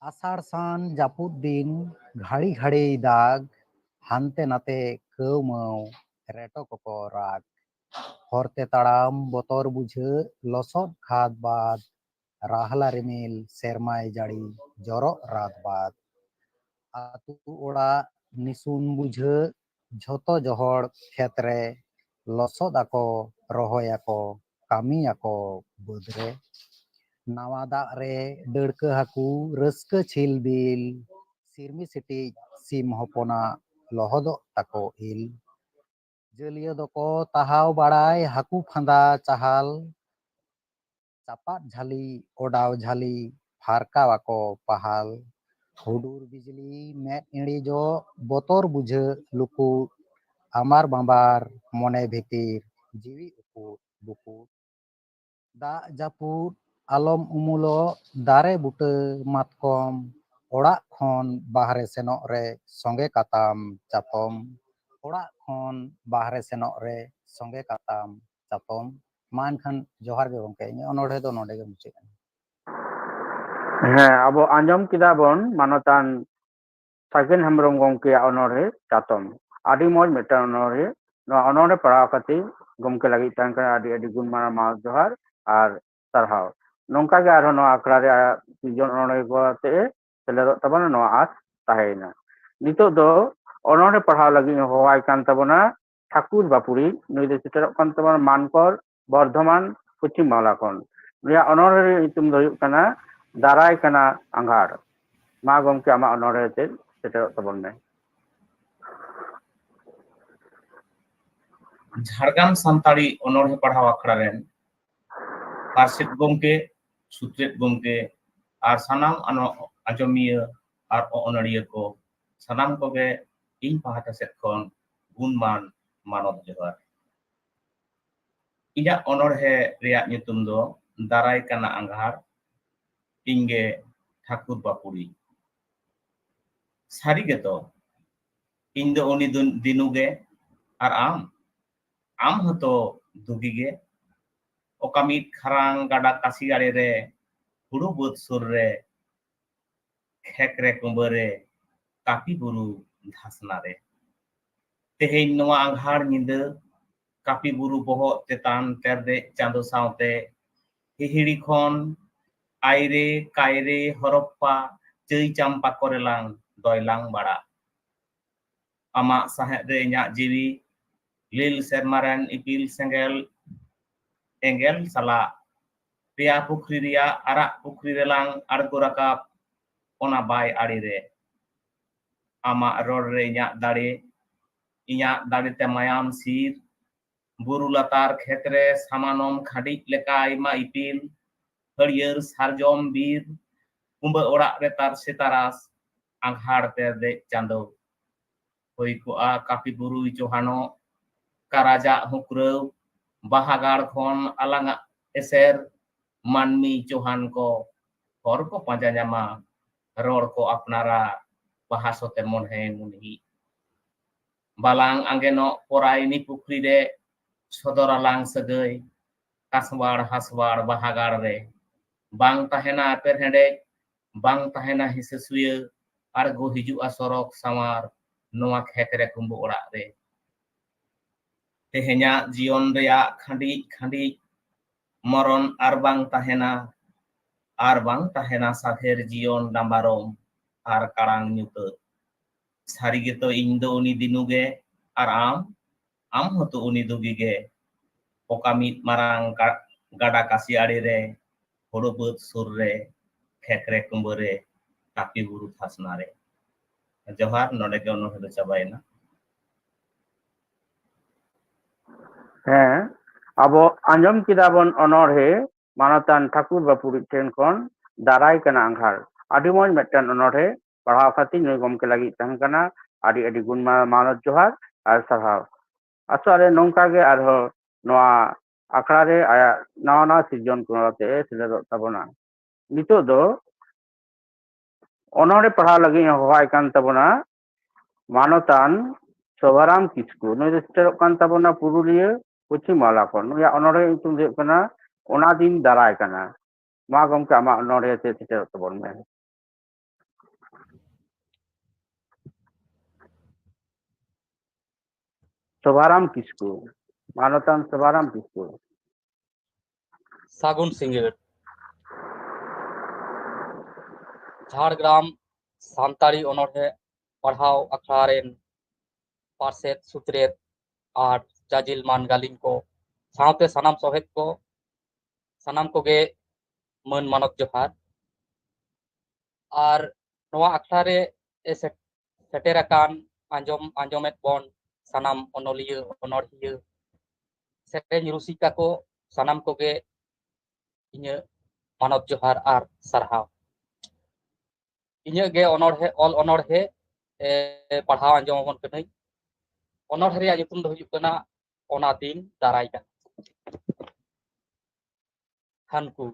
ᱟᱥᱟᱲ ᱥᱟᱱ ᱡᱟᱹᱯᱩᱫ ᱫᱤᱱ ᱜᱷᱟᱹᱲᱤ ᱜᱷᱟᱹᱲᱤ ᱫᱟᱜ ᱦᱟᱱᱛᱮ ᱱᱟᱛᱮ ᱠᱟᱹᱣ ᱢᱟᱹᱣ ᱨᱮᱴᱚ ᱠᱚᱠᱚ ᱨᱟᱜ हरते ताड़ाम बतर बुझे लसद खाद बाद राहला रिमिल सेरमाय जाड़ी जरक रात बाद आतु ओड़ा निसुन बुझे झोतो जहर खेतरे लसद आको रहोय आको कामी आको बदरे नावा दाग रे डड़का हाकू रस्का छिल बिल सिरमी सिटी सिम हपना लहदो ताको इल जलिया दको ताहाव बाड़ाय हाकू फांदा चाहाल चापात झाली ओडाव झाली फारका वाको पहाल हुडूर बिजली मेट इड़ी जो बतर बुझे लुकु आमार बांबार मने भितिर जीवी उपुट बुकुट दाग जापुट आलम उमुलो दारे बुटे मातकम ओड़ा खन बाहरे सेनोक रे संगे काताम चातम ओड़ा खन बाहरे सेनोक रे संगे काताम चातम मा एनखान जोहार गे गंके इᱧ अनोढ़े दो नोडे गे मुचाद ᱮᱱᱟ। ᱦᱮᱸ ᱟᱵᱚ ᱟᱸᱡᱚᱢ ᱠᱮᱫᱟ ᱵᱚᱱ ᱢᱟᱱᱚᱛᱟᱱ ᱥᱟᱜᱮᱱ ᱦᱮᱢᱵᱨᱚᱢ ᱜᱚᱢᱠᱮᱭᱟᱜ ᱚᱱᱚᱬᱦᱮ ᱪᱟᱛᱚᱢ ᱟᱹᱰᱤ ᱢᱚᱡᱽ ᱢᱤᱫᱴᱟᱝ ᱚᱱᱚᱬᱦᱮ ᱱᱚᱣᱟ ᱚᱱᱚᱬᱦᱮ ᱯᱟᱲᱦᱟᱣ ᱠᱟᱛᱮ ᱜᱚᱢᱠᱮ ᱞᱟᱹᱜᱤᱫ ᱛᱟᱦᱮᱸ ᱠᱟᱱᱟ ᱟᱹᱰᱤ ᱟᱹᱰᱤ ᱜᱩᱱ ᱢᱟᱱᱟᱣ ᱢᱟᱱᱚᱛ ᱡᱚᱦᱟᱨ ᱟᱨ ᱥᱟᱨᱦᱟᱣ ᱱᱚᱝᱠᱟ ᱜᱮ ᱟᱨᱦᱚᱸ ᱱᱚᱣᱟ ᱟᱠᱷᱲᱟ ᱨᱮ ᱟᱭᱟᱜ ᱥᱤᱨᱡᱚᱱ ᱚᱱᱚᱬᱦᱮ ᱠᱚ ᱟᱛᱮ ᱥᱮᱞᱮᱫᱚᱜ ᱛᱟᱵᱚᱱᱟ ᱱᱚᱣᱟ ᱟᱸᱥ ᱛᱟᱦᱮᱸᱭᱮᱱᱟ। ᱱᱤᱛᱚᱜ ᱫᱚ ᱚᱱᱚᱬᱦᱮ ᱯᱟᱲᱦᱟᱣ ᱞᱟᱹᱜᱤᱫ ᱦᱚᱦᱚᱣᱟᱭ ᱠᱟᱱ ᱛᱟᱵᱚᱱᱟ ᱴᱷᱟকুর ᱵᱟপুᱨᱤ ᱱᱩᱭ ᱫᱚ ᱥᱮᱴᱮᱨᱚᱜ ᱠᱟᱱ ᱛᱟᱵᱚᱱᱟ ᱢᱟᱱᱠᱚᱨ ᱵᱚᱨধᱚᱢᱟᱱ ᱯᱚᱪᱷᱤᱢ ᱵᱟᱝᱞᱟ ᱠᱷᱚᱱ ᱱᱩᱭᱟᱜ ᱚᱱᱚᱬᱦᱮ ᱨᱮᱭᱟᱜ ᱧᱩᱛᱩᱢ ᱫᱚ ᱦᱩᱭᱩᱜ ᱠᱟᱱᱟ ᱫᱟᱨᱟᱭ ᱠᱟᱱᱟ ᱟᱸᱜᱷᱟᱲ। ᱢᱟ ᱜᱚᱢᱠᱮ ᱟᱢᱟᱜ ᱚᱱᱚᱬᱦᱮ ᱛᱮ ᱥᱮᱴᱮᱨᱚᱜ ᱛᱟᱵᱚᱱ ᱢᱮ। ঝাড়গ্রাম সান্তাড়ি অনড়হে পড়াও আখড়া রেন পার্ষদ গমকে সুত্রেত গমকে আর সানাম আজমিয়া আর অনড়িয়া को সানাম কোগে ᱤᱧ ᱯᱟᱦᱴᱟ ᱥᱮᱫ ᱠᱷᱚᱱ ᱜᱩᱱᱢᱟᱱ ᱢᱟᱱᱚᱛ ᱡᱚᱦᱟᱨ। ᱤᱧᱟᱹᱜ ᱚᱱᱚᱬᱦᱮ ᱨᱮᱭᱟᱜ ᱧᱩᱛᱩᱢ ᱫᱚ ᱫᱟᱨᱟᱭ ᱠᱟᱱᱟ ᱟᱸᱜᱷᱟᱲ ᱤᱧ ᱜᱮ ᱴᱷᱟকুর বাপুরি। ᱥᱟᱹᱨᱤ ᱜᱮᱛᱚ ᱤᱧ ᱫᱚ ᱩᱱᱤ ᱫᱤᱱᱩ ᱜᱮ আর আম হতো দুগি গে ওকা মিট খারাং গাডা কাশি আড়ে রে হুড়ু ᱵᱟᱹᱫ ᱥᱩᱨ ᱨᱮ ᱠᱷᱮᱠ ᱨᱮ ᱠᱩᱸᱵᱟᱹ ᱨᱮ ᱠᱟᱯᱤ ᱵᱩᱨᱩ ᱫᱷᱟᱥᱱᱟ ᱨᱮ ᱛᱮᱦᱮᱧ ᱱᱚᱣᱟ ᱟᱸᱜᱷᱟᱲ ᱧᱤᱫᱟᱹ ᱠᱟᱯᱤ ᱵᱩᱨᱩ ᱵᱚᱦᱚᱜ ᱪᱮᱛᱟᱱ ᱛᱮᱨᱫᱮᱡ ᱪᱟᱸᱫᱳ ᱥᱟᱶᱛᱮ ᱦᱤᱦᱤᱲᱤ ᱠᱷᱚᱱ ᱟᱭᱨᱮ ᱠᱟᱭᱨᱮ ᱦᱚᱨᱚᱯᱯᱟ ᱪᱟᱹᱭ ᱪᱟᱢᱯᱟ ᱠᱚᱨᱮᱞᱟᱝ ᱫᱚᱭᱞᱟᱝ ᱵᱟᱲᱟᱜ ᱟᱢᱟᱜ ᱥᱟᱦᱮᱫ ᱨᱮ ᱤᱧᱟᱹᱜ ᱡᱤᱣᱤ ᱞᱤᱞ ᱥᱮᱨᱢᱟ ᱨᱮᱱ ᱤᱯᱤᱞ ᱥᱮᱸᱜᱮᱞ ᱮᱸᱜᱮᱞ ᱥᱟᱞᱟᱜ ᱯᱮᱭᱟ ᱯᱩᱠᱷᱨᱤ ᱨᱮᱭᱟᱜ ᱟᱨᱟᱜ ᱯᱩᱠᱷᱨᱤ ᱨᱮᱞᱟᱝ ᱟᱬᱜᱚ ᱨᱟᱠᱟᱵ ᱚᱱᱟ ᱵᱟᱭ ᱟᱲᱮ ᱨᱮ ᱟᱢᱟᱜ ᱨᱚᱲ ᱨᱮ ᱤᱧᱟᱹᱜ ᱫᱟᱲᱮᱛᱮ ᱢᱟᱭᱟᱢ ᱥᱤᱨ ᱵᱩᱨᱩ ᱞᱟᱛᱟᱨ ᱠᱷᱮᱛ ᱨᱮ ᱥᱟᱢᱟᱱᱚᱢ ᱠᱷᱟᱹᱰᱤᱡ ᱞᱮᱠᱟ ᱟᱭᱢᱟ ᱤᱯᱤᱞ ᱦᱟᱹᱲᱭᱟᱹᱨ ᱥᱟᱨᱡᱚᱢ ᱵᱤᱨ ᱠᱩᱸᱵᱟᱹ ᱚᱲᱟᱜ ᱨᱮ ᱛᱟᱨᱥᱮ ᱛᱟᱨᱟᱥ ᱟᱸᱜᱷᱟᱲ ᱛᱮᱨᱫᱮᱡ ᱪᱟᱸᱫᱳ ᱦᱩᱭ ᱠᱚᱜᱼᱟ ᱠᱟᱯᱤ ᱵᱩᱨᱩᱭ ᱪᱚᱦᱟᱱᱚᱜ ᱠᱟᱨᱟᱡᱟᱜ ᱦᱩᱠᱨᱟᱹᱣ ᱵᱟᱦᱟᱜᱟᱲ ᱠᱷᱚᱱ ᱟᱞᱟᱝᱟᱜ ᱮᱥᱮᱨ ᱢᱟᱹᱱᱢᱤ ᱪᱳᱦᱟᱱ ᱠᱚ ᱦᱚᱨ ᱠᱚ ᱯᱟᱸᱡᱟ ᱧᱟᱢᱟ ᱨᱚᱲ ᱠᱚ ᱟᱯᱱᱟᱨᱟ ᱵᱟᱦᱟ ᱥᱚᱛᱮ ᱢᱚᱱᱦᱮ ᱢᱩᱱᱦᱤ ᱵᱟᱞᱟᱝ ᱟᱸᱜᱮᱱᱚᱜ ᱯᱚᱨᱟᱭᱱᱤ ᱯᱩᱠᱷᱨᱤ ᱨᱮ ᱥᱚᱫᱚᱨᱟᱞᱟᱝ ᱥᱟᱹᱜᱟᱹᱭ ᱠᱟᱥᱣᱟᱲ ᱦᱟᱥᱣᱟᱲ ᱵᱟᱦᱟᱜᱟᱲ ᱨᱮ ᱵᱟᱝ ᱛᱟᱦᱮᱱᱟ ᱮᱯᱮᱨᱦᱮᱸᱰᱮᱡ ᱵᱟᱝ ᱛᱟᱦᱮᱱᱟ ᱦᱤᱥᱟᱹ ᱥᱩᱭᱟᱹ ᱟᱬᱜᱚ ᱦᱤᱡᱩᱜᱼᱟ ᱥᱚᱨᱚᱜ ᱥᱟᱶᱟᱨ ᱱᱚᱣᱟ ᱠᱷᱮᱛ ᱨᱮ ᱠᱩᱸᱵᱟᱹ ᱚᱲᱟᱜ ᱨᱮ ᱛᱮᱦᱮᱧᱟᱜ ᱡᱤᱭᱚᱱ ᱨᱮᱭᱟᱜ ᱠᱷᱟᱸᱰᱤᱡ ᱢᱚᱨᱚᱱ ᱟᱨ ᱵᱟᱝ ᱛᱟᱦᱮᱱᱟ ᱥᱟᱫᱷᱮᱨ ᱡᱤᱭᱚᱱ ᱰᱟᱢᱵᱟᱨᱚᱢ ᱟᱨ ᱠᱟᱲᱟᱝ ᱧᱩᱛᱟᱹᱛ ᱥᱟᱹᱨᱤ ᱜᱮᱛᱚ ᱤᱧ ᱫᱚ ᱩᱱᱤ ᱫᱤᱱᱩ ᱜᱮ ᱟᱨ ᱟᱢ ᱦᱚᱸᱛᱚ ᱩᱱᱤ ᱫᱩᱜᱤ ᱜᱮ ᱚᱠᱟ ᱢᱤᱫ ᱢᱟᱨᱟᱝ ᱜᱟᱰᱟ ᱠᱟᱥᱤ ᱟᱲᱮ ᱨᱮ ᱦᱳᱲᱳ ᱵᱟᱹᱫ ᱥᱩᱨ ᱨᱮ ᱠᱷᱮᱛ ᱨᱮ ᱠᱩᱸᱵᱟᱹ ᱨᱮ ᱠᱟᱯᱤ ᱵᱩᱨᱩ ᱫᱷᱟᱥᱱᱟ ᱨᱮ ᱡᱚᱦᱟᱨ ᱱᱚᱰᱮ ᱜᱮ ᱚᱱᱚᱬᱦᱮ ᱫᱚ ᱪᱟᱵᱟᱭᱮᱱᱟ। ᱦᱮᱸ ᱟᱵᱚ ᱟᱸᱡᱚᱢ ᱠᱮᱫᱟ ᱵᱚᱱ ᱚᱱᱚᱬᱦᱮ ᱢᱟᱱᱚᱛᱟᱱ ᱴᱷᱟকুর ᱵᱟপুᱨᱤ ᱴᱷᱮᱱ ᱠᱷᱚᱱ ᱫᱟᱨᱟᱭ ᱠᱟᱱᱟ ᱟᱸᱜᱷᱟᱲ ᱟᱹᱰᱤ ᱢᱚᱡᱽ ᱢᱤᱫᱴᱟᱝ ᱚᱱᱚᱬᱦᱮ ᱯᱟᱲᱦᱟᱣ ᱠᱷᱟᱹᱛᱤᱨ ᱱᱩᱭ ᱜᱚᱢᱠᱮ ᱞᱟᱹᱜᱤᱫ ᱛᱟᱦᱮᱸ ᱠᱟᱱᱟ ᱟᱹᱰᱤ ᱟᱹᱰᱤ ᱜᱩᱱ ᱢᱟᱱᱚᱛ ᱡᱚᱦᱟᱨ ᱟᱨ ᱥᱟᱨᱦᱟᱣ ᱟᱥᱚᱜ ᱟᱞᱮ ᱱᱚᱝᱠᱟ ᱜᱮ ᱟᱨᱦᱚᱸ ᱱᱚᱣᱟ ᱟᱠᱷᱲᱟ ᱨᱮ ᱟᱭᱟᱜ ᱱᱟᱣᱟ ᱱᱟᱣᱟ ᱥᱤᱨᱡᱚᱱ ᱠᱚ ᱟᱛᱮ ᱥᱮᱞᱮᱫᱚᱜ ᱛᱟᱵᱚᱱᱟ। ᱱᱤᱛᱚᱜ ᱫᱚ অনড়ে পড়াও লাগি হওয়াই কান তাবনা মানতান শোভারাম কিসকু নুই রেস্টারক কান তাবনা পুরুলিয়া পশ্চিম বাংলা ᱠᱷᱚᱱ ᱱᱩᱭᱟᱜ ᱚᱱᱚᱬᱦᱮ ᱧᱩᱛᱩᱢ ᱫᱚ ᱦᱩᱭᱩᱜ ᱠᱟᱱᱟ ᱚᱱᱟ ᱫᱤᱱ ᱫᱟᱨᱟᱭ ᱠᱟᱱᱟ। ᱢᱟ ᱜᱚᱢᱠᱮ ᱟᱢᱟᱜ ᱚᱱᱚᱬᱦᱮ ᱛᱮ ᱥᱮᱴᱮᱨᱚᱜ ᱛᱟᱵᱚᱱ ᱢᱮ। শোভারাম কিসকু मानवतान सभाराम किस्कू सागुन सिंगर झाड़ग्राम सानताड़ी अनोढ़े पढ़ाव अखड़ा रेन पार्षद सुत्रेत और जाजिल मान गालिन को सावते सनाम सोहेद को सनाम कोगे मन मानव जोहार और नवा अखड़ा रे सेटेराकान आंजोमेत बोन सनाम अनोलिया अनोढ़िया सेरेन रुसिका को सनाम कोगे इन्हें मानव जोहार और सरहाव इन्हें गे अनोढ़े ऑल अनोढ़े पढ़ाव आंजोमबन कनई अनोढ़े रे युतुम दो हुजुग कना ओना दिन दाराय का हानकू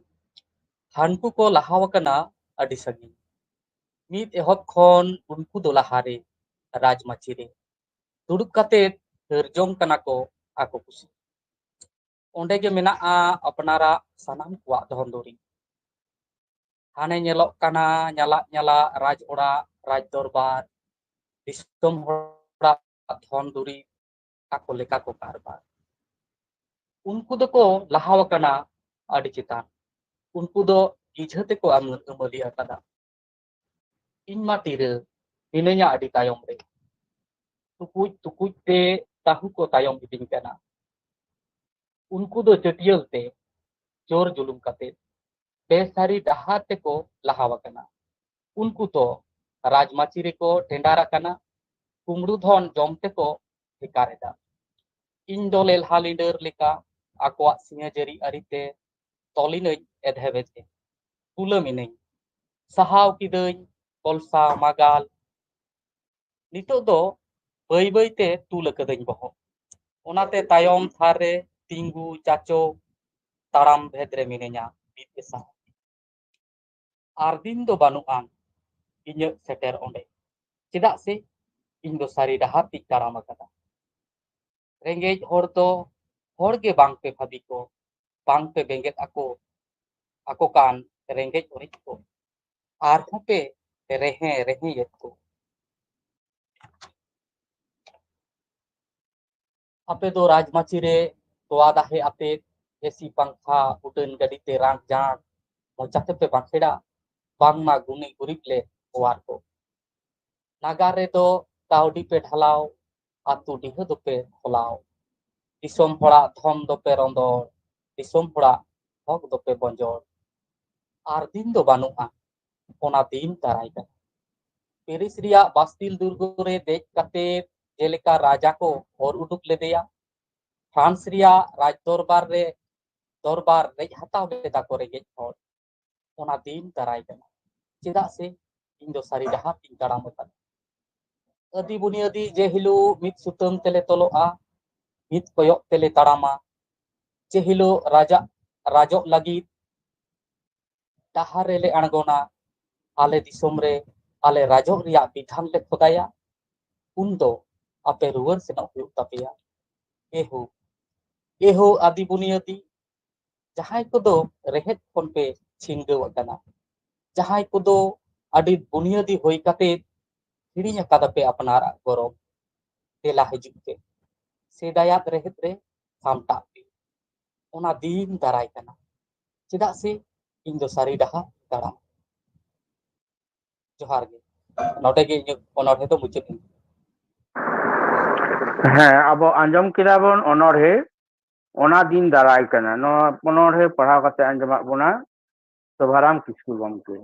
हानकू को लहाव कना अडी सगी मीत एहब खन उनको दो लहारे राजमाची रे दुड़ुब काते हरजोम कना को आको कुसी ओंडे गे मेना अपनारा सनाम कुआ धनदुरी हाने नेलोक कना ᱧᱟᱞᱟ राज ओड़ा राज दरबार दिसोम होड़ा धन दुरी आको लेका को कारबार उनको दो को लहाव कना अडी चितान उनको दो गिझते को अमली अकादा इन मा तीरे हिनैया अडी तायम रे तुकुज तुकुज ते ताहु को तायम इदिन कना उनको दो चटियल ते चोर जुलुम काते बेसारी डहार ते को लहाव कना उनको तो राजमाची रे को टेंडारा कना कुमड़ू धन जमते को ठिकारेदा इन दो लेलहा लिंडर लेका आकोआ सिंह जरी अरिते तोलिन एधेबेते कुलमिनै सहाव किदኝ कोलसा मागाल नितो दो बई बई ते तुल कदኝ बहो ओनाते तायम थारे तिंगू चाचो ताराम भेद्रे मिनेኛ बितेसा आर दिन दो बानुआन इन्य सेटर ओंडे चेदा से इन दो सारी डहार ती ताराम अकादा रेंगेज होड़ तो होड़ के बांग पे भाबी को बांग पे बेंगेत ako kan रेंगेज ओरिज को आर पे रेहे रेहे यत को आपे दो राजमाची रे तोआ दाहे आपे एसी पंखा उडन गडी ते रांग जान मोचाते पे बांखेड़ा बांग मा गुनी गुरिप ले ओवार को नागार रे दो काउडी पे ढलाव आतु डिह दो पे खोलाव दिसोम होड़ा धम दो पे रंदोर दिसोम होड़ा हक दो पे बंजोर आर दिन दो बानुआ ओना दिन ताराय का पेरिस रिया बास्तिल दुर्ग रे देख काते जेलेका राजा को और उडुक लेदेया फ्रांस रिया राज दरबार रे हताव लेदा को रेगे हर ओना दिन दाराय कना चेदा से इन दो सारी डहार तीन ताराम अकादा अदि बुनियादी जे हिलो मित सुतम तेले तलोआ मित कोयक तेले तारामा जे हिलो राजो लगी डहार रेले अणगोना आले दिसोम रे आले राजो रिया विधान ले खोदाया उन दो आपे रुवर से हुयुग तापेया एहो आदि बुनियादी जहाय को दो रेहेत खन पे छिनगव अकाना जहाय को दो आदि बुनियादी होई काते हिड़िñ अकादा पे अपनारा गौरव तेला हिजुग पे सेदायात रेहेत रे सामटा पे ओना दिन दाराय कना चेदा से इन दो सारी डहा दारा जोहार गे नोटे गे ओनोढ़े तो मुचाद हाँ अब आंजम किदा बन अनोढ़े ओना दिन दाराय कना नो अनोढ़े पढ़ाव काते आंजमा बोना सभाराम किस्कू गमके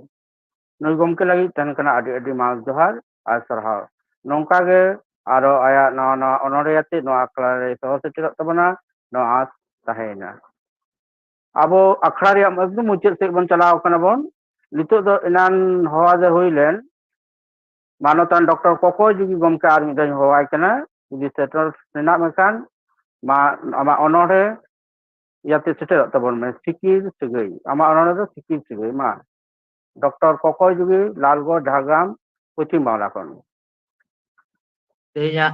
नुई गमके लगी तहन कना अडी अडी मास जोहार और सरहाव नौका गे आरो आया नवा नवा अनोढ़े आते नो आखड़ा रे सह सेटरत तबना नो आस ताहेना अब आखड़ा रे एकदम मुचाद से बन चलाव कना बन नितो दो इनान हवा दे हुइलेन मानवतान डॉक्टर कोको जुगी गमके आर मिदाय हवाय कना जुदी सेटर सेना मेकान मा आमा अनोढ़े याते सेटरत तबन में सिकिर सगई आमा अनोढ़े दो सिकिर सगई मा डॉक्टर कोको जुगी लालगढ़ झाड़ग्राम पश्चिम बांग्ला खन तेजा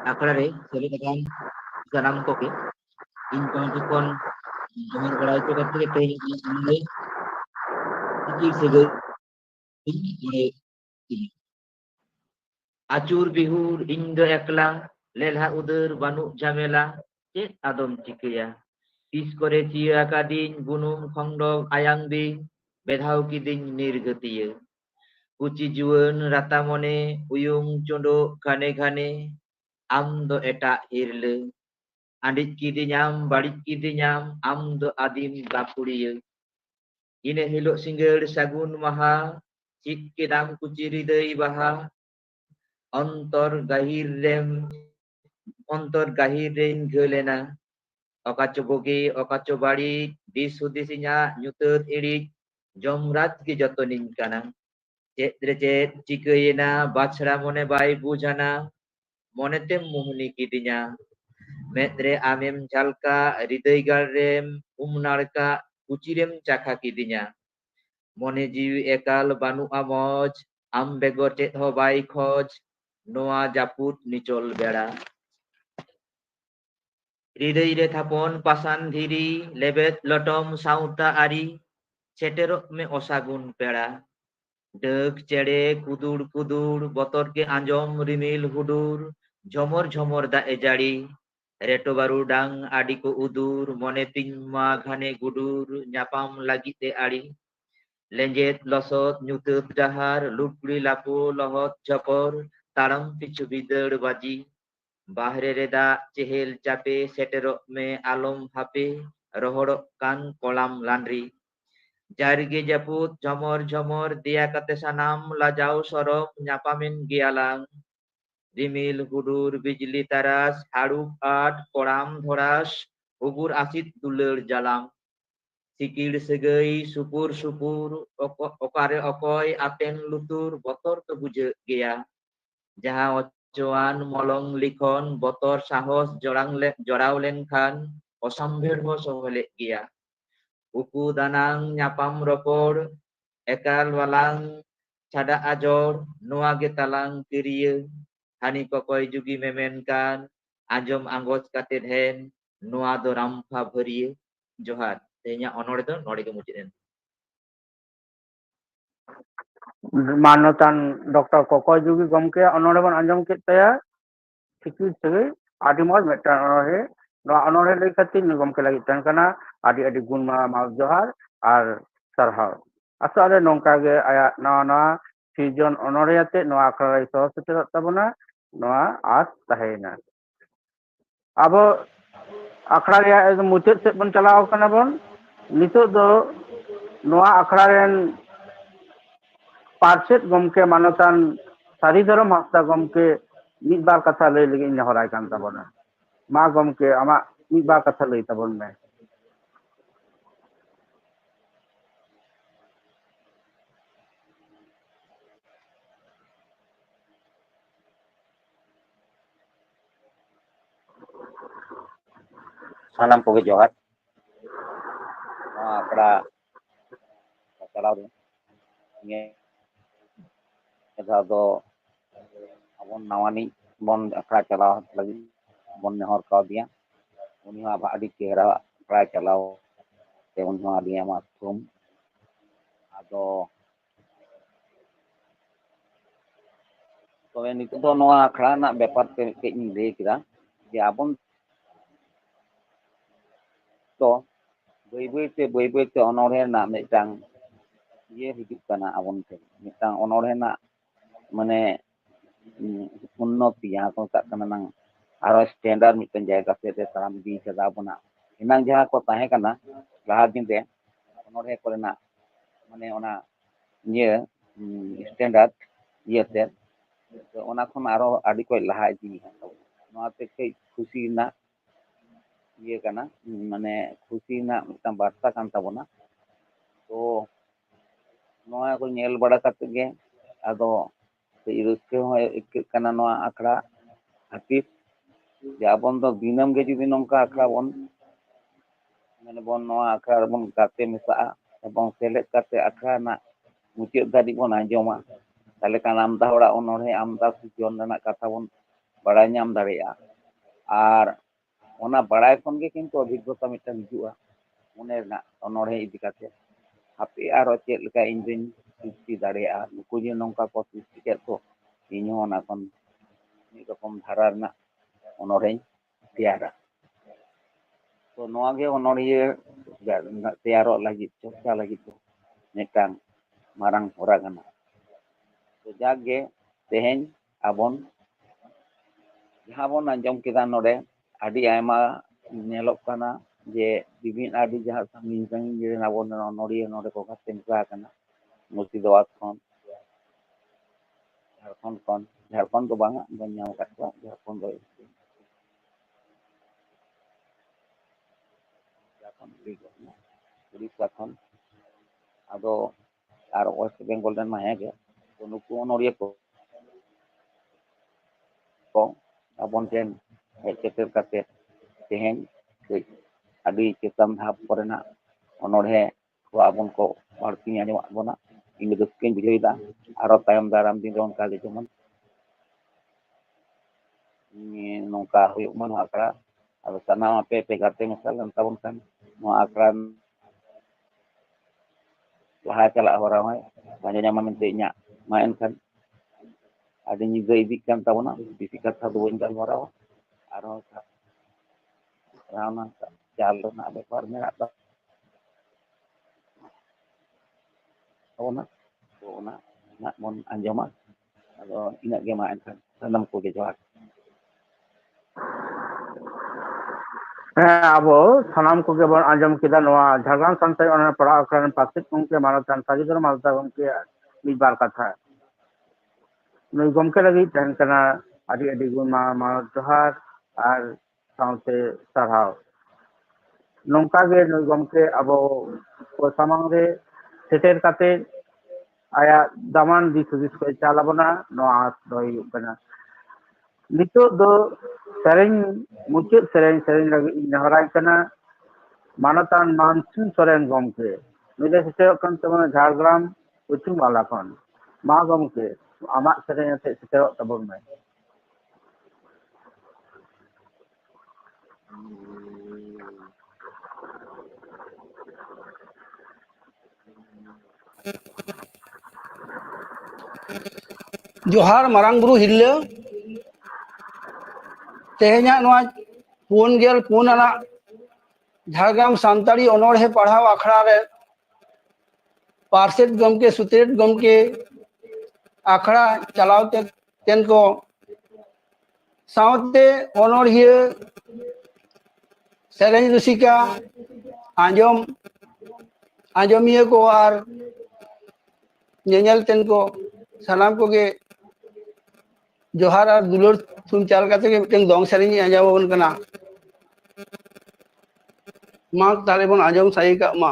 आखड़ा रे चले लगान सनाम को के इन पांच कोन जमर बड़ाई को करते तेज हमले सिकिर से गई बड़े आचुर बिहुर इन दो एकला লেলহা উদর বানুক ঝামেলা চেত আদম চিকায়া তিস করে চিয়া আকাদিন বুনুম খংডক আয়াং দিন বেধাও কিদিন নির্গতিয়া কুচি juan rata mone uyung condo khane khane am do eta hirle andit kidinyam balit kidinyam am do adim gapuria ine hilok singgel sagun maha cik kedam kuciri dei baha অন্তর গাহিরেন গেলেনা অকাচো বগে অকাচো বাড়ি this হুদিসিnya nyuteut irik jomrat ki joto ninkana cet recet cikeuyeuna bachra mone bai bujana monete muhni kidinya medre amem jalka hriday galrem umnarka kucirem cakha kidinya mone jiwi ekal banu amoj am begor cet ho bai khoj noa japut nicol bera hriday re thapon pasan dhiri lebet lotom sauta ari ceterok me osagun pera Deg cere kudur kudur botor ke anjom rimil hudur ঝমর ঝমর দা এজাড়ি রেটো বারুডাং আডিকো উদুর মনে তিনমা ঘানে Gudur nyapam লাগিতে আড়ি লেঞ্জেত লসত nyuteut dahar lupri lapu lohot ঝপর তাড়ম পিছু বিদড় বাজি বাহরে রেদা Chehel চাপে সেটেরক মে আলম হাপে রহড়ক কান column লান্ড্রি Jarge japut jomor jomor dia kate sanam lajau sorok nyapamin gialang rimil hudur bijli taras harup at koram thoras ubur asit duler jalam sikir segei supur supur okare okoy aten lutur botor to buje gea jaha ocoan molong likhon botor sahos jorau lenkhan osambherho sohole gea uku danang nyapam ropor ekal walang cada ajor noa getalang kiria hani kokoy jugi memenkan ajom anggos kated hen noa do rampha bharia johar tehnya onore do nore ge muciden মানতান doctor ককয় যুগী গমকে অনড়ে বন Anjum কেদ Taya ঠিকই থেকে আদি মজ মেটান অনড়ে নয়া অনড়ে ᱞᱟᱹᱭ ᱠᱷᱟᱹᱛᱤᱨ ᱜᱚᱢᱠᱮ ᱞᱟᱹᱜᱤᱫ ᱛᱟᱦᱮᱱ ᱠᱟᱱᱟ ᱟᱹᱰᱤ ᱟᱹᱰᱤ ᱜᱩᱱ ᱢᱟᱱᱟᱣ ᱡᱚᱦᱟᱨ ᱟᱨ ᱥᱟᱨᱦᱟᱣ ᱟᱥᱚᱜ ᱟᱞᱮ ᱱᱚᱝᱠᱟ ᱜᱮ ᱟᱭᱟᱜ ᱱᱟᱣᱟ ᱱᱟᱣᱟ ᱥᱤᱨᱡᱚᱱ ᱚᱱᱚᱬᱦᱮ ᱟᱛᱮ ᱱᱚᱣᱟ ᱟᱠᱷᱲᱟ ᱨᱮ ᱥᱚᱦᱚᱨ ᱥᱮᱴᱮᱨᱚᱜ ᱛᱟᱵᱚᱱᱟ ᱱᱚᱣᱟ ᱟᱸᱥ ᱛᱟᱦᱮᱸᱭᱮᱱᱟ ᱟᱵᱚ ᱟᱠᱷᱲᱟ ᱨᱮᱭᱟᱜ ᱢᱩᱪᱟᱹᱫ ᱥᱮᱫ ᱵᱚᱱ ᱪᱟᱞᱟᱣ ᱠᱟᱱᱟ ᱵᱚᱱ ᱱᱤᱛᱚᱜ ᱫᱚ ᱱᱚᱣᱟ ᱟᱠᱷᱲᱟ ᱨᱮᱱ ᱯᱟᱨᱥᱮᱫ ᱜᱚᱢᱠᱮ ᱢᱟᱱᱚᱛᱟᱱ ᱥᱟᱹᱨᱤ ᱫᱷᱚᱨᱚᱢ ᱦᱟᱸᱥᱫᱟ ᱜᱚᱢᱠᱮ ᱢᱤᱫ ᱵᱟᱨ ᱠᱟᱛᱷᱟ ᱞᱟᱹᱭ ᱞᱟᱹᱜᱤᱫ ᱤᱧ ᱱᱮᱦᱚᱨᱟᱭ ᱠᱟᱱ ᱛᱟᱵᱚᱱᱟ ᱢᱟ ᱜᱚᱢᱠᱮ ᱟᱢᱟᱜ ᱢᱤᱫ ᱵᱟᱨ ᱠᱟᱛᱷᱟ ᱞᱟᱹᱭ ᱛᱟᱵᱚᱱ ᱢᱮ sanam koge johar noa akra chalaw do nge eta do abon nawani bon akra chalaw lagi bon nehor kaw dia uni ha adi chehra akra chalaw te uni ha dia ma thum ado tobe nitu do noa akra na bepar te ni lay kida je abon to ᱵᱟᱹᱭ ᱵᱟᱹᱭᱛᱮ ᱚᱱᱚᱬᱦᱮ ᱨᱮᱱᱟᱜ ᱢᱤᱫᱴᱟᱝ ᱤᱭᱟᱹ ᱦᱤᱡᱩᱜ ᱠᱟᱱᱟ ᱟᱵᱚᱱ ᱴᱷᱮᱱ ᱢᱤᱫᱴᱟᱝ ᱚᱱᱚᱬᱦᱮ ᱨᱮᱱᱟᱜ ᱢᱟᱱᱮ উন্নতি ᱡᱟᱦᱟᱸ ᱠᱚ ᱢᱮᱛᱟᱜ ᱠᱟᱱᱟ ᱱᱟᱝ ᱟᱨᱚ ᱥᱴᱮᱱᱰᱟর্ড ᱢᱤᱫᱴᱟᱝ ᱡᱟᱭᱜᱟ ᱥᱮᱫ ᱨᱮ ᱛᱟᱲᱟᱢ ᱤᱫᱤ ᱠᱟᱫᱟ ᱟᱵᱚᱱᱟᱜ ᱮᱱᱟᱝ ᱡᱟᱦᱟᱸ ᱠᱚ ᱛᱟᱦᱮᱸ ᱠᱟᱱᱟ ᱞᱟᱦᱟ ᱫᱤᱱ ᱨᱮ ᱚᱱᱚᱬᱦᱮ ᱠᱚᱨᱮᱱᱟᱜ ᱢᱟᱱᱮ ᱚᱱᱟ ᱤᱭᱟᱹ ᱥᱴᱮᱱᱰᱟর্ড ᱤᱭᱟᱹᱛᱮ ᱚᱱᱟ ᱠᱷᱚᱱ ᱟᱨᱚ ᱟᱹᱰᱤ ᱠᱚ ᱞᱟᱦᱟ ᱤᱫᱤ ᱠᱟᱱ ᱛᱟᱵᱚᱱᱟ ᱱᱚᱣᱟᱛᱮ ᱠᱟᱹᱡ ᱠᱷᱩᱥᱤ ᱨᱮᱱᱟᱜ ᱤᱭᱟᱹ ᱠᱟᱱᱟ ᱢᱟᱱᱮ ᱠᱷᱩᱥᱤ ᱨᱮᱱᱟᱜ ᱢᱤᱫᱴᱟᱝ ᱵᱟর্তা ᱠᱟᱱ ᱛᱟᱵᱚᱱᱟ ᱛᱚ ᱱᱚᱣᱟ ᱠᱚ ᱧᱮᱞ ᱵᱟᱲᱟ ᱠᱟᱛᱮ ᱜᱮ ᱟᱫᱚ ᱠᱟᱹᱡ ᱨᱟᱹᱥᱠᱟᱹ ᱦᱚᱸ ᱟᱹᱭᱠᱟᱹᱜ ᱠᱟᱱᱟ ᱱᱚᱣᱟ ᱟᱠᱷᱲᱟ ᱠᱷᱟᱹᱛᱤᱨ ᱡᱮ ᱟᱵᱚᱱ ᱫᱚ ᱫᱤᱱᱟᱹᱢ ᱜᱮ ᱡᱩᱫᱤ ᱱᱚᱝᱠᱟ ᱟᱠᱷᱲᱟ ᱵᱚᱱ ᱢᱟᱱᱮ ᱵᱚᱱ ᱱᱚᱣᱟ ᱟᱠᱷᱲᱟ ᱨᱮᱵᱚᱱ ᱜᱟᱛᱮ ᱢᱮᱥᱟᱜᱼᱟ ᱮᱵᱚᱝ ᱥᱮᱞᱮᱫ ᱠᱟᱛᱮ ᱟᱠᱷᱲᱟ ᱨᱮᱱᱟᱜ ᱢᱩᱪᱟᱹᱫ ᱫᱷᱟᱹᱨᱤᱡ ᱵᱚᱱ ᱟᱸᱡᱚᱢᱟ ᱛᱟᱦᱞᱮ ᱠᱷᱟᱱ ᱟᱢᱫᱟ ᱦᱚᱲᱟᱜ ᱚᱱᱚᱬᱦᱮ ᱟᱢᱫᱟ ᱥᱤᱨᱡᱚᱱ ᱨᱮᱱᱟᱜ ᱠᱟᱛᱷᱟ ᱵᱚᱱ ᱵᱟᱲᱟᱭ ᱧᱟᱢ ᱫᱟᱲᱮᱭᱟᱜᱼᱟ ᱟᱨ ᱚᱱᱟ ᱵᱟᱲᱟᱭ ᱠᱷᱚᱱ ᱜᱮ ᱠᱤᱱᱛᱩ ᱚᱵᱷᱤᱜᱽᱜᱚᱛᱟ ᱢᱤᱫᱴᱟᱝ ᱦᱤᱡᱩᱜᱼᱟ ᱢᱚᱱᱮ ᱨᱮᱱᱟᱜ ᱚᱱᱚᱬᱦᱮ ᱤᱫᱤ ᱠᱟᱛᱮ ᱦᱟᱯᱮ ᱟᱨᱚ ᱪᱮᱫ ᱞᱮᱠᱟ ᱤᱧ ᱫᱩᱧ সৃষ্টি দাঁড়িয়েগᱼᱟ ᱱᱩᱠᱩ ᱡᱮ ᱱᱚᱝᱠᱟ ᱠᱚ সৃষ্টি ᱠᱮᱫ ᱠᱚ ᱤᱧ ᱦᱚᱸ ᱚᱱᱟ ᱠᱷᱚᱱ ᱢᱤᱫ ᱨᱚᱠᱚᱢ ধারা ᱨᱮᱱᱟᱜ ᱚᱱᱚᱲᱦᱮᱧ ᱛᱮᱭᱟᱨᱟ ᱛᱚ ᱱᱚᱣᱟ ᱜᱮ ᱚᱱᱚᱲᱦᱤᱭᱟᱹ ᱛᱮᱭᱟᱨᱚᱜ ᱞᱟᱹᱜᱤᱫ ᱪᱚᱨᱪᱟ ᱞᱟᱹᱜᱤᱫ ᱫᱚ ᱢᱤᱫᱴᱟᱝ ᱢᱟᱨᱟᱝ ᱦᱚᱨᱟ ᱠᱟᱱᱟ ᱛᱚ ᱡᱟᱠᱜᱮ ᱛᱮᱦᱮᱧ ᱟᱵᱚᱱ ᱡᱟᱦᱟᱸ ᱵᱚᱱ ᱟᱸᱡᱚᱢ ᱠᱮᱫᱟ ᱱᱚᱰᱮ ᱟᱹᱰᱤ ᱟᱭᱢᱟ ᱧᱮᱞᱚᱜ ᱠᱟᱱᱟ ᱡᱮ ᱵᱤᱵᱷᱤᱱᱱᱚ ᱟᱹᱰᱤ ᱡᱟᱦᱟᱸ ᱥᱟᱺᱜᱤᱧ ᱥᱟᱺᱜᱤᱧ ᱨᱮᱱ ᱟᱵᱚ ᱚᱱᱚᱲᱦᱤᱭᱟᱹ ᱱᱚᱰᱮ ᱠᱚ ᱜᱟᱛᱮ ᱢᱮᱥᱟ ᱟᱠᱟᱱᱟ ᱢᱩᱨᱥᱤᱫᱟᱵᱟᱫ ᱠᱷᱚᱱ ᱡᱷᱟᱲᱠᱷᱚᱸᱰ ᱫᱚ ᱵᱟᱝᱟ ᱵᱟᱹᱧ ᱧᱟᱢ ᱟᱠᱟᱫ ᱠᱚᱣᱟ ᱡᱷᱟᱲᱠᱷᱚᱸᱰ ᱫᱚ ᱩᱲᱤᱥᱥᱟ ᱠᱷᱚᱱ ᱟᱫᱚ ᱟᱨ ᱳᱭᱮᱥᱴ ᱵᱮᱝᱜᱚᱞ ᱨᱮᱱ ᱢᱟ ᱦᱮᱸᱜᱮ ᱛᱚ ᱱᱩᱠᱩ ᱚᱱᱚᱲᱦᱤᱭᱟᱹ ᱠᱚ ᱟᱵᱚᱱ ᱴᱷᱮᱱ ᱦᱮᱡ ᱥᱮᱴᱮᱨ ᱠᱟᱛᱮ ᱛᱮᱦᱮᱧ ᱠᱟᱹᱡ ᱟᱹᱰᱤ ᱪᱮᱛᱟᱱ ᱫᱷᱟᱯ ᱠᱚᱨᱮᱱᱟᱜ ᱚᱱᱚᱲᱦᱮ ᱠᱚ ᱟᱵᱚᱱ ᱠᱚ ᱵᱟᱹᱲᱛᱤ ᱟᱸᱡᱚᱢᱟᱫ ᱵᱚᱱᱟ ᱤᱧ ᱨᱟᱹᱥᱠᱟᱹᱧ ᱵᱩᱡᱷᱟᱹᱣᱮᱫᱟ ᱟᱨᱚ ᱛᱟᱭᱚᱢ ᱫᱟᱨᱟᱢ ᱫᱤᱱ ᱨᱮ ᱚᱱᱠᱟᱜᱮ ᱡᱮᱢᱚᱱ ᱱᱚᱝᱠᱟ ᱦᱩᱭᱩᱜ ᱢᱟ ᱱᱚᱣᱟ ᱟᱠᱷᱲᱟ ᱟᱫᱚ ᱥᱟᱱᱟᱢ ᱟᱯᱮ ᱯᱮ ᱜᱟᱛᱮ ᱢᱮᱥᱟ ᱞᱮᱱ ᱛᱟᱵᱚᱱ ᱠᱷᱟᱱ ᱱᱚᱣᱟ ᱟᱠᱷᱲᱟ ᱞᱟᱦᱟ ᱪᱟᱞᱟᱜ ᱦᱚᱨᱟ ᱦᱚᱸᱭ ᱯᱟᱸᱡᱟ ᱧᱟᱢᱟ ᱢᱮᱱᱛᱮ ᱤᱧᱟᱹᱜ ᱢᱟ ᱮᱱᱠᱷᱟᱱ ᱟᱹᱰᱤ ᱧᱤᱫᱟᱹ ᱤᱫᱤᱜ ᱠᱟᱱ ᱛᱟᱵᱚᱱᱟ ᱵᱮᱥᱤ ᱠᱟᱛᱷᱟ ᱫᱚ ᱵᱟᱹᱧ ᱜᱟᱞᱢᱟᱨᱟᱣᱟ ᱟᱨᱦᱚᱸ ᱚᱱᱟ ᱪᱟᱞ ᱨᱮᱱᱟᱜ ᱵᱮᱯᱟᱨ ᱢᱮᱱᱟᱜ ᱛᱟᱵᱚᱱᱟ ᱛᱚ ᱚᱱᱟ ᱱᱟᱜ ᱵᱚᱱ ᱟᱸᱡᱚᱢᱟ ᱟᱫᱚ ᱤᱱᱟᱹᱜ ᱜᱮ ᱢᱟ ᱮᱱᱠᱷᱟᱱ ᱥᱟᱱᱟᱢ ᱠᱚᱜᱮ ᱡᱚᱦᱟᱨ ᱦᱮᱸ ᱟᱵᱚ ᱥᱟᱱᱟᱢ ᱠᱚᱜᱮ ᱵᱚᱱ ᱟᱸᱡᱚᱢ ᱠᱮᱫᱟ ᱱᱚᱣᱟ ᱡᱷᱟᱲᱜᱨᱟᱢ ᱥᱟᱱᱛᱟᱲᱤ ᱚᱱᱚᱲᱦᱮ ᱯᱟᱲᱦᱟᱣ ᱟᱠᱷᱲᱟ ᱨᱮᱱ ᱯᱟᱪᱮᱫ ᱜᱚᱢᱠᱮ ᱢᱟᱱᱚᱛᱟᱱ ᱥᱟᱹᱨᱤᱜᱚᱲ ᱢᱟᱞᱫᱟ ᱜᱚᱢᱠᱮᱭᱟᱜ ᱢᱤᱫᱵᱟᱨ ᱠᱟᱛᱷᱟ ᱱᱩᱭ ᱜᱚᱢᱠᱮ ᱞᱟᱹᱜᱤᱫ ᱛᱟᱦᱮᱱ ᱠᱟᱱᱟ ᱟᱹᱰᱤ ᱟᱹᱰᱤ ᱢᱟᱱᱚᱛ ᱡᱚᱦᱟᱨ ᱟᱨ ᱥᱟᱶᱛᱮ ᱥᱟᱨᱦᱟᱣ ᱱᱚᱝᱠᱟᱜᱮ ᱱᱩᱭ ᱜᱚᱢᱠᱮ ᱟᱵᱚ ᱠᱚ ᱥᱟᱢᱟᱝ ᱨᱮ ᱥᱮᱴᱮᱨ ᱠᱟᱛᱮ ᱟᱭᱟᱜ ᱫᱟᱢᱟᱱ ᱫᱤᱥ ᱦᱩᱫᱤᱥ ᱠᱚᱭ ᱪᱟᱞ ᱟᱵᱚᱱᱟ ᱱᱚᱣᱟ ᱟᱸᱥ ᱫᱚᱦᱚᱭ ᱦᱩᱭᱩᱜ ᱠᱟᱱᱟ ᱱᱤᱛᱚᱜ ᱫᱚ ᱢᱩᱪᱟᱹᱫ ᱥᱮᱨᱮᱧ ᱞᱟᱹᱜᱤᱫ ᱤᱧ ᱱᱮᱦᱚᱨᱟᱭ ᱠᱟᱱᱟ ᱢᱟᱱᱚᱛᱟᱱ ᱢᱟᱱᱥᱤᱝ ᱥᱚᱨᱮᱱ ᱜᱚᱢᱠᱮ ᱱᱩᱭ ᱫᱚ ᱥᱮᱴᱮᱨᱚᱜ ᱠᱟᱱ ᱛᱟᱵᱚᱱᱟ ᱡᱷᱟᱲᱜᱨᱟᱢ ᱯᱚᱪᱷᱤᱢ ᱵᱟᱝᱞᱟ ᱠᱷᱚᱱ ᱢᱟ ᱜᱚᱢᱠᱮ ᱟᱢᱟᱜ ᱥᱮᱨᱮᱧ ᱟᱛᱮ ᱥᱮᱴᱮᱨᱚᱜ ᱛᱟᱵᱚᱱ ᱢᱮ ᱡᱚᱦᱟᱨ ᱢᱟᱨᱟᱝ ᱵᱩᱨᱩ ᱦᱤᱨᱞᱟᱹ ᱛᱮᱦᱮᱧᱟᱜ ᱱᱚᱣᱟ ᱔᱔ ᱟᱱᱟᱜ ঝাড়গ্রাম সান্তাড়ি অনড়হে পড়াও আখড়া রে পার্ষদ গমকে সুত্রেট গমকে আখড়া চালাওতে তেন কো সাউতে অনড়হিয়া সেরেঞ্জ রসিকা আঞ্জমিয়া को আর ñeñal ten ko sanam ko ge जोहार और दुलर तुम चाल काते के मिटन दong सेरेंज आंजामबन कना मा ताले बन आंजम साई का मा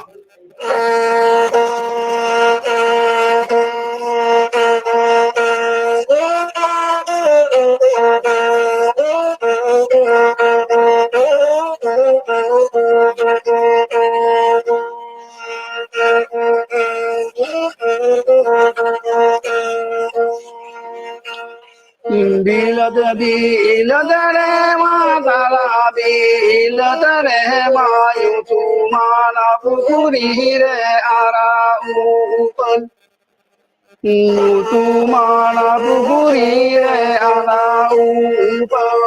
बिलदरे माताला बिलदरे मायु तुमाना पुरी रे आरा ऊपर तुमाना पुरी रे आरा ऊपर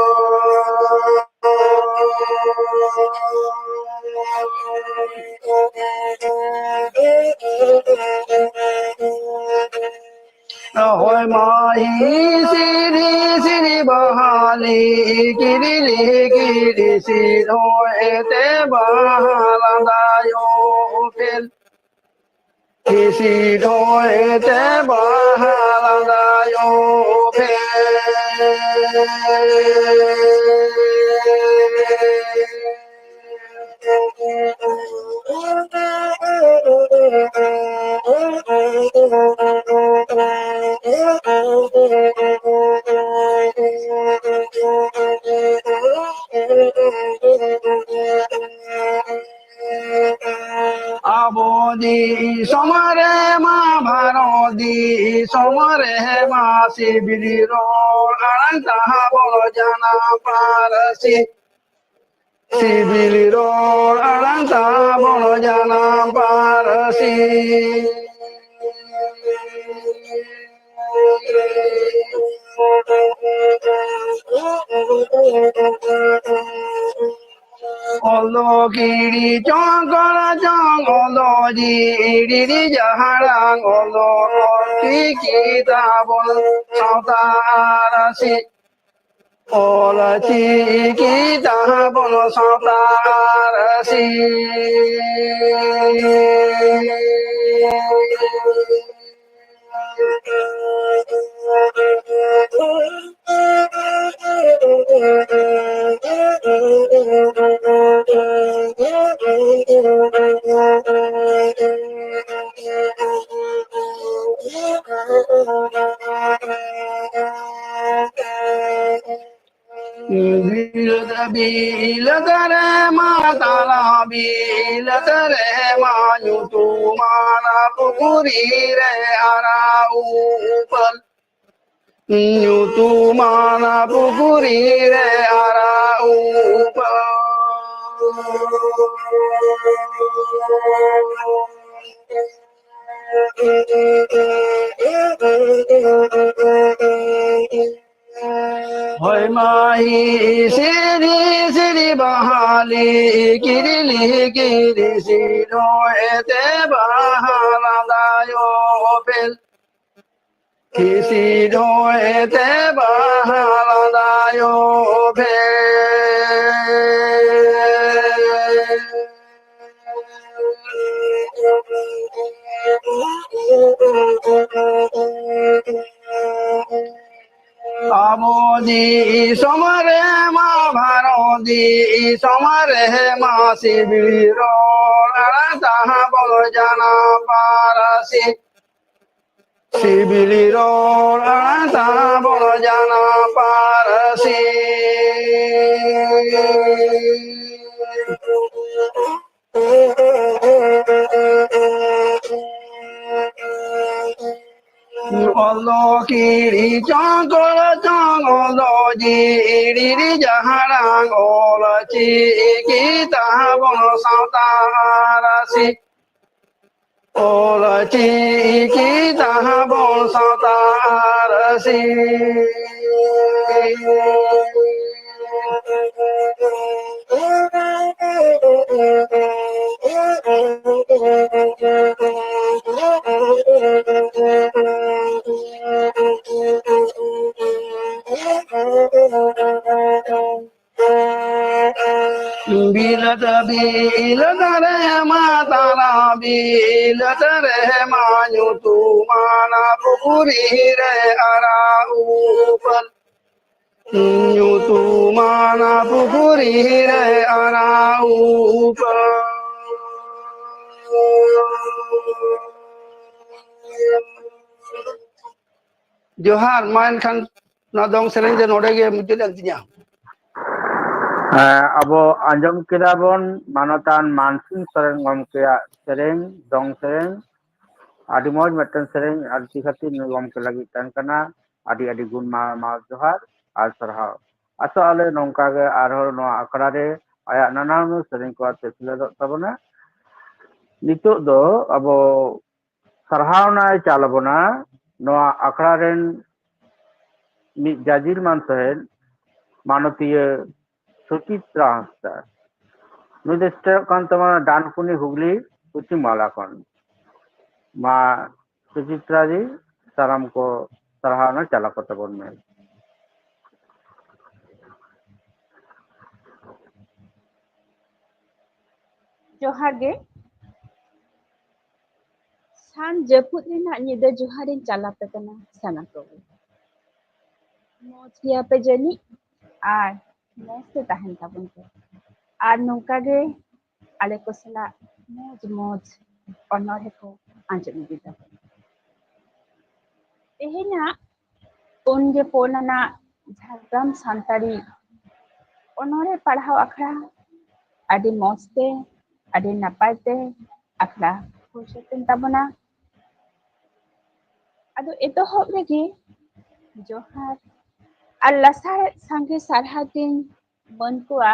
होय माही सिरी सिरी बहाली गिरी सिरो एते बहालायो फिर सिरो एते बहालायो আবদি সমরে মা ভারদি সমরে মা শিবির তাহা বল জানা পারসি শিবির তাহা বল জানা পারসি Olo kiri jongkol jong olo jiri jaharang olo kita bol sautarasi olo kita bol sautarasi Bila tere matala bila tere manyutu mana pukuri re ara upal nyutu mana pukuri re ara upal Hoy mahi siri siri bahali kirili kiri siro ete bahala dayo pel kisiro ete bahala dayo Amodi somare ma bharodi somare ma sibiro taha bol jana parasi sibiro taha bol jana parasi Olo kiri jongkol jong olo jiri jaharang olo kita bol sautarasi olo kita bol sautarasi Bila tere matala bila tere manyutu mana pukuri re ara upal nyutu mana pukuri re ara upal Johar main kan nadong sereng je node ge mujud antinya abo anjom keda bon manotan Mansing Soren gomkeyak sereng dong sereng adi moj meten sereng arti khati gomke lagi tan kana adi gun ma johar ar sarhaw aso ale nongka ge arhor no akra re ayak nananu sereng ko ate siledok tabona nitok do abo sarhaw na chalabona noa akra ren mid jajir man sohen manotiya Suchitra Hasta. Nudista kan tamar Danpuni Hugli Puchi Malakon. Ma Suchitra ji saram ko sarhana chala kota bon mein. Johar ge san japut renak nyida joharin calape kana sana ko. Moj kia pe jani ar mesti tahan tabun ko. Ar nongka ge ale ko sala moj onor ko anjam dita. Tehena unge ponana Jhargram Santari onore padhaw akhra adi moste adi napay te akhra husetin tabona ado etohop rege johar ar lasar sange sarhatin man kuwa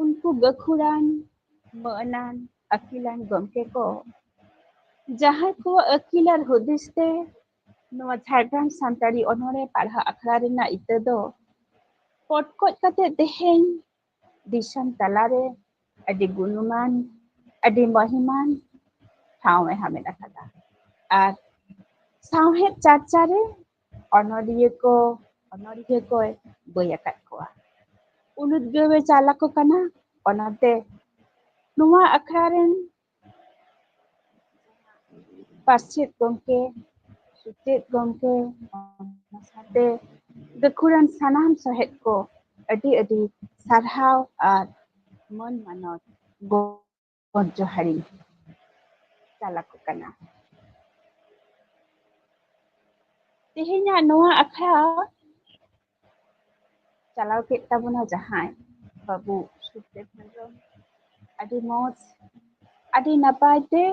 unku gakuran maanan akilan gomke ko jahay ko akilar hudis te ᱱᱚᱣᱟ ᱡᱷᱟᱲᱜᱨᱟᱢ ᱥᱟᱱᱛᱟᱲᱤ ᱚᱱᱚᱬᱦᱮ ᱯᱟᱲᱦᱟᱣ ᱟᱠᱷᱲᱟ ᱨᱮᱱᱟᱜ ᱤᱛᱟᱹ ᱫᱚ ᱯᱚᱴᱠᱚᱡ ᱠᱟᱛᱮ ᱛᱮᱦᱮᱧ ᱫᱤᱥᱚᱢ ᱛᱟᱞᱟᱨᱮ ᱟᱹᱰᱤ ᱜᱩᱱᱢᱟᱱ, ᱟᱹᱰᱤ ᱢᱚᱦᱤᱢᱟᱱ ᱴᱷᱟᱶᱮ ᱦᱟᱢᱮᱴ ᱟᱠᱟᱫᱟ। ᱟᱨ ᱥᱟᱶᱦᱮᱫ ᱪᱟᱨᱪᱟᱨᱮ ᱚᱱᱚᱲᱦᱤᱭᱟᱹ ᱠᱚᱭ ᱵᱟᱹᱭ ᱟᱠᱟᱫ ᱠᱚᱣᱟ। ᱩᱱᱩᱫᱽᱜᱟᱹᱣᱮ ᱪᱟᱞ ᱟᱠᱚ ᱠᱟᱱᱟ। ᱚᱱᱟᱛᱮ ᱱᱚᱣᱟ ᱟᱠᱷᱲᱟ ᱨᱮᱱ ᱯᱟᱨᱪᱮᱫ ᱜᱚᱢᱠᱮ, ᱥᱩᱪᱮᱫ ᱜᱚᱢᱠᱮ, ᱚᱱᱟ ᱥᱟᱶᱛᱮ ᱜᱟᱹᱠᱷᱩᱲᱟᱱ ᱥᱟᱱᱟᱢ ᱥᱚᱦᱮᱫ ᱠᱚ ᱟᱹᱰᱤ ᱟᱹᱰᱤ ᱥᱟᱨᱦᱟᱣ ᱟᱨ ᱢᱟᱹᱱ ᱢᱟᱱᱚᱛ ᱜᱚᱰ ᱡᱚᱦᱟᱨᱤᱧ ᱪᱟᱞ ᱟᱠᱚ ᱠᱟᱱᱟ। ᱛᱮᱦᱮᱧᱟᱜ ᱱᱚᱣᱟ ᱟᱠᱷᱲᱟ ᱪᱟᱞᱟᱣ ᱠᱮᱫ ᱛᱟᱵᱚᱱᱟ ᱡᱟᱦᱟᱸᱭ ᱵᱟᱹᱵᱩ ᱥᱩᱠᱫᱮᱵ ᱦᱮᱢᱵᱨᱚᱢ, ᱟᱹᱰᱤ ᱢᱚᱡᱽ, ᱟᱹᱰᱤ ᱱᱟᱯᱟᱭ ᱛᱮ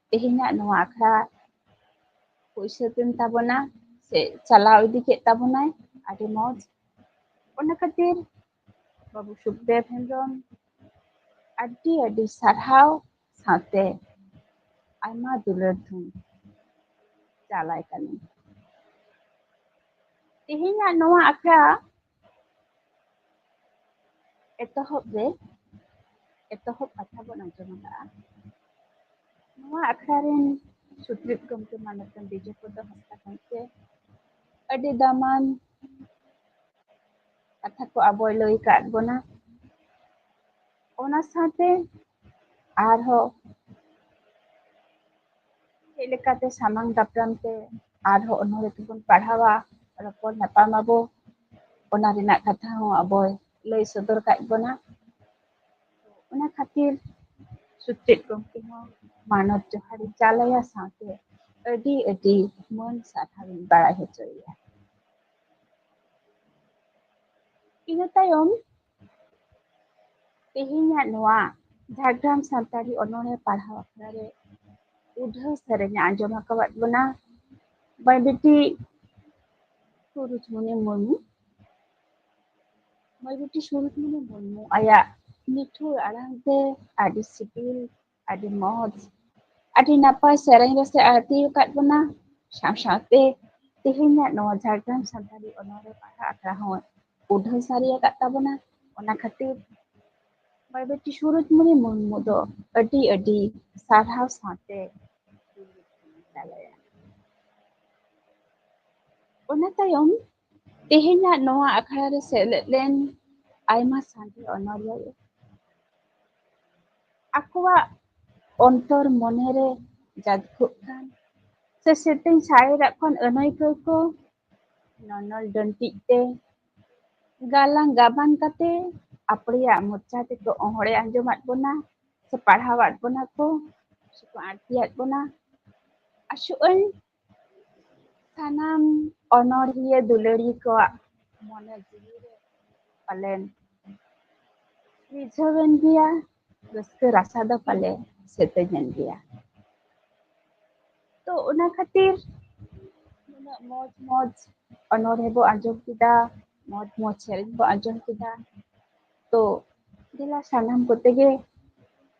ᱛᱮᱦᱮᱧᱟᱜ ᱱᱚᱣᱟ ᱟᱠᱷᱲᱟ ᱦᱩᱭ ᱥᱟᱹᱛ ᱮᱱ ᱛᱟᱵᱚᱱᱟ ᱥᱮ ᱪᱟᱞᱟᱣ ᱤᱫᱤ ᱠᱮᱫ ᱛᱟᱵᱚᱱᱟᱭ ᱟᱹᱰᱤ ᱢᱚᱡᱽ। ᱚᱱᱟ ᱠᱷᱟᱹᱛᱤᱨ ᱵᱟᱹᱵᱩ ᱥᱩᱠᱫᱮᱵ ᱦᱮᱢᱵᱨᱚᱢ ᱟᱹᱰᱤ ᱟᱹᱰᱤ ᱥᱟᱨᱦᱟᱣ ᱥᱟᱶᱛᱮ ᱟᱭᱢᱟ ᱫᱩᱞᱟᱹᱲ ᱛᱷᱩᱢ ᱪᱟᱞᱟᱭ ᱠᱟᱹᱱᱟᱹᱧ। ᱛᱮᱦᱮᱧᱟᱜ ᱱᱚᱣᱟ ᱟᱠᱷᱲᱟ ᱮᱛᱚᱦᱚᱵ ᱠᱟᱛᱷᱟ ᱵᱚᱱ ᱟᱸᱡᱚᱢ ᱟᱠᱟᱜᱼᱟ। ᱱᱚᱣᱟ ᱟᱠᱷᱲᱟ ᱨᱮᱱ ᱥᱩᱛᱨᱮᱫ ᱜᱚᱢᱠᱮ ᱢᱟᱱᱚᱛᱟᱱ ᱵᱤᱡᱚᱭᱯᱨᱚᱫᱚ ᱦᱟᱸᱥᱫᱟ ᱜᱚᱢᱠᱮ ᱟᱹᱰᱤ ᱫᱟᱢᱟᱱ ᱠᱟᱛᱷᱟ ᱠᱚ ᱟᱵᱚᱭ ᱞᱟᱹᱭ ᱟᱠᱟᱫ ᱵᱚᱱᱟ। ᱚᱱᱟ ᱥᱟᱶᱛᱮ ᱟᱨᱦᱚᱸ ᱪᱮᱫ ᱞᱮᱠᱟᱛᱮ ᱥᱟᱢᱟᱝ ᱫᱟᱯᱨᱟᱢ ᱛᱮ ᱟᱨᱦᱚᱸ ᱚᱱᱚᱬᱦᱮ ᱛᱮᱵᱚᱱ ᱯᱟᱲᱦᱟᱣᱟ, ᱨᱚᱯᱚᱲ ᱧᱟᱯᱟᱢ ᱟᱵᱚ, ᱚᱱᱟ ᱨᱮᱱᱟᱜ ᱠᱟᱛᱷᱟ ᱦᱚᱸ ᱟᱵᱚᱭ ᱞᱟᱹᱭ ᱥᱚᱫᱚᱨ ᱠᱟᱜ ᱵᱚᱱᱟ। ᱚᱱᱟ ᱠᱷᱟᱹᱛᱤᱨ ᱥᱩᱪᱮᱫ ᱜᱚᱢᱠᱮ ᱦᱚᱸ ᱢᱟᱱᱚᱛ ᱡᱚᱦᱟᱨᱤᱧ ᱪᱟᱞ ᱟᱭᱟ ᱥᱟᱶᱛᱮ ᱟᱹᱰᱤ ᱟᱹᱰᱤ ᱢᱟᱹᱱ ᱥᱟᱨᱦᱟᱣᱤᱧ ᱵᱟᱲᱟᱭ ᱦᱚᱪᱚᱭᱮᱭᱟ। ᱤᱱᱟᱹ ᱛᱟᱭᱚᱢ ᱛᱮᱦᱮᱧᱟᱜ ᱱᱚᱣᱟ ᱡᱷᱟᱲᱜᱨᱟᱢ ᱥᱟᱱᱛᱟᱲᱤ ᱚᱱᱚᱬᱦᱮ ᱯᱟᱲᱦᱟᱣ ᱟᱠᱷᱲᱟ ᱨᱮ ᱩᱰᱷᱟᱹᱣ ᱥᱮᱨᱮᱧᱮ ᱟᱸᱡᱚᱢ ᱟᱠᱟᱫ ᱵᱚᱱᱟ ᱢᱟᱹᱭ ᱵᱤᱴᱤ ᱥᱩᱨᱩᱡᱽᱢᱩᱱᱤ ᱢᱩᱨᱢᱩ। ᱢᱟᱹᱭ ᱵᱤᱴᱤ ᱥᱩᱨᱩᱡᱽᱢᱩᱱᱤ ᱢᱩᱨᱢᱩ ᱟᱭᱟᱜ ᱱᱤᱴᱷᱩᱨ ᱟᱲᱟᱝ te ᱟᱹᱰᱤ ᱥᱤᱵᱤᱞ, ᱟᱹᱰᱤ ᱢᱚᱡᱽ, ᱟᱹᱰᱤ ᱱᱟᱯᱟᱭ ᱥᱮᱨᱮᱧ ᱨᱟᱥᱮ ᱟᱹᱲᱛᱤ ᱟᱠᱟᱫ ᱵᱚᱱᱟ। ᱥᱟᱶ ᱥᱟᱶᱛᱮ ᱛᱮᱦᱮᱧᱟᱜ ᱱᱚᱣᱟ ᱡᱷᱟᱲᱜᱨᱟᱢ ᱥᱟᱱᱛᱟᱲᱤ ᱚᱱᱚᱬᱦᱮ ᱯᱟᱲᱦᱟᱣ ᱟᱠᱷᱲᱟ ᱦᱚᱸ ᱩᱰᱷᱟᱹᱣ ᱥᱟᱹᱨᱤ ᱟᱠᱟᱫ ᱛᱟᱵᱚᱱᱟ। ᱚᱱᱟ ᱠᱷᱟᱹᱛᱤᱨ ᱢᱟᱹᱭ ᱵᱤᱴᱤ ᱥᱩᱨᱩᱡᱽᱢᱩᱱᱤ ᱢᱩᱨᱢᱩ ᱫᱚ ᱟᱹᱰᱤ ᱟᱹᱰᱤ ᱥᱟᱨᱦᱟᱣ ᱥᱟᱶᱛᱮ ᱪᱟᱞ ᱟᱭᱟ। ᱚᱱᱟ ᱛᱟᱭᱚᱢ ᱛᱮᱦᱮᱧᱟᱜ ᱱᱚᱣᱟ ᱟᱠᱷᱲᱟ ᱨᱮ ᱥᱮᱞᱮᱫ ᱞᱮᱱ ᱟᱭᱢᱟ ᱥᱟᱸᱜᱮ ᱚᱱᱚᱲᱦᱤᱭᱟᱹ ᱟᱠᱚᱣᱟᱜ ᱚᱱᱛᱚᱨ ᱢᱚᱱᱮᱨᱮ ᱡᱟᱡᱽᱜᱚᱜ ᱠᱟᱱ ᱥᱮ ᱥᱮᱛᱮᱧ ᱥᱟᱭᱮᱨᱟᱜ ᱠᱷᱚᱱ ᱟᱹᱱᱟᱹᱭᱠᱟᱹᱣ ᱠᱚ ᱱᱚᱱᱚᱞ ᱰᱟᱹᱱᱴᱤᱡ te ᱜᱟᱞᱟᱝ ᱜᱟᱵᱟᱱ ᱠᱟᱛᱮ ᱟᱯᱲᱮᱭᱟᱜ ᱢᱚᱪᱟ ᱛᱮᱠᱚ ᱚᱦᱚᱲᱮ ᱟᱸᱡᱚᱢᱟᱫ ᱵᱚᱱᱟ ᱥᱮ ᱯᱟᱲᱦᱟᱣᱟᱫ ᱵᱚᱱᱟ ᱠᱚ ᱥᱮᱠᱚ ᱟᱹᱲᱛᱤᱭᱟᱫ ᱵᱚᱱᱟ। ᱟᱥᱚᱜ ᱟᱹᱧ ᱥᱟᱱᱟᱢ ᱚᱱᱚᱲᱦᱤᱭᱟᱹ ᱫᱩᱞᱟᱹᱲᱤᱭᱟᱹ ᱠᱚᱣᱟᱜ ᱢᱚᱱᱮ ᱡᱤᱣᱤ ᱨᱮ ᱯᱟᱞᱮᱱ ᱨᱤᱡᱷᱟᱹᱣᱮᱱ ᱜᱮᱭᱟ, ᱨᱟᱹᱥᱠᱟᱹ ᱨᱟᱥᱟ ᱫᱚ ᱯᱟᱞᱮ ᱥᱮᱛᱮᱧᱮᱱ ᱜᱮᱭᱟ। ᱛᱚ ᱚᱱᱟ ᱠᱷᱟᱹᱛᱤᱨ ᱩᱱᱟᱹᱜ ᱢᱚᱡᱽ ᱢᱚᱡᱽ ᱚᱱᱚᱬᱦᱮ ᱵᱚ ᱟᱸᱡᱚᱢ ᱠᱮᱫᱟ, ᱢᱚᱡᱽ ᱢᱚᱡᱽ ᱥᱮᱨᱮᱧ ᱵᱚ ᱟᱸᱡᱚᱢ ᱠᱮᱫᱟ। ᱛᱚ ᱫᱮᱞᱟ ᱥᱟᱱᱟᱢ ᱠᱚᱛᱮ ᱜᱮ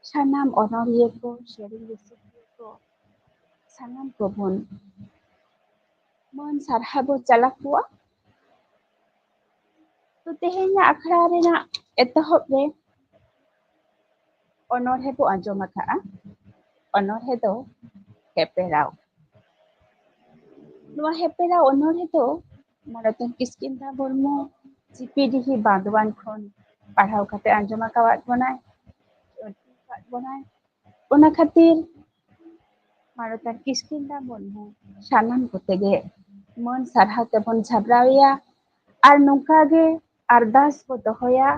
ᱥᱟᱱᱟᱢ ᱚᱱᱚᱲᱦᱤᱭᱟᱹ ᱠᱚ, ᱥᱮᱨᱮᱧ ᱨᱩᱥᱤᱠᱤᱭᱟᱹ ᱠᱚ ᱥᱟᱱᱟᱢ ᱠᱚᱵᱚᱱ ᱢᱟᱹᱱ ᱥᱟᱨᱦᱟᱣ ᱵᱚ ᱪᱟᱞ ᱟᱠᱚᱣᱟ। ᱛᱚ ᱛᱮᱦᱮᱧᱟᱜ ᱟᱠᱷᱲᱟ ᱨᱮᱱᱟᱜ ᱮᱛᱚᱦᱚᱵ ᱨᱮ ᱚᱱᱚᱬᱦᱮ ᱵᱚ ᱟᱸᱡᱚᱢ ᱟᱠᱟᱜᱼᱟ। ᱚᱱᱚᱬᱦᱮ ᱫᱚ ᱦᱮᱯᱨᱟᱣ। ᱱᱚᱣᱟ ᱦᱮᱯᱨᱟᱣ ᱚᱱᱚᱬᱦᱮ ᱫᱚ ᱢᱟᱱᱚᱛᱟᱱ ᱠᱤᱥᱠᱤᱱᱫᱟ ᱢᱩᱨᱢᱩ ᱪᱤᱯᱤᱰᱤᱦᱤ ᱵᱟᱸᱫᱣᱟᱱ ᱠᱷᱚᱱ ᱯᱟᱲᱦᱟᱣ ᱠᱟᱛᱮ ᱟᱸᱡᱚᱢ ᱟᱠᱟᱫ ᱵᱚᱱᱟᱭ, ᱚᱱᱟ ᱠᱷᱟᱹᱛᱤᱨ ᱢᱟᱱᱚᱛᱟᱱ ᱠᱤᱥᱠᱤᱱᱫᱟ ᱢᱩᱨᱢᱩ ᱥᱟᱱᱟᱢ ᱠᱚᱛᱮ ᱜᱮ ᱢᱟᱹᱱ ᱥᱟᱨᱦᱟᱣ ᱛᱮᱵᱚᱱ ᱡᱷᱟᱯᱲᱟᱣ ᱮᱭᱟ ᱟᱨ ᱱᱚᱝᱠᱟ ᱜᱮ ᱟᱨᱫᱟᱥ ᱵᱚ ᱫᱚᱦᱚᱭᱟ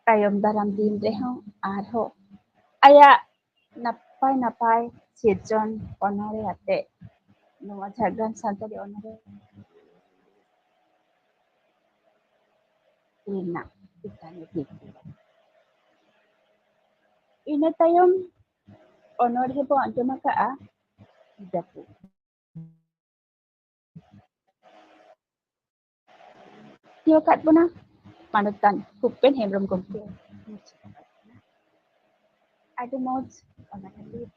ᱛᱟᱭᱚᱢ ᱫᱟᱨᱟᱢ ᱫᱤᱱ ᱨᱮᱦᱚᱸ ᱟᱨᱦᱚᱸ ᱟᱭᱟᱜ ᱱᱟᱯᱟᱭ ᱱᱟᱯᱟᱭ ᱥᱤᱨᱡᱚᱱ ᱚᱱᱚᱬᱦᱮ ᱟᱛᱮ ᱱᱚᱣᱟ ᱡᱷᱟᱲᱜᱨᱟᱢ ᱥᱟᱱᱛᱟᱲᱤ ᱚᱱᱚᱬᱦᱮ ᱨᱮᱱᱟᱜ ᱪᱮᱛᱟᱱ ᱤᱱᱟᱹ ᱛᱟᱭᱚᱢ ᱚᱱᱚᱬᱦᱮ ᱵᱚ ᱟᱸᱡᱚᱢ ᱟᱠᱟᱜᱼᱟ ᱡᱟᱹᱯᱩᱫ। ᱟᱠᱟᱫ ᱵᱚᱱᱟ ᱢᱟᱱᱚᱛᱟᱱ ᱩᱯᱮᱱ ᱦᱮᱢᱵᱨᱚᱢ ᱜᱚᱢᱠᱮ। ᱟᱹᱰᱤ ᱢᱚᱡᱽ ᱚᱱᱟ ᱠᱷᱟᱹᱛᱤᱨ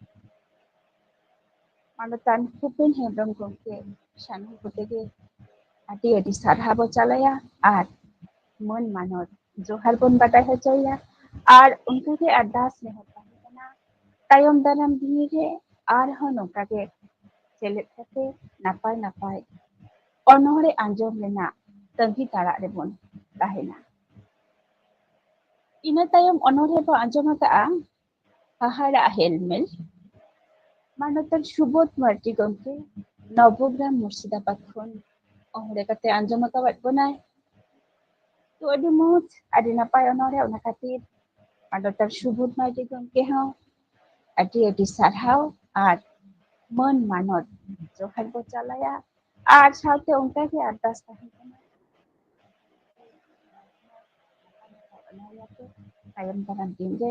ᱢᱟᱱᱚᱛᱟᱱ ᱩᱯᱮᱱ ᱦᱮᱢᱵᱨᱚᱢ ᱜᱚᱢᱠᱮ ᱥᱟᱱᱟᱢ ᱠᱚᱛᱮ ᱜᱮ ᱟᱹᱰᱤ ᱟᱹᱰᱤ ᱥᱟᱨᱦᱟᱣ ᱵᱚ ᱪᱟᱞᱟᱭᱟ ᱟᱨ ᱢᱟᱹᱱ ᱢᱟᱱᱚᱛ ᱡᱚᱦᱟᱨ ᱵᱚᱱ ᱵᱟᱰᱟᱭ ᱦᱚᱪᱚᱭᱟ ᱟᱨ ᱚᱱᱠᱟᱜᱮ ᱟᱨᱫᱟᱥ ᱱᱮᱦᱚᱨ ᱛᱟᱦᱮᱸ ᱠᱟᱱᱟ ᱛᱟᱭᱚᱢ ᱫᱟᱨᱟᱢ ᱫᱤᱱ ᱨᱮ ᱟᱨᱦᱚᱸ ᱱᱚᱝᱠᱟᱜᱮ ᱥᱮᱞᱮᱫ ᱠᱟᱛᱮ ᱱᱟᱯᱟᱭ ᱱᱟᱯᱟᱭ ᱚᱱᱚᱬᱦᱮ ᱟᱸᱡᱚᱢ ᱨᱮᱱᱟᱜ ᱛᱟᱺᱜᱤ ᱛᱟᱲᱟᱜ ᱨᱮᱵᱚᱱ ᱛᱟᱦᱮᱱᱟ। ᱤᱱᱟᱹ ᱛᱟᱭᱚᱢ ᱚᱱᱚᱬᱦᱮ ᱵᱚ ᱟᱸᱡᱚᱢ ᱟᱠᱟᱜᱼᱟ ᱦᱟᱦᱟᱲᱟᱜ ᱦᱮᱞᱢᱮᱞ ᱢᱟᱱᱚᱛᱟᱱ ᱥᱩᱵᱳধ ᱢᱟᱨᱰᱤ ᱜᱚᱢᱠᱮ ᱱᱚᱵᱚᱜᱨᱟᱢ ᱢᱩᱨᱥᱤᱫᱟᱵᱟᱫ ᱠᱷᱚᱱ ᱚᱱᱚᱬᱦᱮ ᱠᱟᱛᱮ ᱟᱸᱡᱚᱢ ᱟᱠᱟᱫ ᱵᱚᱱᱟᱭ। ᱛᱚ ᱟᱹᱰᱤ ᱢᱚᱡᱽ ᱟᱹᱰᱤ ᱱᱟᱯᱟᱭ ᱚᱱᱚᱬᱦᱮ ᱚᱱᱟ ᱠᱷᱟᱹᱛᱤᱨ ᱢᱟᱱᱚᱛᱟᱱ ᱥᱩᱵᱳধ ᱢᱟᱨᱰᱤ ᱜᱚᱢᱠᱮ ᱦᱚᱸ ᱟᱹᱰᱤ ᱟᱹᱰᱤ ᱥᱟᱨᱦᱟᱣ ᱟᱨ ᱢᱟᱹᱱ ᱢᱟᱱᱚᱛ ᱡᱚᱦᱟᱨ ᱵᱚ ᱪᱟᱞᱟᱭᱟ ᱟᱨ ᱥᱟᱶᱛᱮ ᱚᱱᱠᱟᱜᱮ ᱟᱨᱫᱟᱥ ᱛᱟᱦᱮᱸ ᱠᱟᱱᱟ ᱛᱟᱭᱚᱢ ᱫᱟᱨᱟᱢ ᱫᱤᱱ ᱨᱮ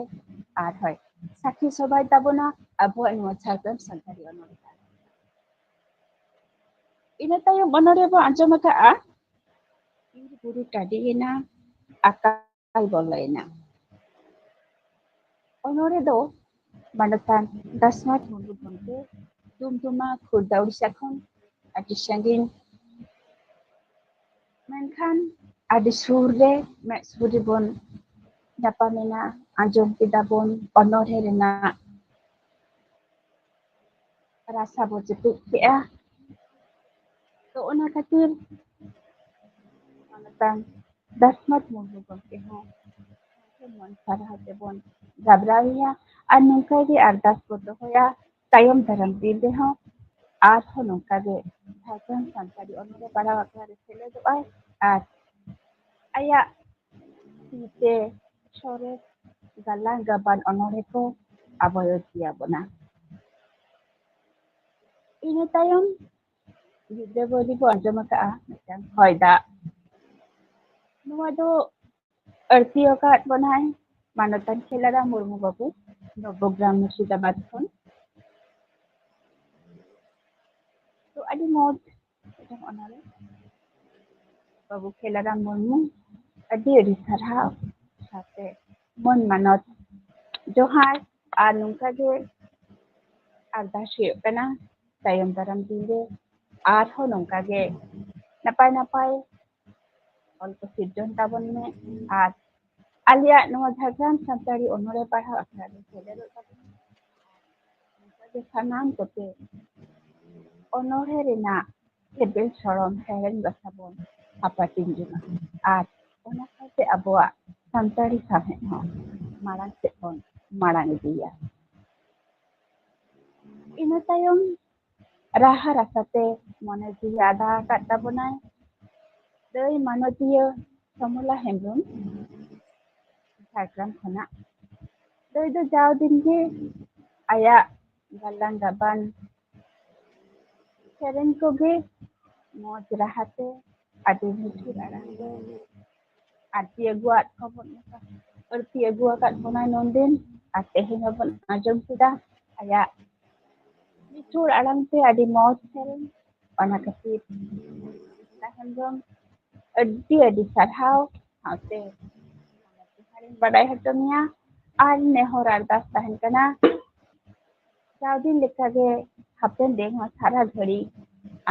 ᱟᱨᱦᱚᱸ ᱥᱟᱹᱠᱷᱤ ᱥᱚᱵᱷᱟᱭ ᱛᱟᱵᱚᱱᱟ ᱟᱵᱚᱣᱟᱜ ᱱᱚᱣᱟ ᱡᱷᱟᱲᱜᱨᱟᱢ ᱥᱟᱱᱛᱟᱲᱤ ᱚᱱᱚᱬᱦᱮ। ᱤᱱᱟᱹ ᱛᱟᱭᱚᱢ ᱚᱱᱚᱬᱦᱮ ᱵᱚ ᱟᱸᱡᱚᱢ ᱟᱠᱟᱜᱼᱟ ᱵᱤᱨ ᱵᱩᱨᱩ ᱴᱟᱺᱰᱤᱭᱮᱱᱟ ᱟᱠᱟᱞ ᱵᱚᱞᱚᱭᱮᱱᱟ। ᱚᱱᱚᱬᱦᱮ ᱫᱚ ᱢᱟᱱᱚᱛᱟᱱ ᱫᱟᱥᱱᱟᱛ ᱢᱩᱨᱢᱩ ᱜᱚᱢᱠᱮ ᱫᱩᱢᱫᱩᱢᱟ ᱠᱷᱩᱨᱫᱟ ᱩᱲᱤᱥᱥᱟ ᱠᱷᱚᱱ ᱟᱹᱰᱤ ᱥᱟᱺᱜᱤᱧ ᱢᱮᱱᱠᱷᱟᱱ ᱟᱹᱰᱤ ᱥᱩᱨ ᱨᱮ ᱢᱮᱫ ᱥᱩᱨ ᱨᱮᱵᱚᱱ ᱧᱟᱯᱟᱢᱮᱱᱟ ᱟᱸᱡᱚᱢ ᱠᱮᱫᱟ ᱵᱚᱱ ᱚᱱᱚᱬᱦᱮ ᱨᱮᱱᱟᱜ ᱨᱟᱥᱟ ᱵᱚ ᱪᱮᱯᱮᱫ ᱠᱮᱜᱼᱟ ᱛᱚ ᱚᱱᱟ ᱠᱷᱟᱹᱛᱤᱨ ᱢᱟᱱᱚᱛᱟᱱ ᱫᱟᱥᱱᱟᱛ ᱢᱩᱨᱢᱩ ᱜᱚᱢᱠᱮ ᱦᱚᱸ ᱢᱚᱱ ᱥᱟᱨᱦᱟᱣ ᱛᱮᱵᱚᱱ ᱡᱟᱵᱨᱟᱣᱮᱭᱟ ᱟᱨ ᱱᱚᱝᱠᱟᱜᱮ ᱟᱨᱫᱟᱥ ᱵᱚ ᱫᱚᱦᱚᱭᱟ ᱛᱟᱭᱚᱢ ᱫᱟᱨᱟᱢ ᱫᱤᱱ ᱨᱮᱦᱚᱸ ᱟᱨᱦᱚᱸ ᱱᱚᱝᱠᱟᱜᱮ ᱡᱷᱟᱲᱠᱷᱚᱸᱰ ᱥᱟᱱᱛᱟᱲᱤ ᱚᱱᱚᱬᱦᱮ ᱯᱟᱲᱦᱟᱣ ᱟᱠᱷᱲᱟ ᱨᱮ ᱥᱮᱞᱮᱫᱚᱜᱼᱟᱭ ᱟᱨ ᱟᱭᱟᱜ ᱛᱤᱛᱮ ᱥᱚᱨᱮᱥ ᱜᱟᱞᱟᱝ ᱜᱟᱵᱟᱱ ᱚᱱᱚᱬᱦᱮ ᱠᱚ ᱟᱵᱚᱭ ᱤᱫᱤᱭᱟᱵᱚᱱᱟ। ᱤᱱᱟᱹ ᱛᱟᱭᱚᱢ ᱜᱤᱫᱽᱨᱟᱹ ᱵᱟᱹᱣᱞᱤ ᱵᱚ ᱟᱸᱡᱚᱢ ᱟᱠᱟᱜᱼᱟ ᱢᱤᱫᱴᱟᱝ ᱦᱚᱭ ᱫᱟᱜ ᱱᱚᱣᱟ ᱫᱚ ᱟᱹᱲᱛᱤ ᱟᱠᱟᱫ ᱵᱚᱱᱟᱭ ᱢᱟᱱᱚᱛᱟᱱ ᱠᱷᱮᱞᱟᱨᱟᱢ ᱢᱩᱨᱢᱩ ᱵᱟᱵᱩ ᱱᱚᱵᱚᱜᱨᱟᱢ ᱢᱩᱨᱥᱤᱫᱟᱵᱟᱫ ᱠᱷᱚᱱ ᱛᱚ ᱟᱹᱰᱤ ᱢᱚᱡᱽ ᱢᱤᱫᱴᱟᱝ ᱚᱱᱚᱬᱦᱮ ᱵᱟᱵᱩ ᱠᱷᱮᱞᱟᱨᱟᱢ ᱢᱩᱨᱢᱩ ᱟᱹᱰᱤ ᱟᱹᱰᱤ ᱥᱟᱨᱦᱟᱣ ᱥᱟᱶᱛᱮ ᱢᱟᱹᱱ ᱢᱟᱱᱚᱛ ᱡᱚᱦᱟᱨ ᱟᱨ ᱱᱚᱝᱠᱟᱜᱮ ᱟᱨᱫᱟᱥ ᱦᱩᱭᱩᱜ ᱠᱟᱱᱟ ᱛᱟᱭᱚᱢ ᱫᱟᱨᱟᱢ ᱫᱤᱱ ᱨᱮ ᱟᱨᱦᱚᱸ ᱱᱚᱝᱠᱟᱜᱮ ᱱᱟᱯᱟᱭ ᱱᱟᱯᱟᱭ ᱚᱞ ᱠᱚ ᱥᱤᱨᱡᱚᱱ ᱛᱟᱵᱚᱱ ᱢᱮ ᱟᱨ ᱟᱞᱮᱭᱟᱜ ᱱᱚᱣᱟ ᱡᱷᱟᱲᱜᱨᱟᱢ ᱥᱟᱱᱛᱟᱲᱤ ᱚᱱᱚᱬᱦᱮ ᱯᱟᱲᱦᱟᱣ ᱟᱠᱷᱲᱟ ᱨᱮ ᱥᱮᱞᱮᱫᱚᱜ ᱛᱟᱵᱚᱱᱟ ᱚᱱᱠᱟᱜᱮ ᱥᱟᱱᱟᱢ ᱠᱚᱛᱮ ᱚᱱᱚᱬᱦᱮ ᱨᱮᱱᱟᱜ ᱥᱤᱵᱤᱞ ᱥᱚᱲᱚᱢ ᱥᱮᱨᱮᱧ ᱵᱟᱥᱟ ᱵᱚᱱ ᱦᱟᱯᱟᱴᱤᱧ ᱡᱚᱝᱟ ᱟᱨ ᱚᱱᱟ ᱥᱟᱶᱛᱮ ᱟᱵᱚᱣᱟᱜ ᱥᱟᱱᱛᱟᱲᱤ ᱥᱟᱶᱦᱮᱫ ᱦᱚᱸ ᱢᱟᱲᱟᱝ ᱥᱮᱫ ᱵᱚᱱ ᱢᱟᱲᱟᱝ ᱤᱫᱤᱭᱟ। ᱤᱱᱟᱹ ᱛᱟᱭᱚᱢ ᱨᱟᱦᱟ ᱨᱟᱥᱟᱛᱮ ᱢᱚᱱᱮ ᱡᱤᱣᱤ ᱟᱰᱟ ᱟᱠᱟᱫ ᱛᱟᱵᱚᱱᱟᱭ ᱫᱟᱹᱭ ᱢᱟᱱᱚᱛᱤᱭᱟᱹ ᱥᱚᱢᱚᱞᱟ ᱦᱮᱢᱵᱨᱚᱢ ᱡᱷᱟᱲᱜᱨᱟᱢ ᱠᱷᱚᱱᱟᱜ ᱫᱟᱹᱭ ᱫᱚ ᱡᱟᱣ ᱫᱤᱱᱜᱮ ᱟᱭᱟᱜ ᱜᱟᱞᱟᱝ ᱜᱟᱵᱟᱱ ᱥᱮᱨᱮᱧ ᱠᱚᱜᱮ ᱢᱚᱡᱽ ᱨᱟᱦᱟᱛᱮ ᱟᱹᱰᱤ ᱢᱤᱴᱷᱩᱨ ᱟᱲᱟᱝ ᱛᱮ ᱟᱹᱲᱛᱤ ᱟᱹᱜᱩ ᱟᱠᱟᱫ ᱵᱚᱱᱟᱭ ᱱᱚᱱᱫᱤᱱ ᱟᱨ ᱛᱮᱦᱮᱧ ᱦᱚᱸᱵᱚᱱ ᱟᱸᱡᱚᱢ ᱠᱮᱫᱟ ᱟᱭᱟᱜ ᱢᱤᱴᱷᱩᱨ ᱟᱲᱟᱝ ᱛᱮ ᱟᱹᱰᱤ ᱢᱚᱡᱽ ᱥᱮᱨᱮᱧ ᱚᱱᱟ ᱠᱷᱟᱹᱛᱤᱨ ᱦᱮᱢᱵᱨᱚᱢ ᱟᱹᱰᱤ ᱟᱹᱰᱤ ᱥᱟᱨᱦᱟᱣ ᱥᱟᱶᱛᱮ ᱡᱚᱦᱟᱨᱤᱧ ᱵᱟᱰᱟᱭ ᱦᱚᱪᱚ ᱢᱮᱭᱟ ᱟᱨ ᱱᱮᱦᱚᱨ ᱟᱨᱫᱟᱥ ᱛᱟᱦᱮᱱ ᱠᱟᱱᱟ ᱡᱟᱣ ᱫᱤᱱ ᱞᱮᱠᱟᱜᱮ ᱦᱟᱯᱮᱱ ᱫᱤᱱ ᱦᱚᱸ ᱥᱟᱨᱟ ᱜᱷᱟᱹᱲᱤᱡ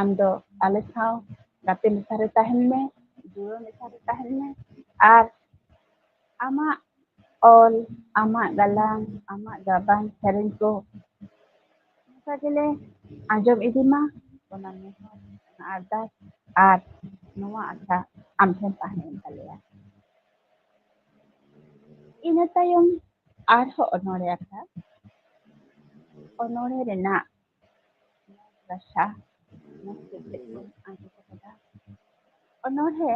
ᱟᱢ ᱫᱚ ᱟᱞᱮ ᱥᱟᱶ ᱜᱟᱛᱮ ᱢᱮᱥᱟᱨᱮ ᱛᱟᱦᱮᱱ ᱢᱮ ᱡᱩᱲᱟᱹ ᱢᱮᱥᱟᱨᱮ ᱛᱟᱦᱮᱱ ᱢᱮ ᱟᱨ ᱟᱢᱟᱜ ᱚᱞ ᱟᱢᱟᱜ ᱜᱟᱞᱟᱝ ᱟᱢᱟᱜ ᱜᱟᱵᱟᱱ ᱥᱮᱨᱮᱧ ᱠᱚ ᱚᱱᱠᱟ ᱜᱮᱞᱮ ᱟᱸᱡᱚᱢ ᱤᱫᱤ ᱢᱟ ᱚᱱᱟ ᱱᱮᱦᱚᱨ ᱚᱱᱟ ᱟᱨᱫᱟᱥ ᱟᱨ ᱱᱚᱣᱟ ᱟᱥᱟ ᱟᱢ ᱴᱷᱮᱱ ᱛᱟᱦᱮᱸᱭᱮᱱ ᱛᱟᱞᱮᱭᱟ। ᱤᱱᱟᱹ ᱛᱟᱭᱚᱢ ᱟᱨᱦᱚᱸ ᱚᱱᱚᱬᱦᱮ ᱟᱠᱷᱲᱟ ᱚᱱᱚᱬᱦᱮ ᱨᱮᱱᱟᱜ ᱨᱟᱥᱟ ᱢᱚᱡᱽ ᱛᱮ ᱵᱚᱱ ᱟᱸᱡᱚᱢ ᱟᱠᱟᱫᱟ ᱚᱱᱚᱬᱦᱮ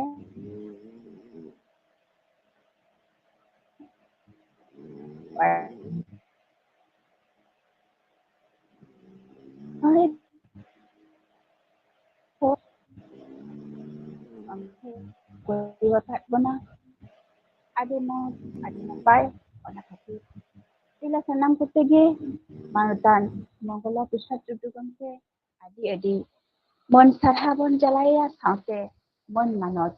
ᱟᱠᱟᱫ ᱵᱚᱱᱟ ᱟᱹᱰᱤ ᱢᱚᱡᱽ ᱟᱹᱰᱤ ᱱᱟᱯᱟᱭ ᱚᱱᱟ ᱠᱷᱟᱹᱛᱤᱨ ᱪᱮᱞᱟ ᱥᱟᱱᱟᱢ ᱠᱚᱛᱮ ᱜᱮ ᱢᱟᱱᱚᱛᱟᱱ ᱢᱚᱝᱜᱚᱞᱟ ᱯᱨᱚᱥᱟᱫ ᱴᱩᱰᱩ ᱜᱚᱢᱠᱮ ᱟᱹᱰᱤ ᱟᱹᱰᱤ ᱢᱚᱱ ᱥᱟᱨᱦᱟᱣ ᱵᱚᱱ ᱪᱟᱞᱟᱭᱟ ᱥᱟᱶᱛᱮ ᱢᱟᱹᱱ ᱢᱟᱱᱚᱛ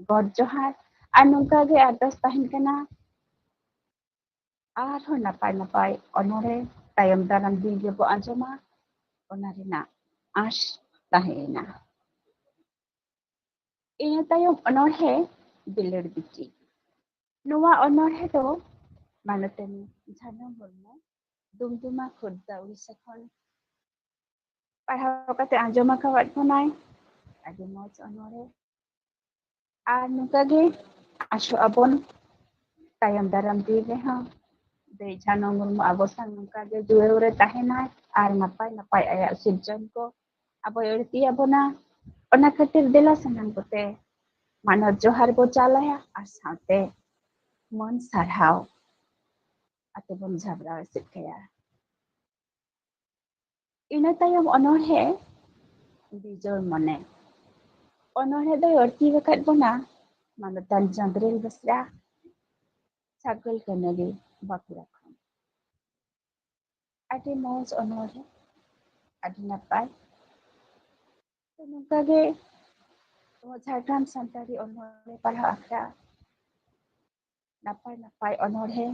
ᱜᱚᱰ ᱡᱚᱦᱟᱨ ᱟᱨ ᱱᱚᱝᱠᱟᱜᱮ ᱟᱨᱫᱟᱥ ᱛᱟᱦᱮᱱ ᱠᱟᱱᱟ ᱟᱨᱦᱚᱸ ᱱᱟᱯᱟᱭ ᱱᱟᱯᱟᱭ ᱚᱱᱚᱬᱦᱮ ᱛᱟᱭᱚᱢ ᱫᱟᱨᱟᱢ ᱫᱤᱱ ᱨᱮᱵᱚ ᱟᱸᱡᱚᱢᱟ ᱚᱱᱟ ᱨᱮᱱᱟᱜ ᱟᱸᱥ ᱛᱟᱦᱮᱸᱭᱮᱱᱟ। ᱤᱱᱟᱹ ᱛᱟᱭᱚᱢ ᱚᱱᱚᱬᱦᱮ ᱫᱩᱞᱟᱹᱲ ᱵᱤᱴᱤ ᱱᱚᱣᱟ ᱚᱱᱚᱬᱦᱮ ᱫᱚ ᱢᱟᱱᱚᱛᱟᱱᱤ ᱡᱷᱟᱱᱚ ᱢᱩᱨᱢᱩ ᱫᱩᱢᱫᱩᱢᱟ ᱠᱷᱳᱨᱫᱟ ᱩᱲᱤᱥᱥᱟ ᱠᱷᱚᱱ ᱯᱟᱲᱦᱟᱣ ᱠᱟᱛᱮ ᱟᱸᱡᱚᱢ ᱟᱠᱟᱫ ᱵᱚᱱᱟᱭ ᱟᱹᱰᱤ ᱢᱚᱡᱽ ᱚᱱᱚᱬᱦᱮ ᱟᱨ ᱱᱚᱝᱠᱟᱜᱮ ᱟᱥᱚᱜ ᱟᱵᱚᱱ ᱛᱟᱭᱚᱢ ᱫᱟᱨᱟᱢ ᱫᱤᱱ ᱨᱮᱦᱚᱸ ᱫᱟᱹᱭ ᱡᱷᱟᱱᱚ ᱢᱩᱨᱢᱩ ᱟᱵᱚ ᱥᱟᱶ ᱱᱚᱝᱠᱟᱜᱮ ᱡᱩᱲᱟᱹᱣ ᱨᱮ ᱛᱟᱦᱮᱱᱟᱭ ᱟᱨ ᱱᱟᱯᱟᱭ ᱱᱟᱯᱟᱭ ᱟᱭᱟᱜ ᱥᱤᱨᱡᱚᱱ ᱠᱚ ᱟᱵᱚᱭ ᱟᱹᱲᱛᱤᱭᱟᱵᱚᱱᱟ ᱚᱱᱟ ᱠᱷᱟᱹᱛᱤᱨ ᱫᱮᱞᱟ ᱥᱟᱱᱟᱢ ᱠᱚᱛᱮ ᱢᱟᱱᱚᱛ ᱡᱚᱦᱟᱨ ᱵᱚ ᱪᱟᱞᱟᱭᱟ ᱟᱨ ᱥᱟᱶᱛᱮ ᱢᱚᱱ ᱥᱟᱨᱦᱟᱣ ᱟᱛᱮ ᱵᱚᱱ ᱡᱷᱟᱵᱲᱟᱣ ᱮᱥᱮᱫ ᱠᱟᱭᱟ ᱤᱱᱟᱹ ᱛᱟᱭᱚᱢ ᱚᱱᱚᱬᱦᱮ ᱵᱤᱡᱚᱲ ᱢᱚᱱᱮ ᱚᱱᱚᱬᱦᱮ ᱫᱚᱭ ᱟᱹᱲᱛᱤ ᱟᱠᱟᱫ ᱵᱚᱱᱟ ᱢᱟᱱᱚᱛᱟᱱ ᱪᱚᱱᱫᱽᱨᱮᱞ ᱵᱮᱥᱨᱟ ᱥᱟᱜᱚᱞ ᱠᱟᱹᱱᱟᱹᱨᱤ ᱵᱟᱸᱠᱩᱲᱟ ᱠᱷᱚᱱ ᱟᱹᱰᱤ ᱢᱚᱡᱽ ᱚᱱᱚᱬᱦᱮ ᱟᱹᱰᱤ ᱱᱟᱯᱟᱭ ᱛᱚ ᱱᱚᱝᱠᱟᱜᱮ ᱡᱷᱟᱲᱜᱨᱟᱢ ᱥᱟᱱᱛᱟᱲᱤ ᱚᱱᱚᱬᱦᱮ ᱯᱟᱲᱦᱟᱣ ᱟᱠᱷᱲᱟ ᱱᱟᱯᱟᱭ ᱱᱟᱯᱟᱭ ᱚᱱᱚᱬᱦᱮ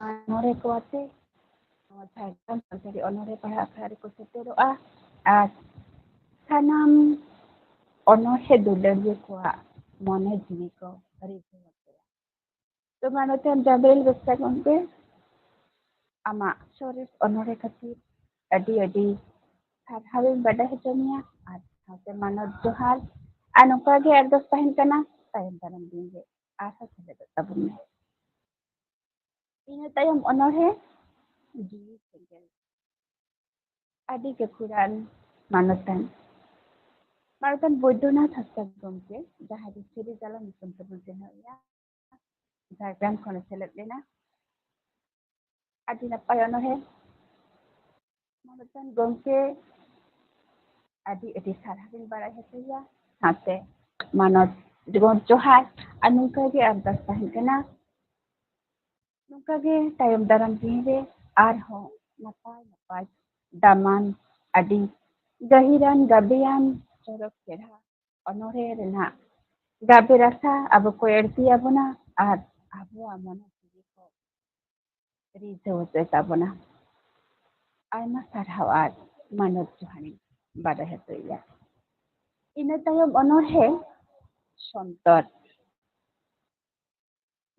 ọᱱᱚᱬᱦᱮ ᱠᱚ ᱟᱛᱮ ᱡᱷᱟᱲᱜᱨᱟᱢ ᱥᱟᱱᱛᱟᱲᱤ ᱚᱱᱚᱬᱦᱮ ᱯᱟᱲᱦᱟᱣ ᱟᱠᱷᱲᱟ ᱨᱮᱠᱚ ᱥᱮᱴᱮᱨᱚᱜᱼᱟ ᱟᱨ ᱥᱟᱱᱟᱢ ᱚᱱᱚᱬᱦᱮ ᱫᱩᱞᱟᱹᱲᱤᱭᱟᱹ ᱠᱚᱣᱟᱜ ᱢᱚᱱᱮ ᱡᱤᱣᱤ ᱠᱚ ᱨᱤᱡᱷᱟᱹᱣ ᱟᱠᱚᱣᱟ ᱛᱚ ᱢᱟᱱᱚᱛᱟᱱ ᱪᱚᱱᱫᱽᱨᱮᱞ ᱵᱮᱥᱨᱟ ᱜᱚᱢᱠᱮ ᱟᱢᱟᱜ ᱥᱚᱨᱮᱥ ᱚᱱᱚᱬᱦᱮ ᱠᱷᱟᱹᱛᱤᱨ ᱟᱹᱰᱤ ᱟᱹᱰᱤ ᱥᱟᱨᱦᱟᱣᱤᱧ ᱵᱟᱰᱟᱭ ᱦᱚᱪᱚ ᱢᱮᱭᱟ ᱟᱨ ᱥᱟᱶᱛᱮ ᱢᱟᱱᱚᱛ ᱡᱚᱦᱟᱨ ᱟᱨ ᱱᱚᱝᱠᱟᱜᱮ ᱟᱨᱫᱟᱥ ᱛᱟᱦᱮᱱ ᱠᱟᱱᱟ ᱛᱟᱭᱚᱢ ᱫᱟᱨᱟᱢ ᱫᱤᱱ ᱨᱮ ᱟᱨᱦᱚᱸ ᱥᱮᱞᱮᱫᱚᱜ ᱛᱟᱵᱚᱱ ᱢᱮ ᱤᱱᱟᱹ ᱛᱟᱭᱚᱢ ᱚᱱᱚᱬᱦᱮ ᱡᱤᱣᱤ ᱥᱮᱸᱜᱮᱞ ᱟᱹᱰᱤ ᱜᱟᱹᱠᱷᱩᱲᱟᱱ ᱢᱟᱱᱚᱛᱟᱱ ᱵᱳᱭᱫᱚᱱᱟᱛᱷ ᱦᱟᱸᱥᱫᱟ ᱜᱚᱢᱠᱮ ᱡᱟᱦᱟᱸᱭ ᱫᱚ ᱥᱤᱨᱤᱡᱟᱞᱟ ᱧᱩᱛᱩᱢ ᱛᱮᱵᱚᱱ ᱪᱤᱱᱦᱟᱹᱣᱮᱭᱟ ᱡᱷᱟᱲᱜᱨᱟᱢ ᱠᱷᱚᱱᱮ ᱥᱮᱞᱮᱫ ᱞᱮᱱᱟ ᱟᱹᱰᱤ ᱱᱟᱯᱟᱭ ᱚᱱᱚᱬᱦᱮ ᱢᱟᱱᱚᱛᱟᱱ ᱜᱚᱢᱠᱮ ᱟᱹᱰᱤ ᱟᱹᱰᱤ ᱥᱟᱨᱦᱟᱣᱤᱧ ᱵᱟᱲᱟᱭ ᱦᱚᱪᱚᱭᱟ ᱥᱟᱶᱛᱮ ᱢᱟᱱᱚᱛ ᱡᱚᱦᱟᱨ ᱟᱨ ᱱᱚᱝᱠᱟᱜᱮ ᱟᱨᱫᱟᱥ ᱛᱟᱦᱮᱱ ᱠᱟᱱᱟ ᱱᱚᱝᱠᱟᱜᱮ ᱛᱟᱭᱚᱢ ᱫᱟᱨᱟᱢ ᱫᱤᱱ ᱨᱮ ᱟᱨᱦᱚᱸ ᱱᱟᱯᱟᱭ ᱱᱟᱯᱟᱭ ᱫᱟᱢᱟᱱ ᱟᱹᱰᱤ ᱜᱟᱹᱦᱤᱨᱟᱱ ᱜᱟᱵᱮᱭᱟᱱ ᱪᱚᱨᱚᱠ ᱪᱮᱨᱦᱟ ᱚᱱᱚᱬᱦᱮ ᱨᱮᱱᱟᱜ ᱜᱟᱵᱮ ᱨᱟᱥᱟ ᱟᱵᱚ ᱠᱚ ᱟᱹᱲᱛᱤᱭᱟᱵᱚᱱᱟ ᱟᱨ ᱟᱵᱚᱣᱟᱜ ᱢᱚᱱᱮ ᱡᱤᱣᱤ ᱠᱚ ᱨᱤᱡᱷᱟᱹᱣ ᱦᱚᱪᱚᱭ ᱛᱟᱵᱚᱱᱟ ᱟᱭᱢᱟ ᱥᱟᱨᱦᱟᱣ ᱟᱨ ᱢᱟᱱᱚᱛ ᱡᱚᱦᱟᱨᱤᱧ ᱵᱟᱰᱟᱭ ᱦᱚᱪᱚᱭᱮᱭᱟ ᱤᱱᱟᱹ ᱛᱟᱭᱚᱢ ᱚᱱᱚᱬᱦᱮ ᱥᱚᱱᱛᱚᱨ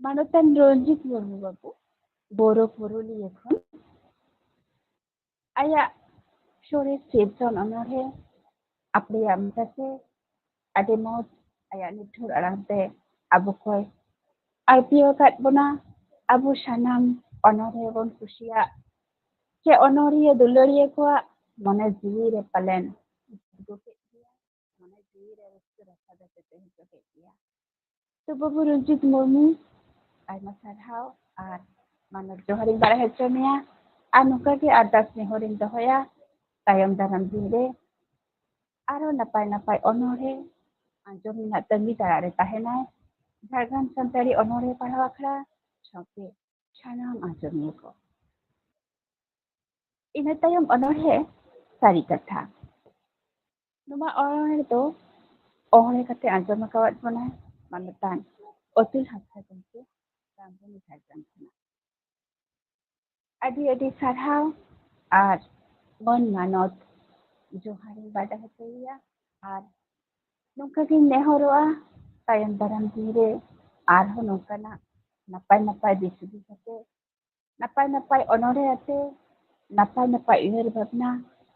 ᱢᱟᱱᱚᱛᱟᱱ ᱨᱚᱧᱡᱤᱛ ᱢᱩᱨᱢᱩ ᱵᱟᱵᱩ ᱵᱳᱨᱳ ᱯᱩᱨᱩᱞᱤᱭᱟᱹ ᱠᱷᱚᱱ ᱟᱭᱟᱜ ᱥᱚᱨᱮᱥ ᱥᱤᱨᱡᱚᱱ ᱚᱱᱚᱬᱦᱮ ᱟᱯᱲᱮᱭᱟᱜ ᱢᱚᱪᱟᱛᱮ ᱟᱹᱰᱤ ᱢᱚᱡᱽ ᱟᱭᱟᱜ ᱱᱤᱴᱷᱩᱨ ᱟᱲᱟᱝ ᱛᱮ ᱟᱵᱚ ᱠᱚᱭ ᱟᱹᱲᱛᱤ ᱟᱠᱟᱫ ᱵᱚᱱᱟ ᱟᱵᱚ ᱥᱟᱱᱟᱢ ᱚᱱᱚᱬᱦᱮ ᱵᱚᱱ ᱠᱩᱥᱤᱭᱟᱜ ᱥᱮ ᱚᱱᱚᱬᱦᱤᱭᱟᱹ ᱫᱩᱞᱟᱹᱲᱤᱭᱟᱹ ᱠᱚᱣᱟᱜ ᱢᱚᱱᱮ ᱡᱤᱣᱤ ᱨᱮ ᱯᱟᱞᱮᱱ ᱢᱚᱱᱮ ᱡᱤᱣᱤ ᱨᱮ ᱨᱟᱹᱥᱠᱟᱹ ᱨᱟᱥᱟ ᱫᱚ ᱥᱮᱴᱮᱨ ᱦᱚᱪᱚ ᱠᱮᱫ ᱜᱮᱭᱟ ᱛᱚ ᱵᱟᱹᱵᱩ ᱨᱚᱧᱡᱤᱛ ᱢᱩᱨᱢᱩ ᱟᱭᱢᱟ ᱥᱟᱨᱦᱟᱣ ᱟᱨ ᱢᱟᱱᱚᱛ ᱡᱚᱦᱟᱨᱤᱧ ᱵᱟᱲᱟᱭ ᱦᱚᱪᱚ ᱢᱮᱭᱟ ᱟᱨ ᱱᱚᱝᱠᱟᱜᱮ ᱟᱨᱫᱟᱥ ᱱᱮᱦᱚᱨᱤᱧ ᱫᱚᱦᱚᱭᱟ ᱛᱟᱭᱚᱢ ᱫᱟᱨᱟᱢ ᱫᱤᱱ ᱨᱮ ᱟᱨᱦᱚᱸ ᱱᱟᱯᱟᱭ ᱱᱟᱯᱟᱭ ᱚᱱᱚᱬᱦᱮ ᱟᱸᱡᱚᱢ ᱨᱮᱱᱟᱜ ᱛᱟᱺᱜᱤ ᱛᱟᱲᱟᱜ ᱨᱮ ᱛᱟᱦᱮᱱᱟᱭ ᱡᱷᱟᱲᱜᱨᱟᱢ ᱥᱟᱱᱛᱟᱲᱤ ᱚᱱᱚᱬᱦᱮ ᱯᱟᱲᱦᱟᱣ ᱟᱠᱷᱲᱟ ᱥᱟᱶᱛᱮ ᱥᱟᱱᱟᱢ ᱟᱸᱡᱚᱢᱤᱭᱟᱹ ᱠᱚ ᱤᱱᱟᱹ ᱛᱟᱭᱚᱢ ᱚᱱᱚᱬᱦᱮ ᱥᱟᱹᱨᱤ ᱠᱟᱛᱷᱟ ᱱᱚᱣᱟ ᱚᱱᱚᱬᱦᱮ ᱫᱚ ᱚᱬᱦᱮ ᱠᱟᱛᱮ ᱟᱸᱡᱚᱢ ᱟᱠᱟᱫ ᱵᱚᱱᱟᱭ ᱢᱟᱱᱚᱛᱟᱱ ᱚᱛᱩᱞ ᱦᱟᱸᱥᱫᱟ ᱜᱚᱢᱠᱮ ᱨᱟᱢᱵᱚᱱᱤ ᱡᱷᱟᱲᱜᱨᱟᱢ ᱠᱷᱚᱱᱟᱜ ᱟᱹᱰᱤ ᱟᱹᱰᱤ ᱥᱟᱨᱦᱟᱣ ᱟᱨ ᱢᱟᱹᱱ ᱢᱟᱱᱚᱛ ᱡᱚᱦᱟᱨᱤᱧ ᱵᱟᱰᱟᱭ ᱦᱚᱪᱚᱭᱮᱭᱟ ᱟᱨ ᱱᱚᱝᱠᱟᱜᱤᱧ ᱱᱮᱦᱚᱨᱚᱜᱼᱟ ᱛᱟᱭᱚᱢ ᱫᱟᱨᱟᱢ ᱫᱤᱱ ᱨᱮ ᱟᱨᱦᱚᱸ ᱱᱚᱝᱠᱟᱱᱟᱜ ᱱᱟᱯᱟᱭ ᱱᱟᱯᱟᱭ ᱫᱤᱥ ᱦᱩᱫᱤᱥ ᱟᱛᱮ ᱱᱟᱯᱟᱭ ᱱᱟᱯᱟᱭ ᱚᱱᱚᱬᱦᱮ ᱟᱛᱮ ᱱᱟᱯᱟᱭ ᱱᱟᱯᱟᱭ ᱩᱭᱦᱟᱹᱨ ᱵᱷᱟᱵᱽᱱᱟ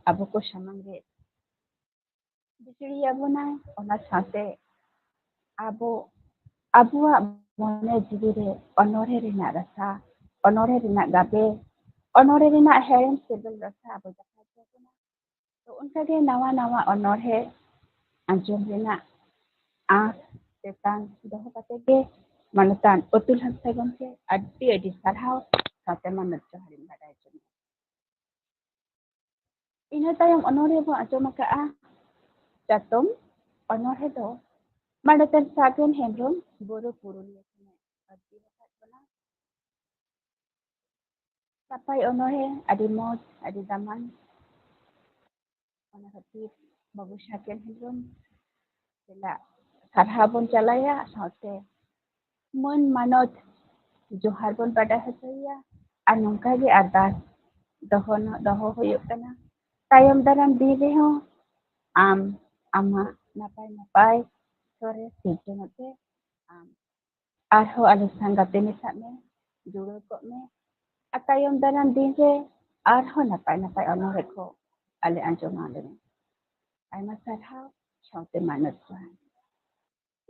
ᱟᱵᱚ ᱠᱚ ᱥᱟᱢᱟᱝ ᱨᱮ ᱵᱤᱥᱲᱤᱭᱟᱵᱚᱱᱟᱭ ᱚᱱᱟ ᱥᱟᱶᱛᱮ ᱟᱵᱚᱣᱟᱜ ᱢᱚᱱᱮ ᱡᱤᱣᱤ ᱨᱮ ᱚᱱᱚᱬᱦᱮ ᱨᱮᱱᱟᱜ ᱨᱟᱥᱟ ᱚᱱᱚᱬᱦᱮ ᱨᱮᱱᱟᱜ ᱜᱟᱵᱮ ᱚᱱᱚᱬᱦᱮ ᱨᱮᱱᱟᱜ ᱦᱮᱲᱮᱢ ᱥᱤᱵᱤᱞ ᱨᱟᱥᱟ ᱟᱵᱚ ᱫᱟᱠᱟ ᱵᱚᱱᱟ ᱛᱚ ᱚᱱᱠᱟᱜᱮ ᱱᱟᱣᱟ ᱱᱟᱣᱟ ᱚᱱᱚᱬᱦᱮ ᱟᱸᱡᱚᱢ ᱨᱮᱱᱟᱜ ᱟᱸᱥ ᱛᱮᱛᱟᱝ ᱫᱚᱦᱚ ᱠᱟᱛᱮ ᱜᱮ ᱢᱟᱱᱚᱛᱟᱱ ᱚᱛᱩᱞ ᱦᱟᱸᱥᱫᱟ ᱜᱚᱢᱠᱮ ᱟᱹᱰᱤ ᱟᱹᱰᱤ ᱥᱟᱨᱦᱟᱣ ᱥᱟᱶᱛᱮ ᱢᱟᱱᱚᱛ ᱡᱚᱦᱟᱨᱤᱧ ᱵᱟᱰᱟᱭ ᱦᱚᱪᱚ ᱢᱮᱭᱟ ᱤᱱᱟᱹ ᱛᱟᱭᱚᱢ ᱚᱱᱚᱬᱦᱮ ᱵᱚᱱ ᱟᱸᱡᱚᱢ ᱟᱠᱟᱜᱼᱟ ᱪᱟᱛᱚᱢ ᱚᱱᱚᱬᱦᱮ ᱫᱚ ᱢᱟᱱᱚᱛᱟᱱ ᱥᱟᱜᱮᱱ ᱦᱮᱢᱵᱨᱚᱢ ᱵᱳᱨᱳ ᱯᱩᱨᱩᱞᱤᱭᱟᱹ ᱠᱷᱚᱱᱮ ᱟᱹᱜᱩ ᱟᱠᱟᱫ ᱵᱚᱱᱟ ᱱᱟᱯᱟᱭ ᱚᱱᱚᱬᱦᱮ ᱟᱹᱰᱤ ᱢᱚᱡᱽ ᱟᱹᱰᱤ ᱫᱟᱢᱟᱱ ᱚᱱᱟ ᱠᱷᱟᱹᱛᱤᱨ ᱵᱟᱹᱵᱩ ᱥᱟᱜᱮᱱ ᱦᱮᱢᱵᱨᱚᱢ ᱪᱮᱫᱟᱜ ᱥᱟᱨᱦᱟᱣ ᱵᱚᱱ ᱪᱟᱞᱟᱭᱟ ᱥᱟᱶᱛᱮ ᱢᱟᱹᱱ ᱢᱟᱱᱚᱛ ᱡᱚᱦᱟᱨ ᱵᱚᱱ ᱵᱟᱰᱟᱭ ᱦᱚᱪᱚᱭᱟ ᱟᱨ ᱱᱚᱝᱠᱟ ᱜᱮ ᱟᱨᱫᱟᱥ ᱫᱚᱦᱚ ᱦᱩᱭᱩᱜ ᱠᱟᱱᱟ ᱛᱟᱭᱚᱢ ᱫᱟᱨᱟᱢ ᱫᱤᱱ ᱨᱮᱦᱚᱸ ᱟᱢ ᱟᱢᱟᱜ ᱱᱟᱯᱟᱭ ᱱᱟᱯᱟᱭ ᱥᱚᱨᱮᱥ ᱥᱤᱨᱡᱚᱱᱚᱜ ᱛᱮ ᱟᱢ ᱟᱨᱦᱚᱸ ᱟᱞᱮ ᱥᱟᱶ ᱜᱟᱛᱮ ᱢᱮᱥᱟᱜ ᱢᱮ ᱡᱩᱲᱟᱹᱣ ᱠᱚᱜ ᱢᱮ ᱟᱨ ᱛᱟᱭᱚᱢ ᱫᱟᱨᱟᱢ ᱫᱤᱱ ᱨᱮ ᱟᱨᱦᱚᱸ ᱱᱟᱯᱟᱭ ᱱᱟᱯᱟᱭ ᱚᱱᱚᱬᱦᱮ ᱠᱚ ᱟᱞᱮ ᱟᱸᱡᱚᱢᱟᱞᱮ ᱢᱮ ᱟᱭᱢᱟ ᱥᱟᱨᱦᱟᱣ ᱥᱟᱶᱛᱮ ᱢᱟᱱᱚᱛ ᱡᱚᱦᱟᱨ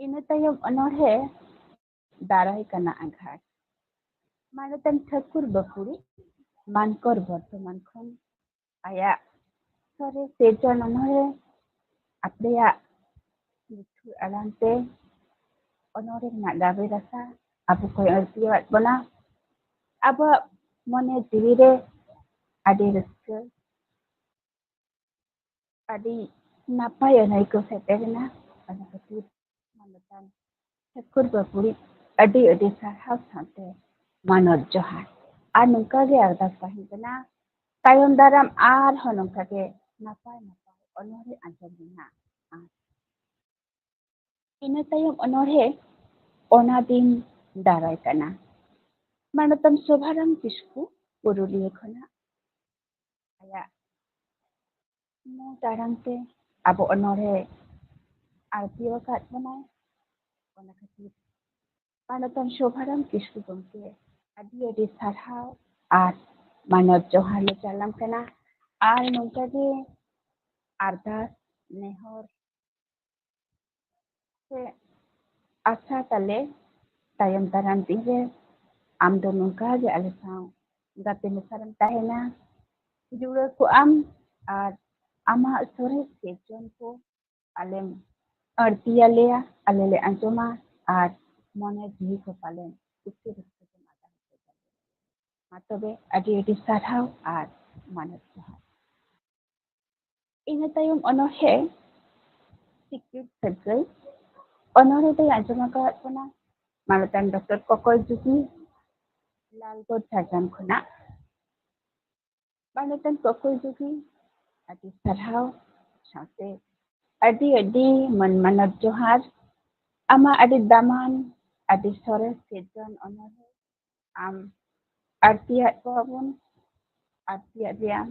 ᱤᱱᱟᱹ ᱛᱟᱭᱚᱢ ᱚᱱᱚᱬᱦᱮ ᱫᱟᱨᱟᱭ ᱠᱟᱱᱟ ᱟᱸᱜᱷᱟᱲ ᱢᱟᱱᱚᱛᱟᱱ ᱴᱷᱟᱹᱠᱩᱨ ᱵᱟᱹᱠᱩᱲᱤᱡ ᱢᱟᱱᱠᱚᱨ ᱵᱚᱨধমান ᱠᱷᱚᱱ ᱟᱭᱟᱜ ᱥᱚᱨᱮᱥ ᱥᱤᱨᱡᱚᱱ ᱚᱱᱚᱬᱦᱮ ᱟᱯᱮᱭᱟᱜ ᱞᱤᱴᱷᱩᱨ ᱟᱲᱟᱝ ᱛᱮ ᱚᱱᱚᱬᱦᱮ ᱨᱮᱱᱟᱜ ᱜᱟᱵᱮ ᱨᱟᱥᱟ ᱟᱵᱚ ᱠᱚᱭ ᱟᱹᱲᱛᱤᱭᱟᱫ ᱵᱚᱱᱟ ᱟᱵᱚᱣᱟᱜ ᱢᱚᱱᱮ ᱡᱤᱣᱤ ᱨᱮ ᱟᱹᱰᱤ ᱨᱟᱹᱥᱠᱟᱹ ᱟᱹᱰᱤ ᱱᱟᱯᱟᱭ ᱟᱹᱱᱟᱹᱭᱠᱟᱹᱣ ᱥᱮᱴᱮᱨᱮᱱᱟ ᱚᱱᱟ ᱠᱷᱟᱹᱛᱤᱨ ᱢᱟᱱᱚᱛᱟᱱ ᱴᱷᱟᱹᱠᱩᱨ ᱵᱟᱹᱠᱩᱲᱤᱡ ᱟᱹᱰᱤ ᱟᱹᱰᱤ ᱥᱟᱨᱦᱟᱣ ᱥᱟᱶᱛᱮ ᱢᱟᱱᱚᱛ ᱡᱚᱦᱟᱨ ᱟᱨ ᱱᱚᱝᱠᱟ ᱜᱮ ᱟᱨᱫᱟᱥ ᱛᱟᱦᱮᱸ ᱠᱟᱱᱟ ᱛᱟᱭᱚᱢ ᱫᱟᱨᱟᱢ ᱟᱨᱦᱚᱸ ᱱᱚᱝᱠᱟ ᱜᱮ ᱱᱟᱯᱟᱭ ᱱᱟᱯᱟᱭ ᱚᱱᱚᱬᱦᱮ ᱟᱸᱡᱚᱢ ᱨᱮᱱᱟᱜ ᱤᱱᱟᱹ ᱛᱟᱭᱚᱢ ᱚᱱᱚᱬᱦᱮ ᱚᱱᱟ ᱫᱤᱱ ᱫᱟᱨᱟᱭ ᱠᱟᱱᱟ ᱢᱟᱱᱚᱛᱟᱱ ᱥᱳᱵᱷᱟᱨᱟᱢ ᱠᱤᱥᱠᱩ ᱯᱩᱨᱩᱞᱤᱭᱟᱹ ᱠᱷᱚᱱᱟᱜ ᱟᱭᱟᱜ ᱢᱚᱸᱡᱽ ᱟᱲᱟᱝ ᱛᱮ ᱟᱵᱚ ᱚᱱᱚᱬᱦᱮ ᱟᱹᱲᱛᱤ ᱟᱠᱟᱫ ᱵᱚᱱᱟᱭ ᱚᱱᱟ ᱠᱷᱟᱹᱛᱤᱨ ᱢᱟᱱᱚᱛᱟᱱ ᱥᱳᱵᱷᱟᱨᱟᱢ ᱠᱤᱥᱠᱩ ᱜᱚᱢᱠᱮ ᱟᱹᱰᱤ ᱟᱹᱰᱤ ᱥᱟᱨᱦᱟᱣ ᱟᱨ ᱢᱟᱱᱚᱛ ᱡᱚᱦᱟᱨ ᱞᱮ ᱪᱟᱞᱟᱢ ᱠᱟᱱᱟ ᱟᱨ ᱱᱚᱝᱠᱟ ᱜᱮ ᱟᱨᱫᱟᱥ ᱱᱮᱦᱚᱨ ᱥᱮ ᱟᱥᱟ ᱛᱟᱞᱮ ᱛᱟᱭᱚᱢ ᱫᱟᱨᱟᱢ ᱫᱤᱱ ᱨᱮ ᱟᱢ ᱫᱚ ᱱᱚᱝᱠᱟ ᱜᱮ ᱟᱞᱮ ᱥᱟᱶ ᱜᱟᱛᱮ ᱢᱮᱥᱟᱨᱮᱢ ᱛᱟᱦᱮᱱᱟ ᱡᱩᱲᱟᱹᱣ ᱠᱚᱜ ᱟᱢ ᱟᱨ ᱟᱢᱟᱜ ᱥᱚᱨᱮᱥ ᱥᱤᱨᱡᱚᱱ ᱠᱚ ᱟᱞᱮᱢ ᱟᱹᱲᱛᱤᱭᱟᱞᱮᱭᱟ ᱟᱞᱮ ᱞᱮ ᱟᱸᱡᱚᱢᱟ ᱟᱨ ᱢᱚᱱᱮ ᱡᱤᱣᱤ ᱠᱚ ᱯᱟᱞᱮᱱ ᱠᱩᱥᱤ ᱨᱟᱹᱥᱠᱟᱹ ᱛᱮ ᱢᱟ ᱛᱚᱵᱮ ᱟᱹᱰᱤ ᱟᱹᱰᱤ ᱥᱟᱨᱦᱟᱣ ᱟᱨ ᱢᱟᱱᱚᱛ ᱡᱚᱦᱟᱨ ᱤᱱᱟᱹ ᱛᱟᱭᱚᱢ ᱚᱱᱚᱬᱦᱮ ᱥᱤᱠᱲᱤᱡ ᱥᱟᱹᱜᱟᱹᱭ ᱚᱱᱚᱬᱦᱮ ᱫᱚᱭ ᱟᱸᱡᱚᱢ ᱟᱠᱟᱫ ᱵᱚᱱᱟ ᱢᱟᱱᱚᱛᱟᱱ ᱰᱚᱠᱴᱚᱨ ᱠᱚᱠᱚᱭ ᱡᱩᱜᱤ ᱞᱟᱞᱜᱚᱲ ᱡᱷᱟᱲᱜᱨᱟᱢ ᱠᱷᱚᱱᱟᱜ ᱢᱟᱱᱚᱛᱟᱱ ᱠᱚᱠᱚᱭ ᱡᱩᱜᱤ ᱟᱹᱰᱤ ᱥᱟᱨᱦᱟᱣ ᱥᱟᱶᱛᱮ ᱟᱹᱰᱤ ᱟᱹᱰᱤ ᱢᱟᱹᱱ ᱢᱟᱱᱚᱛ ᱡᱚᱦᱟᱨ ᱟᱢᱟᱜ ᱟᱹᱰᱤ ᱫᱟᱢᱟᱱ ᱟᱹᱰᱤ ᱥᱚᱨᱮᱥ ᱥᱤᱨᱡᱚᱱ ᱚᱱᱚᱬᱦᱮ ᱟᱢ ᱟᱹᱲᱛᱤᱭᱟᱫ ᱠᱚᱣᱟᱵᱚᱱ ᱟᱹᱲᱛᱤᱭᱟᱫ ᱞᱮᱭᱟᱢ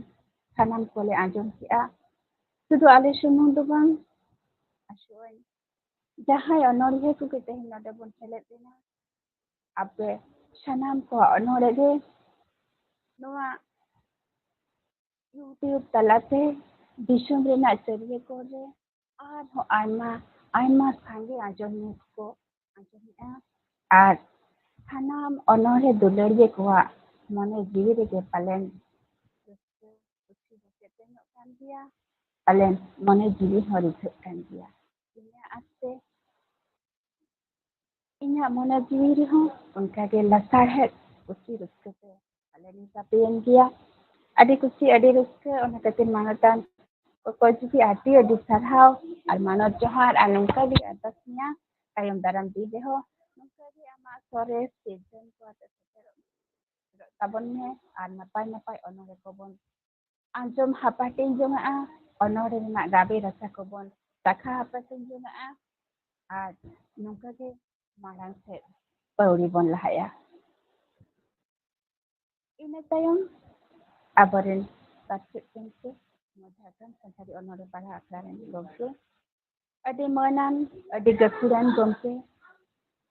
ᱥᱟᱱᱟᱢ ᱠᱚᱞᱮ ᱟᱸᱡᱚᱢ ᱠᱮᱜᱼᱟ ᱥᱩᱫᱷᱩ ᱟᱞᱮ ᱥᱩᱢᱩᱝ ᱫᱚ ᱵᱟᱝ ᱟᱥᱚᱜᱼᱟᱹᱧ ᱡᱟᱦᱟᱸᱭ ᱚᱱᱚᱬᱦᱮ ᱠᱚᱜᱮ ᱛᱮᱦᱮᱧ ᱱᱚᱰᱮ ᱵᱚᱱ ᱥᱮᱞᱮᱫ ᱞᱮᱱᱟ ᱟᱯᱮ ᱥᱟᱱᱟᱢ ᱠᱚᱣᱟᱜ ᱚᱱᱚᱬᱦᱮ ᱜᱮ ᱱᱚᱣᱟ ᱤᱭᱩᱴᱤᱭᱩᱵᱽ ᱛᱟᱞᱟᱛᱮ ᱫᱤᱥᱚᱢ ᱨᱮᱱᱟᱜ ᱛᱤᱨᱭᱳ ᱠᱚᱨᱮ ᱟᱨᱦᱚᱸ ᱟᱭᱢᱟ ᱟᱭᱢᱟ ᱥᱟᱸᱜᱮ ᱟᱸᱡᱚᱢᱤᱭᱟᱹ ᱠᱚ ᱟᱸᱡᱚᱢᱮᱜᱼᱟ ᱟᱨ ᱥᱟᱱᱟᱢ ᱚᱱᱚᱬᱦᱮ ᱫᱩᱞᱟᱹᱲᱤᱭᱟᱹ ᱠᱚᱣᱟᱜ ᱢᱚᱱᱮ ᱡᱤᱣᱤ ᱨᱮᱜᱮ ᱯᱟᱞᱮᱱ ᱨᱟᱹᱥᱠᱟᱹ ᱠᱩᱥᱤ ᱥᱮᱴᱮᱨᱚᱜ ᱠᱟᱱ ᱜᱮᱭᱟ ᱯᱟᱞᱮᱱ ᱢᱚᱱᱮ ᱡᱤᱣᱤ ᱦᱚᱸ ᱨᱤझᱟᱹᱜ ᱠᱟᱱ ᱜᱮᱭᱟ ᱤᱧᱟᱹᱜ ᱟᱥᱛᱮ ᱤᱧᱟᱹᱜ ᱢᱚᱱᱮ ᱡᱤᱣᱤ ᱨᱮᱦᱚᱸ ᱚᱱᱠᱟᱜᱮ ᱞᱟᱥᱟᱲᱦᱮᱫ ᱠᱩᱥᱤ ᱨᱟᱹᱥᱠᱟᱹᱛᱮ ᱯᱟᱞᱮᱱ ᱪᱟᱯᱮᱭᱮᱱ ᱜᱮᱭᱟ ᱟᱹᱰᱤ ᱠᱩᱥᱤ ᱟᱹᱰᱤ ᱨᱟᱹᱥᱠᱟᱹ ᱚᱱᱟ ᱠᱷᱟᱹᱛᱤᱨ ᱢᱟᱱᱚᱛᱟᱱ ᱠᱚᱠᱚᱭ ᱡᱩᱜᱤ ᱟᱹᱰᱤ ᱟᱹᱰᱤ ᱥᱟᱨᱦᱟᱣ ᱟᱨ ᱢᱟᱱᱚᱛ ᱡᱚᱦᱟᱨ ᱟᱨ ᱱᱚᱝᱠᱟ ᱜᱮ ᱟᱨᱫᱟᱥ ᱢᱮᱭᱟ ᱛᱟᱭᱚᱢ ᱫᱟᱨᱟᱢ ᱫᱤᱱ ᱨᱮᱦᱚᱸ ᱱᱚᱝᱠᱟ ᱜᱮ ᱟᱢᱟᱜ ᱥᱚᱨᱮᱥ ᱥᱤᱨᱡᱚᱱ ᱠᱚ ᱟᱛᱮ ᱥᱮᱴᱮᱨᱚᱜ ᱛᱟᱵᱚᱱ ᱢᱮ ᱟᱨ ᱱᱟᱯᱟᱭ ᱱᱟᱯᱟᱭ ᱚᱱᱚᱬᱦᱮ ᱠᱚᱵᱚᱱ ᱟᱸᱡᱚᱢ ᱦᱟᱯᱟᱴᱤᱧ ᱡᱚᱝᱟᱜᱼᱟ ᱚᱱᱚᱬᱦᱮ ᱨᱮᱱᱟᱜ ᱜᱟᱵᱮ ᱨᱟᱥᱟ ᱠᱚᱵᱚᱱ ᱪᱟᱠᱷᱟ ᱦᱟᱯᱟᱴᱤᱧ ᱡᱚᱝᱟᱜᱼᱟ ᱟᱨ ᱱᱚᱝᱠᱟ ᱜᱮ ᱢᱟᱲᱟᱝ ᱥᱮᱫ ᱯᱟᱹᱣᱲᱤ ᱵᱚᱱ ᱞᱟᱦᱟᱭᱟ ᱤᱱᱟᱹ ᱛᱟᱭᱚᱢ ᱟᱵᱚᱨᱮᱱ ᱯᱟᱪᱮᱫ ᱜᱚᱢᱠᱮ ᱡᱷᱟᱲᱜᱨᱟᱢ ᱥᱟᱱᱛᱟᱲᱤ ᱚᱱᱚᱬᱦᱮ ᱯᱟᱲᱦᱟᱣ ᱟᱠᱷᱲᱟ ᱨᱮᱱ ᱜᱚᱢᱠᱮ ᱟᱹᱰᱤ ᱢᱟᱹᱱᱟᱱ ᱟᱹᱰᱤ ᱜᱟᱹᱠᱷᱩᱲᱟᱱ ᱜᱚᱢᱠᱮ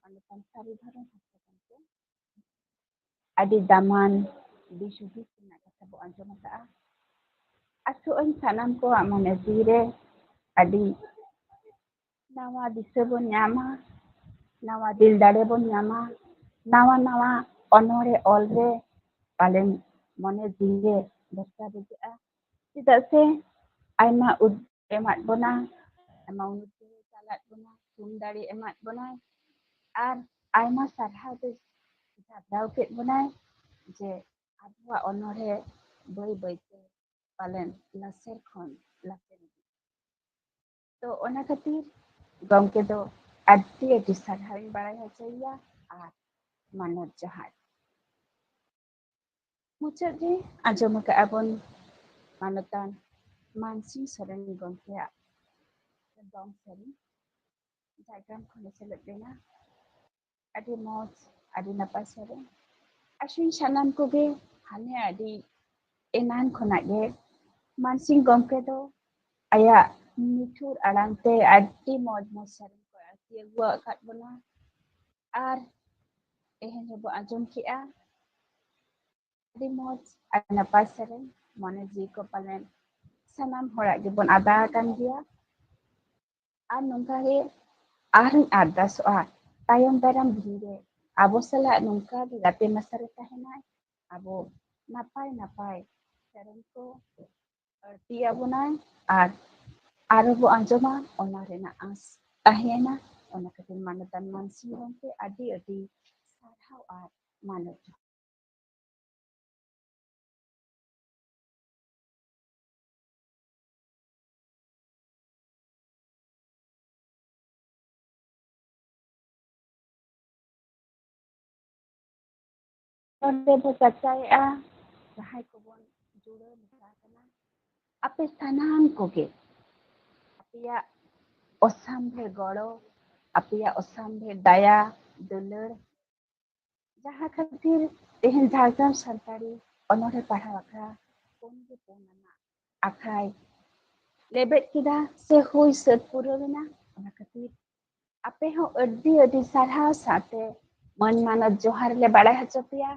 ᱢᱟᱱᱚᱛᱟᱱ ᱥᱟᱹᱨᱤ ᱫᱷᱚᱨᱚᱢ ᱦᱟᱸᱥᱫᱟ ᱜᱚᱢᱠᱮ ᱟᱹᱰᱤ ᱫᱟᱢᱟᱱ ᱫᱤᱥ ᱦᱩᱫᱤᱥ ᱨᱮᱱᱟᱜ ᱠᱟᱛᱷᱟ ᱵᱚ ᱟᱸᱡᱚᱢ ᱟᱠᱟᱜᱼᱟ ᱟᱥᱚᱜ ᱟᱹᱧ ᱥᱟᱱᱟᱢ ᱠᱚᱣᱟᱜ ᱢᱚᱱᱮ ᱡᱤᱣᱤ ᱨᱮ ᱟᱹᱰᱤ ᱱᱟᱣᱟ ᱫᱤᱥᱟᱹ ᱵᱚᱱ ᱧᱟᱢᱟ ᱱᱟᱣᱟ ᱫᱤᱞ ᱫᱟᱲᱮ ᱵᱚᱱ ᱧᱟᱢᱟ ᱱᱟᱣᱟ ᱱᱟᱣᱟ ᱚᱱᱚᱬᱦᱮ ᱚᱞ ᱨᱮ ᱯᱟᱞᱮᱱ ᱢᱚᱱᱮ ᱡᱤᱣᱤ ᱨᱮ ᱵᱷᱚᱨᱥᱟ ᱵᱩᱡᱷᱟᱹᱜᱼᱟ ᱪᱮᱫᱟᱜ ᱥᱮ ᱟᱭᱢᱟ ᱩᱫᱽᱫᱳᱜ ᱮᱢᱟᱫ ᱵᱚᱱᱟ ᱟᱭᱢᱟ ᱩᱱᱱᱚᱛᱤ ᱪᱟᱞᱟᱫ ᱵᱚᱱᱟ ᱛᱷᱩᱢ ᱫᱟᱲᱮ ᱮᱢᱟᱫ ᱵᱚᱱᱟᱭ ᱟᱨ ᱟᱭᱢᱟ ᱥᱟᱨᱦᱟᱣ ᱛᱮ ᱥᱟᱨᱦᱟᱣ ᱠᱮᱫ ᱵᱚᱱᱟᱭ ᱡᱮ ᱟᱵᱚᱣᱟᱜ ᱚᱱᱚᱬᱦᱮ ᱵᱟᱹᱭ ᱵᱟᱹᱭᱛᱮ ᱯᱟᱞᱮᱱ ᱞᱟᱥᱮᱨ ᱠᱷᱚᱱ ᱞᱟᱥᱮᱨ ᱛᱚ ᱚᱱᱟ ᱠᱷᱟᱹᱛᱤᱨ ᱜᱚᱢᱠᱮ ᱫᱚ ᱟᱹᱰᱤ ᱟᱹᱰᱤ ᱥᱟᱨᱦᱟᱣᱤᱧ ᱵᱟᱲᱟᱭ ᱦᱚᱪᱚᱭᱮᱭᱟ ᱟᱨ ᱢᱟᱱᱚᱛ ᱡᱚᱦᱟᱨ ᱢᱩᱪᱟᱹᱫ ᱨᱮ ᱟᱸᱡᱚᱢ ᱟᱠᱟᱜᱼᱟ ᱵᱚᱱ ᱢᱟᱱᱚᱛᱟᱱ ᱢᱟᱱᱥᱤᱝ ᱥᱚᱨᱮᱱ ᱜᱚᱢᱠᱮᱭᱟᱜ ᱫᱚᱝ ᱥᱮᱨᱮᱧ ᱡᱷᱟᱲᱜᱨᱟᱢ ᱠᱷᱚᱱᱮ ᱥᱮᱞᱮᱫ ᱞᱮᱱᱟ ᱟᱹᱰᱤ ᱢᱚᱡᱽ ᱟᱹᱰᱤ ᱱᱟᱯᱟᱭ ᱥᱮᱨᱮᱧ ᱟᱥᱤᱧ ᱥᱟᱱᱟᱢ ᱠᱚᱜᱮ ᱦᱟᱱᱮ ᱟᱹᱰᱤ ᱮᱱᱟᱱ ᱠᱷᱚᱱᱟᱜ ᱜᱮ ᱢᱟᱱᱥᱤᱝ ᱜᱚᱢᱠᱮ ᱫᱚ ᱟᱭᱟᱜ ᱢᱤᱴᱷᱩᱨ ᱟᱲᱟᱝ te ᱟᱹᱰᱤ ᱢᱚᱡᱽ ᱢᱚᱡᱽ ᱥᱮᱨᱮᱧ ᱠᱚ ᱟᱹᱲᱛᱤ ᱟᱹᱜᱩ ᱟᱠᱟᱫ ᱵᱚᱱᱟ ᱟᱨ ᱛᱮᱦᱮᱧ ᱦᱚᱸᱵᱚ ᱟᱸᱡᱚᱢ ᱠᱮᱜᱼᱟ ᱟᱹᱰᱤ ᱢᱚᱡᱽ ᱟᱹᱰᱤ ᱱᱟᱯᱟᱭ ᱥᱮᱨᱮᱧ ᱢᱚᱱᱮ ᱡᱤᱣᱤ ᱠᱚ ᱯᱟᱞᱮᱱ ᱥᱟᱱᱟᱢ ᱦᱚᱲᱟᱜ ᱜᱮᱵᱚᱱ ᱟᱫᱟ ᱟᱠᱟᱱ ᱜᱮᱭᱟ ᱟᱨ ᱱᱚᱝᱠᱟ ᱜᱮ ᱟᱨᱦᱚᱸᱧ ᱟᱨᱫᱟᱥᱚᱜᱼᱟ ᱛᱟᱭᱚᱢ ᱫᱟᱨᱟᱢ ᱫᱤᱱ ᱨᱮ ᱟᱵᱚ ᱥᱟᱞᱟᱜ ᱱᱚᱝᱠᱟ ᱜᱮ ᱜᱟᱛᱮ ᱢᱮᱥᱟᱨᱮ ᱛᱟᱦᱮᱱᱟᱭ ᱟᱵᱚ ᱱᱟᱯᱟᱭ ᱱᱟᱯᱟᱭ ᱥᱮᱨᱮᱧ ᱠᱚ ᱟᱹᱲᱛᱤ ᱟᱵᱚᱱᱟᱭ ᱟᱨ ᱟᱨᱦᱚᱸ ᱵᱚ ᱟᱸᱡᱚᱢᱟ ᱚᱱᱟ ᱨᱮᱱᱟᱜ ᱟᱸᱥ ᱛᱟᱦᱮᱸᱭᱮᱱᱟ ᱚᱱᱟ ᱠᱷᱟᱹᱛᱤᱨ ᱢᱟᱱᱚᱛᱟᱱ ᱢᱟᱱᱥᱤᱝ ᱜᱚᱢᱠᱮ ᱟᱹᱰᱤ ᱟᱹᱰᱤ ᱥᱟᱨᱦᱟᱣ ᱟᱨ ᱢᱟᱱᱚᱛ ᱱᱚᱰᱮ ᱵᱚ ᱪᱟᱨᱪᱟᱭᱮᱜᱼᱟ ᱡᱟᱦᱟᱸᱭ ᱠᱚᱵᱚᱱ ᱡᱩᱲᱟᱹᱣ ᱢᱮᱥᱟ ᱠᱟᱱᱟ ᱟᱯᱮ ᱥᱟᱱᱟᱢ ᱠᱚᱜᱮ ᱟᱯᱮᱭᱟᱜ ᱚᱥᱟᱢᱵᱷᱮᱲ ᱜᱚᱲᱚ ᱟᱯᱮᱭᱟᱜ ᱚᱥᱟᱢᱵᱷᱮᱲ ᱫᱟᱭᱟ ᱫᱩᱞᱟᱹᱲ ᱡᱟᱦᱟᱸ ᱠᱷᱟᱹᱛᱤᱨ ᱛᱮᱦᱮᱧ ᱡᱷᱟᱲᱜᱨᱟᱢ ᱥᱟᱱᱛᱟᱲᱤ ᱚᱱᱚᱬᱦᱮ ᱯᱟᱲᱦᱟᱣ ᱟᱠᱷᱲᱟ ᱯᱩᱱᱜᱮ ᱯᱩᱱ ᱟᱱᱟᱜ ᱟᱠᱷᱲᱟᱭ ᱞᱮᱵᱮᱫ ᱠᱮᱫᱟ ᱥᱮ ᱦᱩᱭ ᱥᱟᱹᱛ ᱯᱩᱨᱟᱹᱣᱮᱱᱟ ᱚᱱᱟ ᱠᱷᱟᱹᱛᱤᱨ ᱟᱯᱮ ᱦᱚᱸ ᱟᱹᱰᱤ ᱟᱹᱰᱤ ᱥᱟᱨᱦᱟᱣ ᱥᱟᱶᱛᱮ ᱢᱟᱹᱱ ᱢᱟᱱᱚᱛ ᱡᱚᱦᱟᱨ ᱞᱮ ᱵᱟᱲᱟᱭ ᱦᱚᱪᱚ ᱯᱮᱭᱟ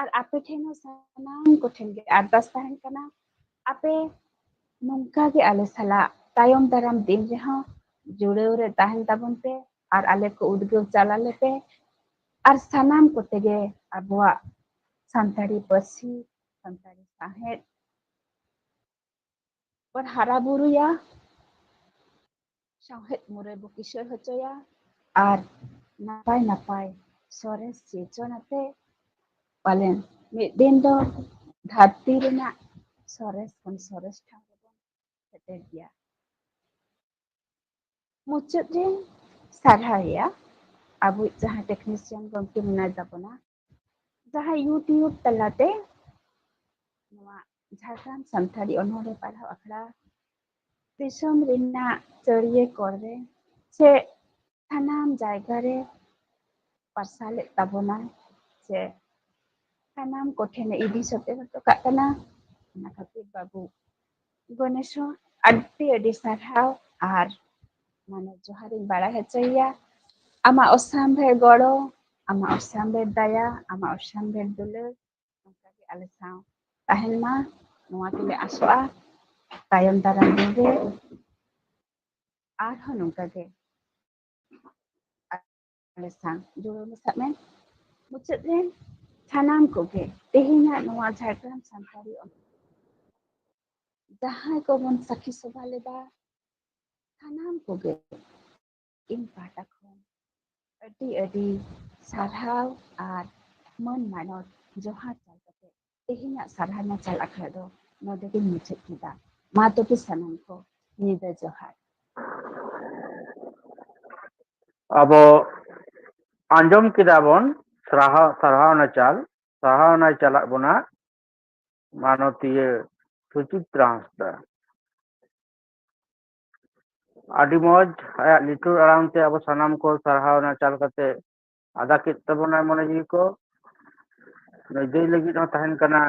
ᱟᱨ ᱟᱯᱮ ᱴᱷᱮᱱ ᱦᱚᱸ ᱥᱟᱱᱟᱢ ᱠᱚᱴᱷᱮᱱ ᱜᱮ ᱟᱨᱫᱟᱥ ᱛᱟᱦᱮᱱ ᱠᱟᱱᱟ ᱟᱯᱮ ᱱᱚᱝᱠᱟ ᱜᱮ ᱟᱞᱮ ᱥᱟᱞᱟᱜ ᱛᱟᱭᱚᱢ ᱫᱟᱨᱟᱢ ᱫᱤᱱ ᱨᱮᱦᱚᱸ ᱡᱩᱲᱟᱹᱣ ᱨᱮ ᱛᱟᱦᱮᱱ ᱛᱟᱵᱚᱱ ᱯᱮ ᱟᱨ ᱟᱞᱮ ᱠᱚ ᱩᱫᱽᱜᱟᱹᱣ ᱪᱟᱞ ᱟᱞᱮ ᱯᱮ ᱟᱨ ᱥᱟᱱᱟᱢ ᱠᱚᱛᱮ ᱜᱮ ᱟᱵᱚᱣᱟᱜ ᱥᱟᱱᱛᱟᱲᱤ ᱯᱟᱹᱨᱥᱤ ᱥᱟᱱᱛᱟᱲᱤ ᱥᱟᱶᱦᱮᱫ ᱵᱚᱱ ᱦᱟᱨᱟ ᱵᱩᱨᱩᱭᱟ ᱥᱟᱶᱦᱮᱫ ᱢᱩᱨᱟᱹᱭ ᱵᱚ ᱠᱤᱥᱟᱹᱬ ᱦᱚᱪᱚᱭᱟ ᱟᱨ ᱱᱟᱯᱟᱭ ᱱᱟᱯᱟᱭ ᱥᱚᱨᱮᱥ ᱥᱤᱨᱡᱚᱱ ᱟᱛᱮ ᱯᱟᱞᱮᱱ ᱢᱤᱫ ᱫᱤᱱ ᱫᱚ ᱫᱷᱟᱹᱨᱛᱤ ᱨᱮᱱᱟᱜ ᱥᱚᱨᱮᱥ ᱠᱷᱚᱱ ᱥᱚᱨᱮᱥ ᱴᱷᱟᱶ ᱨᱮᱵᱚᱱ ᱥᱮᱴᱮᱨ ᱜᱮᱭᱟ ᱢᱩᱪᱟᱹᱫ ᱨᱮ ᱥᱟᱨᱦᱟᱣᱮᱭᱟ ᱟᱵᱚᱭᱤᱡ ᱡᱟᱦᱟᱸ ᱴᱮᱠᱱᱤᱥᱤᱭᱟᱱ ᱜᱚᱢᱠᱮ ᱢᱮᱱᱟᱭ ᱛᱟᱵᱚᱱᱟ ᱡᱟᱦᱟᱸ ᱤᱭᱩᱴᱤᱭᱩᱵᱽ ᱛᱟᱞᱟᱛᱮ ᱱᱚᱣᱟ ᱡᱷᱟᱲᱜᱨᱟᱢ ᱥᱟᱱᱛᱟᱲᱤ ᱚᱱᱚᱬᱦᱮ ᱯᱟᱲᱦᱟᱣ ᱟᱠᱷᱲᱟ ᱫᱤᱥᱚᱢ ᱨᱮᱱᱟᱜ ᱪᱟᱹᱲᱤᱭᱟᱹ ᱠᱚᱬᱨᱮ ᱥᱮ ᱥᱟᱱᱟᱢ ᱡᱟᱭᱜᱟ ᱨᱮ ᱯᱟᱨᱥᱟᱞᱮᱫ ᱛᱟᱵᱚᱱᱟᱭ ᱥᱮ ᱥᱟᱱᱟᱢ ᱠᱚᱴᱷᱮᱱᱮ ᱤᱫᱤ ᱥᱮᱴᱮᱨ ᱦᱚᱴᱚ ᱠᱟᱜ ᱠᱟᱱᱟ ᱚᱱᱟ ᱠᱷᱟᱹᱛᱤᱨ ᱵᱟᱹᱵᱩ ᱜᱚᱱᱮᱥ ᱦᱚᱸ ᱟᱹᱰᱤ ᱟᱹᱰᱤ ᱥᱟᱨᱦᱟᱣ ᱟᱨ ᱢᱟᱱᱮ ᱡᱚᱦᱟᱨᱤᱧ ᱵᱟᱲᱟᱭ ᱦᱚᱪᱚᱭᱮᱭᱟ ᱟᱢᱟᱜ ᱚᱥᱟᱢᱵᱷᱮᱲ ᱜᱚᱲᱚ ᱟᱢᱟᱜ ᱚᱥᱟᱢᱵᱷᱮᱲ ᱫᱟᱭᱟ ᱟᱢᱟᱜ ᱚᱥᱟᱢᱵᱷᱮᱲ ᱫᱩᱞᱟᱹᱲ ᱚᱱᱠᱟᱜᱮ ᱟᱞᱮ ᱥᱟᱶ ᱛᱟᱦᱮᱱ ᱢᱟ ᱱᱚᱣᱟ ᱜᱮᱞᱮ ᱟᱥᱚᱜᱼᱟ ᱛᱟᱭᱚᱢ ᱫᱟᱨᱟᱢ ᱫᱤᱱ ᱨᱮ ᱟᱨᱦᱚᱸ ᱱᱚᱝᱠᱟ ᱜᱮ ᱟᱞᱮ ᱥᱟᱶ ᱡᱩᱲᱟᱹᱣ ᱢᱮᱥᱟᱜ ᱢᱮ ᱢᱩᱪᱟᱹᱫ ᱨᱮ ᱥᱟᱱᱟᱢ ᱠᱚᱜᱮ ᱛᱮᱦᱮᱧᱟᱜ ᱱᱚᱣᱟ ᱡᱷᱟᱲᱜᱨᱟᱢ ᱥᱟᱱᱛᱟᱲᱤ ᱡᱟᱦᱟᱸᱭ ᱠᱚᱵᱚᱱ ᱥᱟᱹᱠᱷᱤ ᱥᱚᱵᱷᱟ ᱞᱮᱫᱟ ᱥᱟᱱᱟᱢ ᱠᱚᱜᱮ ᱤᱧ ᱯᱟᱦᱴᱟ ᱠᱷᱚᱱ ᱟᱹᱰᱤ ᱟᱹᱰᱤ ᱥᱟᱨᱦᱟᱣ ᱟᱨ ᱢᱟᱹᱱ ᱢᱟᱱᱚᱛ ᱡᱚᱦᱟᱨ ᱪᱟᱞ ᱠᱟᱛᱮ ᱛᱮᱦᱮᱧᱟᱜ ᱥᱟᱨᱦᱟᱣ ᱪᱟᱞ ᱟᱠᱷᱲᱟ ᱫᱚ ᱱᱚᱰᱮ ᱜᱤᱧ ᱢᱩᱪᱟᱹᱫ ᱠᱮᱫᱟ ᱢᱟ ᱛᱚᱵᱮ ᱥᱟᱱᱟᱢ ᱠᱚ ᱧᱤᱫᱟᱹ ᱡᱚᱦᱟᱨ ᱟᱵᱚ ᱟᱸᱡᱚᱢ ᱠᱮᱫᱟ ᱵᱚᱱ ᱥᱟᱨᱦᱟᱣᱱᱟ ᱥᱟᱨᱦᱟᱣᱱᱟᱭ ᱪᱟᱞᱟᱜ ᱵᱚᱱᱟ ᱢᱟᱱᱚᱛᱤᱭᱟᱹ ᱥᱩᱪᱤᱛᱨᱟ ᱦᱟᱸᱥᱫᱟ ᱟᱹᱰᱤ ᱢᱚᱡᱽ ᱟᱭᱟᱜ ᱞᱤᱴᱷᱩᱨ ᱟᱲᱟᱝ ᱛᱮ ᱟᱵᱚ ᱥᱟᱱᱟᱢ ᱠᱚ ᱥᱟᱨᱦᱟᱣᱱᱟ ᱪᱟᱞ ᱠᱟᱛᱮ ᱟᱫᱟ ᱠᱮᱫ ᱛᱟᱵᱚᱱᱟᱭ ᱢᱚᱱᱮ ᱡᱤᱣᱤ ᱠᱚ ᱱᱩᱭ ᱞᱟᱹᱜᱤᱫ ᱦᱚᱸ ᱛᱟᱦᱮᱱ ᱠᱟᱱᱟ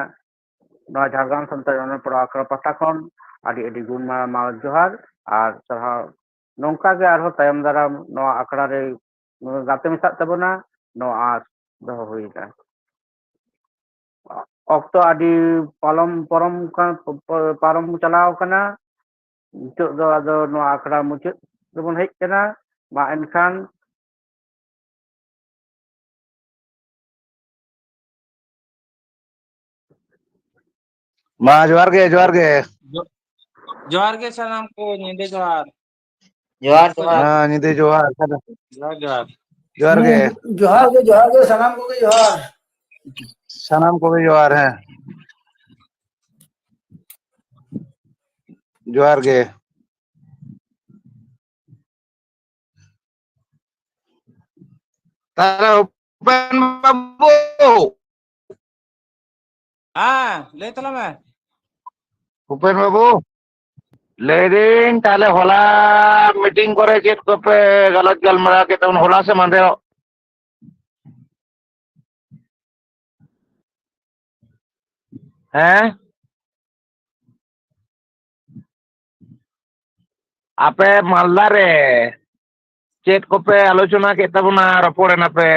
ᱱᱚᱣᱟ ᱡᱷᱟᱲᱜᱨᱟᱢ ᱥᱟᱱᱛᱟᱲᱤ ᱚᱱᱚᱬᱦᱮ ᱯᱟᱲᱦᱟᱣ ᱟᱠᱷᱲᱟ ᱯᱟᱦᱴᱟ ᱠᱷᱚᱱ ᱟᱹᱰᱤ ᱟᱹᱰᱤ ᱜᱩᱱ ᱢᱟᱱᱚᱛ ᱡᱚᱦᱟᱨ ᱟᱨ ᱥᱟᱨᱦᱟᱣ ᱱᱚᱝᱠᱟ ᱜᱮ ᱟᱨᱦᱚᱸ ᱛᱟᱭᱚᱢ ᱫᱟᱨᱟᱢ ᱱᱚᱣᱟ ᱟᱠᱷᱲᱟ ᱨᱮ ᱜᱟᱛᱮ ᱢᱮᱥᱟᱜ ᱛᱟᱵᱚᱱᱟ ᱱᱚᱣᱟ ᱟᱸᱥ ᱫᱚᱦᱚ ᱦᱩᱭᱮᱱᱟ ᱚᱠᱛᱚ ᱟᱹᱰᱤ ᱯᱟᱨᱚᱢ ᱪᱟᱞᱟᱣ ᱠᱟᱱᱟ ᱱᱤᱛᱚᱜ ᱫᱚ ᱟᱫᱚ ᱱᱚᱣᱟ ᱟᱠᱷᱲᱟ ᱢᱩᱪᱟᱹᱫ ᱨᱮᱵᱚᱱ ᱦᱮᱡ ᱠᱟᱱᱟ ᱢᱟ ᱮᱱᱠᱷᱟᱱ ᱢᱟ ᱡᱚᱦᱟᱨ ᱜᱮ ᱡᱚᱦᱟᱨ ᱜᱮ ᱥᱟᱱᱟᱢ ko nyinde johar ᱡᱚᱦᱟᱨ ᱡᱚᱦᱟᱨ ᱦᱮᱸ ᱧᱤᱫᱟᱹ ᱡᱚᱦᱟᱨ johar johar ᱡᱚᱦᱟᱨ ᱜᱮ ᱡᱚᱦᱟᱨ ᱜᱮ ᱥᱟᱱᱟᱢ ᱠᱚᱜᱮ ᱡᱚᱦᱟᱨ ᱥᱟᱱᱟᱢ ᱠᱚᱜᱮ ᱡᱚᱦᱟᱨ ᱦᱮᱸ ᱡᱚᱦᱟᱨ ᱜᱮ ᱛᱟᱦᱞᱮ ᱩᱯᱮᱱ ᱵᱟᱹᱵᱩ ah lay talang me ᱩᱯᱮᱱ ᱵᱟᱹᱵᱩ ᱞᱟᱹᱭᱫᱟᱹᱧ ᱛᱟᱦᱞᱮ ᱦᱚᱞᱟ ᱢᱤᱴᱤᱝ ᱠᱚᱨᱮ ᱪᱮᱫ ᱠᱚᱯᱮ ᱜᱟᱞᱚᱪ ᱜᱟᱞᱢᱟᱨᱟᱣ ᱠᱮᱫ ᱛᱟᱵᱚᱱ ᱦᱚᱞᱟ ᱥᱮ ᱢᱟᱫᱷᱮᱨᱚᱜ? ᱦᱮᱸ? ᱟᱯᱮ ᱢᱟᱞᱫᱟ ᱨᱮ ᱪᱮᱫ ᱠᱚᱯᱮ ᱟᱞᱳᱪᱚᱱᱟ ᱠᱮᱫ ᱛᱟᱵᱚᱱᱟ ᱨᱚᱯᱚᱲᱮᱱᱟᱯᱮ?